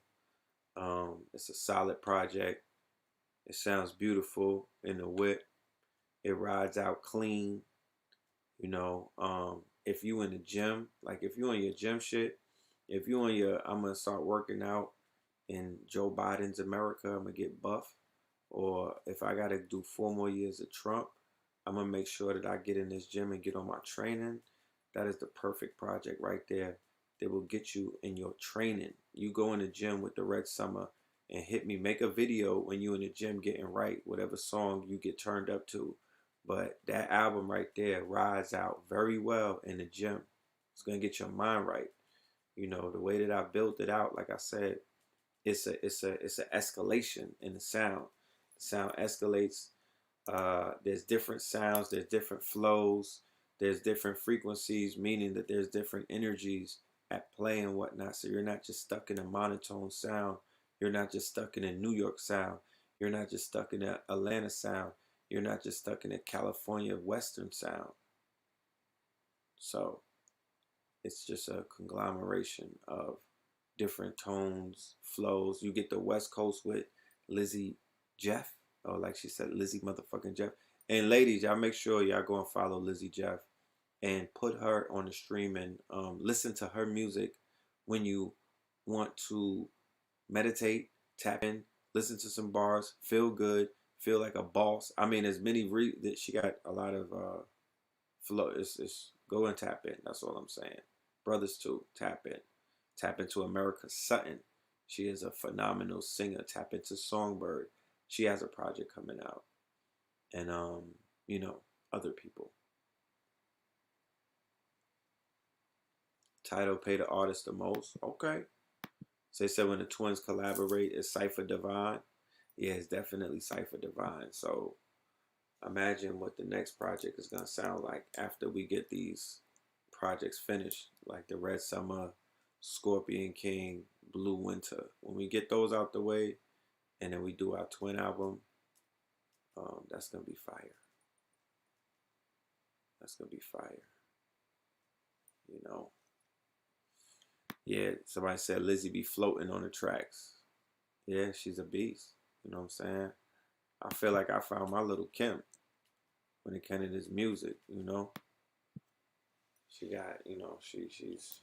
It's a solid project. It sounds beautiful in the whip. It rides out clean. You know, if you in the gym, like if you on your gym shit, if you on your, I'm gonna start working out in Joe Biden's America, I'm gonna get buff. Or if I gotta do 4 more years of Trump, I'm gonna make sure that I get in this gym and get on my training. That is the perfect project right there. That will get you in your training. You go in the gym with the Red Summer and hit me. Make a video when you in the gym getting right, whatever song you get turned up to. But that album right there rides out very well in the gym. It's gonna get your mind right. You know, the way that I built it out, like I said, it's an escalation in the sound. The sound escalates. There's different sounds, there's different flows, there's different frequencies, meaning that there's different energies at play and whatnot. So you're not just stuck in a monotone sound. You're not just stuck in a New York sound. You're not just stuck in an Atlanta sound. You're not just stuck in a California Western sound. So it's just a conglomeration of different tones, flows. You get the West Coast with Lizzie Jeff, or like she said, Lizzie motherfucking Jeff. And ladies, y'all make sure y'all go and follow Lizzie Jeff. and put her on the stream and listen to her music when you want to meditate, tap in, listen to some bars, feel good, feel like a boss. I mean, as many that she got a lot of flow. It's go and tap in. That's all I'm saying. Brothers too, tap in. Tap into America Sutton. She is a phenomenal singer. Tap into Songbird. She has a project coming out. And you know, other people. Title pay the artist the most. Okay. So they said when the twins collaborate, it's Cypher Divine. Yeah, it's definitely Cypher Divine. So imagine what the next project is gonna sound like after we get these projects finished, like the Red Summer, Scorpion King, Blue Winter. When we get those out the way, and then we do our twin album, that's gonna be fire. That's gonna be fire. You know. Yeah, somebody said Lizzie be floating on the tracks. Yeah, she's a beast. You know what I'm saying? I feel like I found my little Kim when it came to this music, you know. She got, you know, she's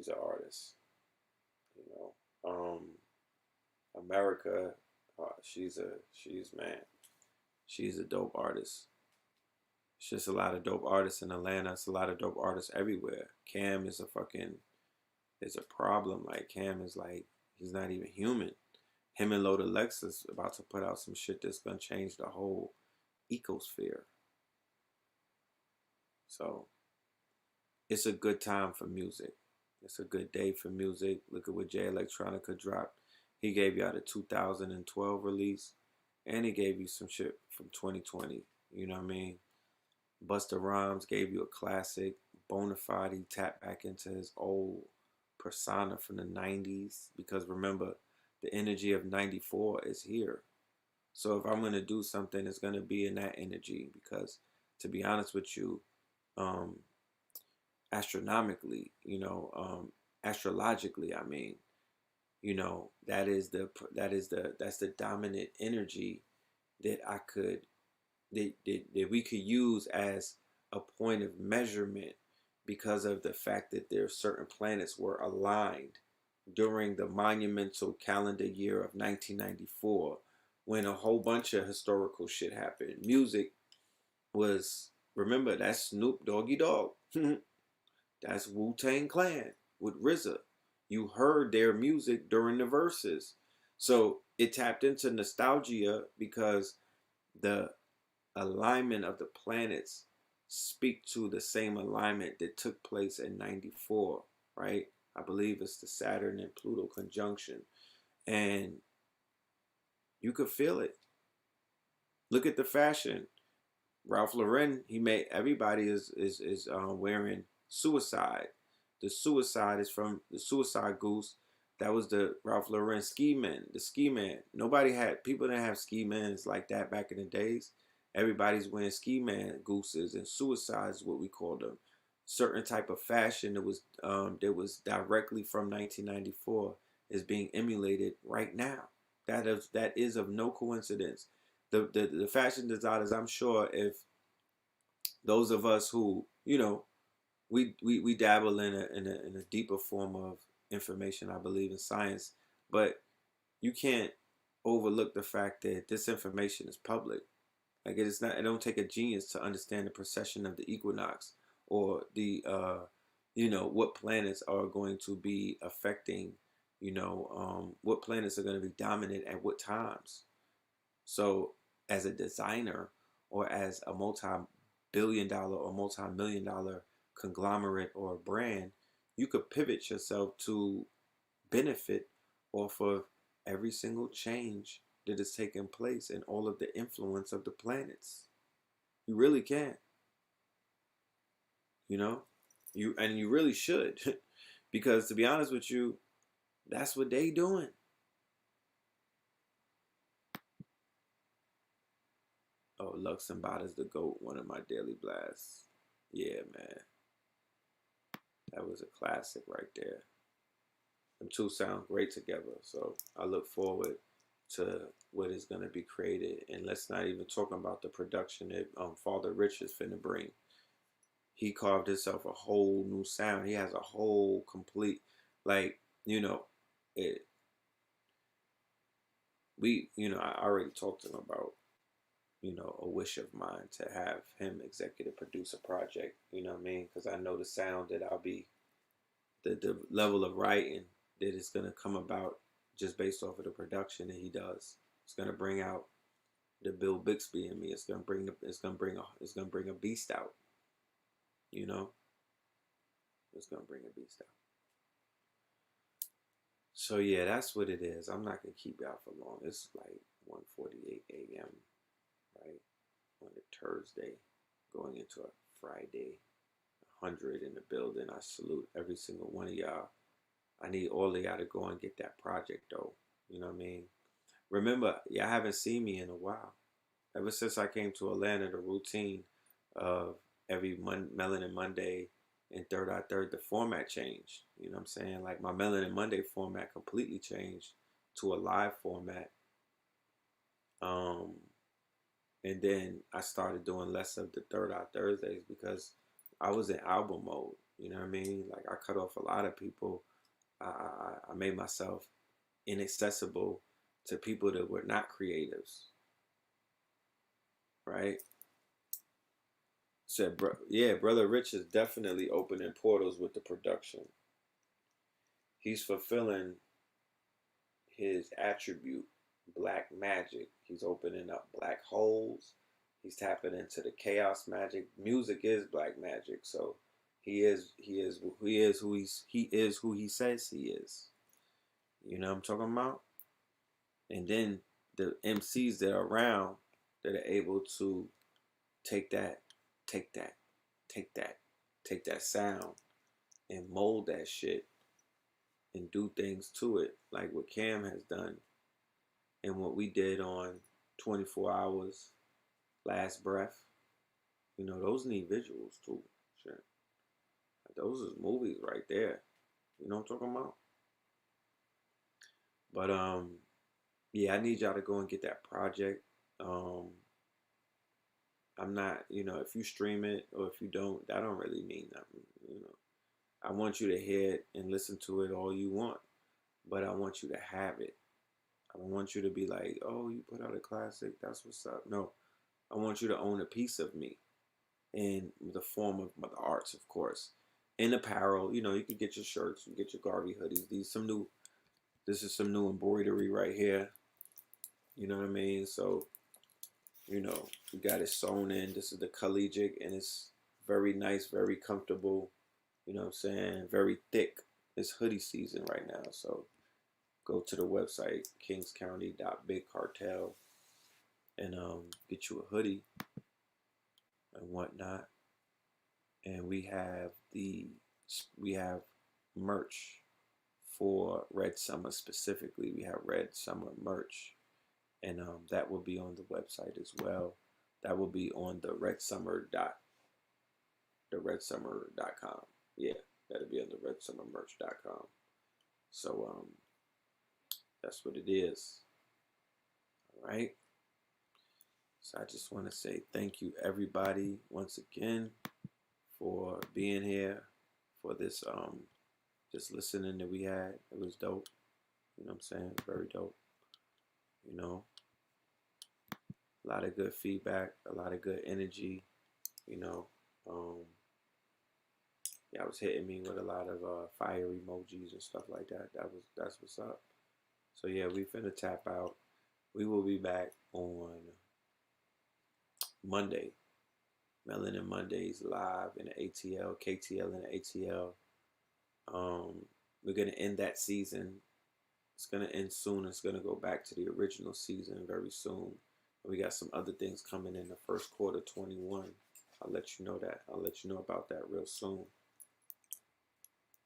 an artist, you know. America, she's a dope artist. It's just a lot of dope artists in Atlanta. It's a lot of dope artists everywhere. Cam is a problem. Like Cam is like, he's not even human. Him and Loda Lexus about to put out some shit that's gonna change the whole ecosphere. So it's a good time for music. It's a good day for music. Look at what Jay Electronica dropped. He gave y'all the 2012 release, and he gave you some shit from 2020. You know what I mean? Busta Rhymes gave you a classic. Bonafide, he tapped back into his old persona from the 90s. Because remember, the energy of 94 is here. So if I'm going to do something, it's going to be in that energy. Because to be honest with you, astronomically, you know, astrologically, I mean, you know, that's the dominant energy that that we could use as a point of measurement, because of the fact that there are certain planets were aligned during the monumental calendar year of 1994, when a whole bunch of historical shit happened. Music was, remember, that's Snoop Doggy Dogg. That's Wu-Tang Clan with RZA. You heard their music during the verses. So it tapped into nostalgia because the alignment of the planets speak to the same alignment that took place in 94, right? I believe it's the Saturn and Pluto conjunction. And you could feel it. Look at the fashion. Ralph Lauren, he made, everybody is wearing Suicide. The Suicide is from the Suicide Goose. That was the Ralph Lauren ski man, the ski man. People didn't have ski mans like that back in the days. Everybody's wearing ski man gooses, and Suicide is what we call them. Certain type of fashion that was directly from 1994 is being emulated right now. That is of no coincidence. The fashion designers, I'm sure, if those of us who, you know, we dabble in a deeper form of information, I believe in science, but you can't overlook the fact that this information is public. Like, it don't take a genius to understand the precession of the equinox, or the you know, what planets are going to be affecting, you know, what planets are going to be dominant at what times. So as a designer, or as a multi-billion-dollar or multi-million-dollar conglomerate or brand, you could pivot yourself to benefit off of every single change that is taking place and all of the influence of the planets. You really can. You know? You really should. Because to be honest with you, that's what they doing. Oh, Luxembourg is the GOAT, one of my daily blasts. Yeah, man. That was a classic right there. Them two sound great together. So I look forward to what is going to be created. And let's not even talk about the production that Father Rich is finna bring. He carved himself a whole new sound. He has a whole complete, like, you know, it. I already talked to him about, a wish of mine to have him executive produce a project. You know what I mean? Because I know the sound that I'll be, the level of writing that is gonna come about just based off of the production that he does. It's gonna bring out the Bill Bixby in me. It's gonna bring a beast out. You know, it's gonna bring a beast out. So yeah, that's what it is. I'm not gonna keep y'all for long. It's like 1:48 a.m. right on a Thursday, going into a Friday. 100 in the building. I salute every single one of y'all. I need all of y'all to go and get that project though. You know what I mean? Remember, y'all haven't seen me in a while. Ever since I came to Atlanta, the routine of every Melanin Monday and Third Eye Third, the format changed. You know what I'm saying? Like my Melanin Monday format completely changed to a live format. And then I started doing less of the Third Eye Thursdays because I was in album mode. You know what I mean? Like I cut off a lot of people. I made myself inaccessible to people that were not creatives. Right? Said, yeah, Brother Rich is definitely opening portals with the production. He's fulfilling his attribute, black magic. He's opening up black holes. He's tapping into the chaos magic. Music is black magic, so he is who he says he is. You know what I'm talking about? And then the MCs that are around that are able to take that sound and mold that shit and do things to it, like what Cam has done and what we did on 24 Hours, Last Breath. Those need visuals too. Shit. Those is movies right there. You know what I'm talking about? But yeah, I need y'all to go and get that project. I'm not, if you stream it or if you don't, that don't really mean nothing. I want you to hear it and listen to it all you want, but I want you to have it. I don't want you to be like, oh, you put out a classic, that's what's up. No, I want you to own a piece of me in the form of the arts, of course. In apparel, you can get your shirts, you get your Garvey hoodies. This is some new embroidery right here. You know what I mean? So, we got it sewn in. This is the collegiate, and it's very nice, very comfortable. You know what I'm saying? Very thick. It's hoodie season right now, so go to the website, kingscounty.bigcartel, and get you a hoodie and whatnot. And we have merch for Red Summer specifically. We have Red Summer merch, and that will be on the website as well. That will be on the redsummer.com. Yeah, that'll be on the redsummermerch.com. So that's what it is. All right. So I just want to say thank you everybody once again for being here for this listening that we had. It was dope. You know what I'm saying? Very dope. A lot of good feedback, a lot of good energy. Yeah, was hitting me with a lot of fire emojis and stuff like that. That's what's up. So yeah, we finna tap out. We will be back on Monday. Melanin Mondays live in the ATL, KTL in the ATL. We're gonna end that season. It's gonna end soon. It's gonna go back to the original season very soon. We got some other things coming in the first quarter 21. I'll let you know that. I'll let you know about that real soon.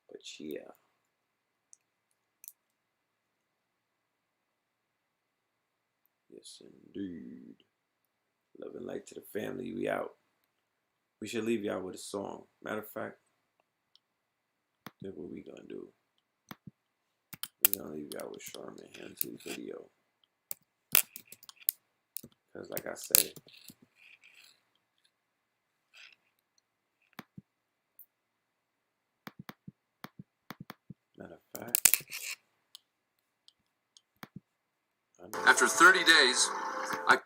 But yeah. Yes, indeed. Love and light to the family. We out. We should leave y'all with a song. Matter of fact, that's what we gonna do. We're gonna leave y'all with Sherman Hensley's video. Because like I say, matter of fact, after 30 days, I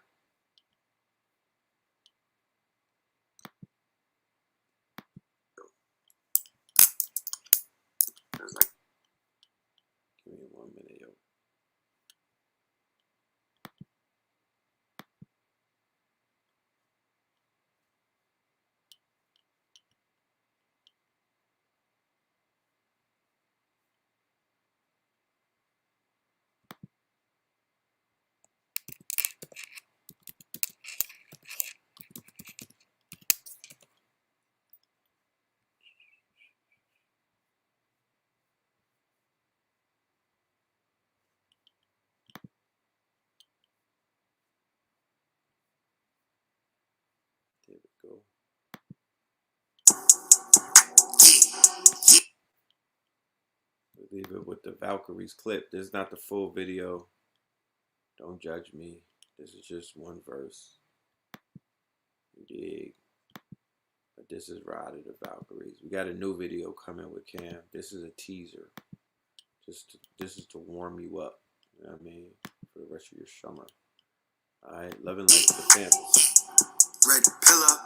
give me 1 minute, yo. There we go. We'll leave it with the Valkyries clip. This is not the full video. Don't judge me. This is just one verse. You dig? But this is Ride of the Valkyries. We got a new video coming with Cam. This is a teaser. This is to warm you up. You know what I mean? For the rest of your summer. Alright, love and light to the family. Red pillar.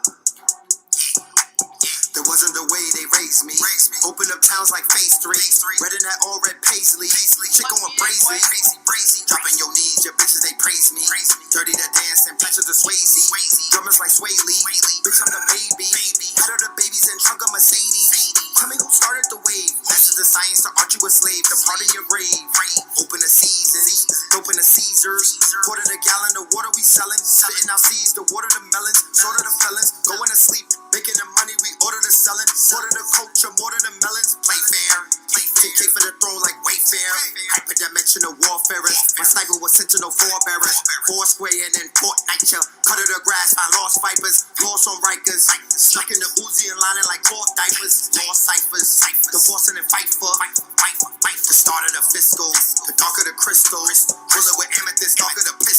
That wasn't the way they raised me. Open up towns like Phase 3. Red in that all red paisley. Chick on brazy. Dropping your knees, your bitches they praise me. Dirty to dance and pleasure to Swayze. Drummers like Sway Lee. Bitch I'm the baby. Head of the babies and trunk of Mercedes. Tell me who started the wave. Master the science to art you a slave. Depart in your grave. Open the seasons. Open the Caesars. Quarter the gallon of water we selling. Spitting out seeds. The water the melons. Sort of the felons. Going to sleep. Making the money we order the selling. Order the culture. More the melons. Play fair. TK for the throw like Wayfair. Hyperdimensional warfarers. My sniper was sentinel forebearers. Foursquare and then Fortnite. Cut of the grass. I lost vipers. Lost on Rikers. Stuck in the Uzi and lining like cloth diapers. Lost ciphers. The Boston and fight for. The start of the fiscal. The dark of the crystals. Bullet with amethyst. Dark of the pistol.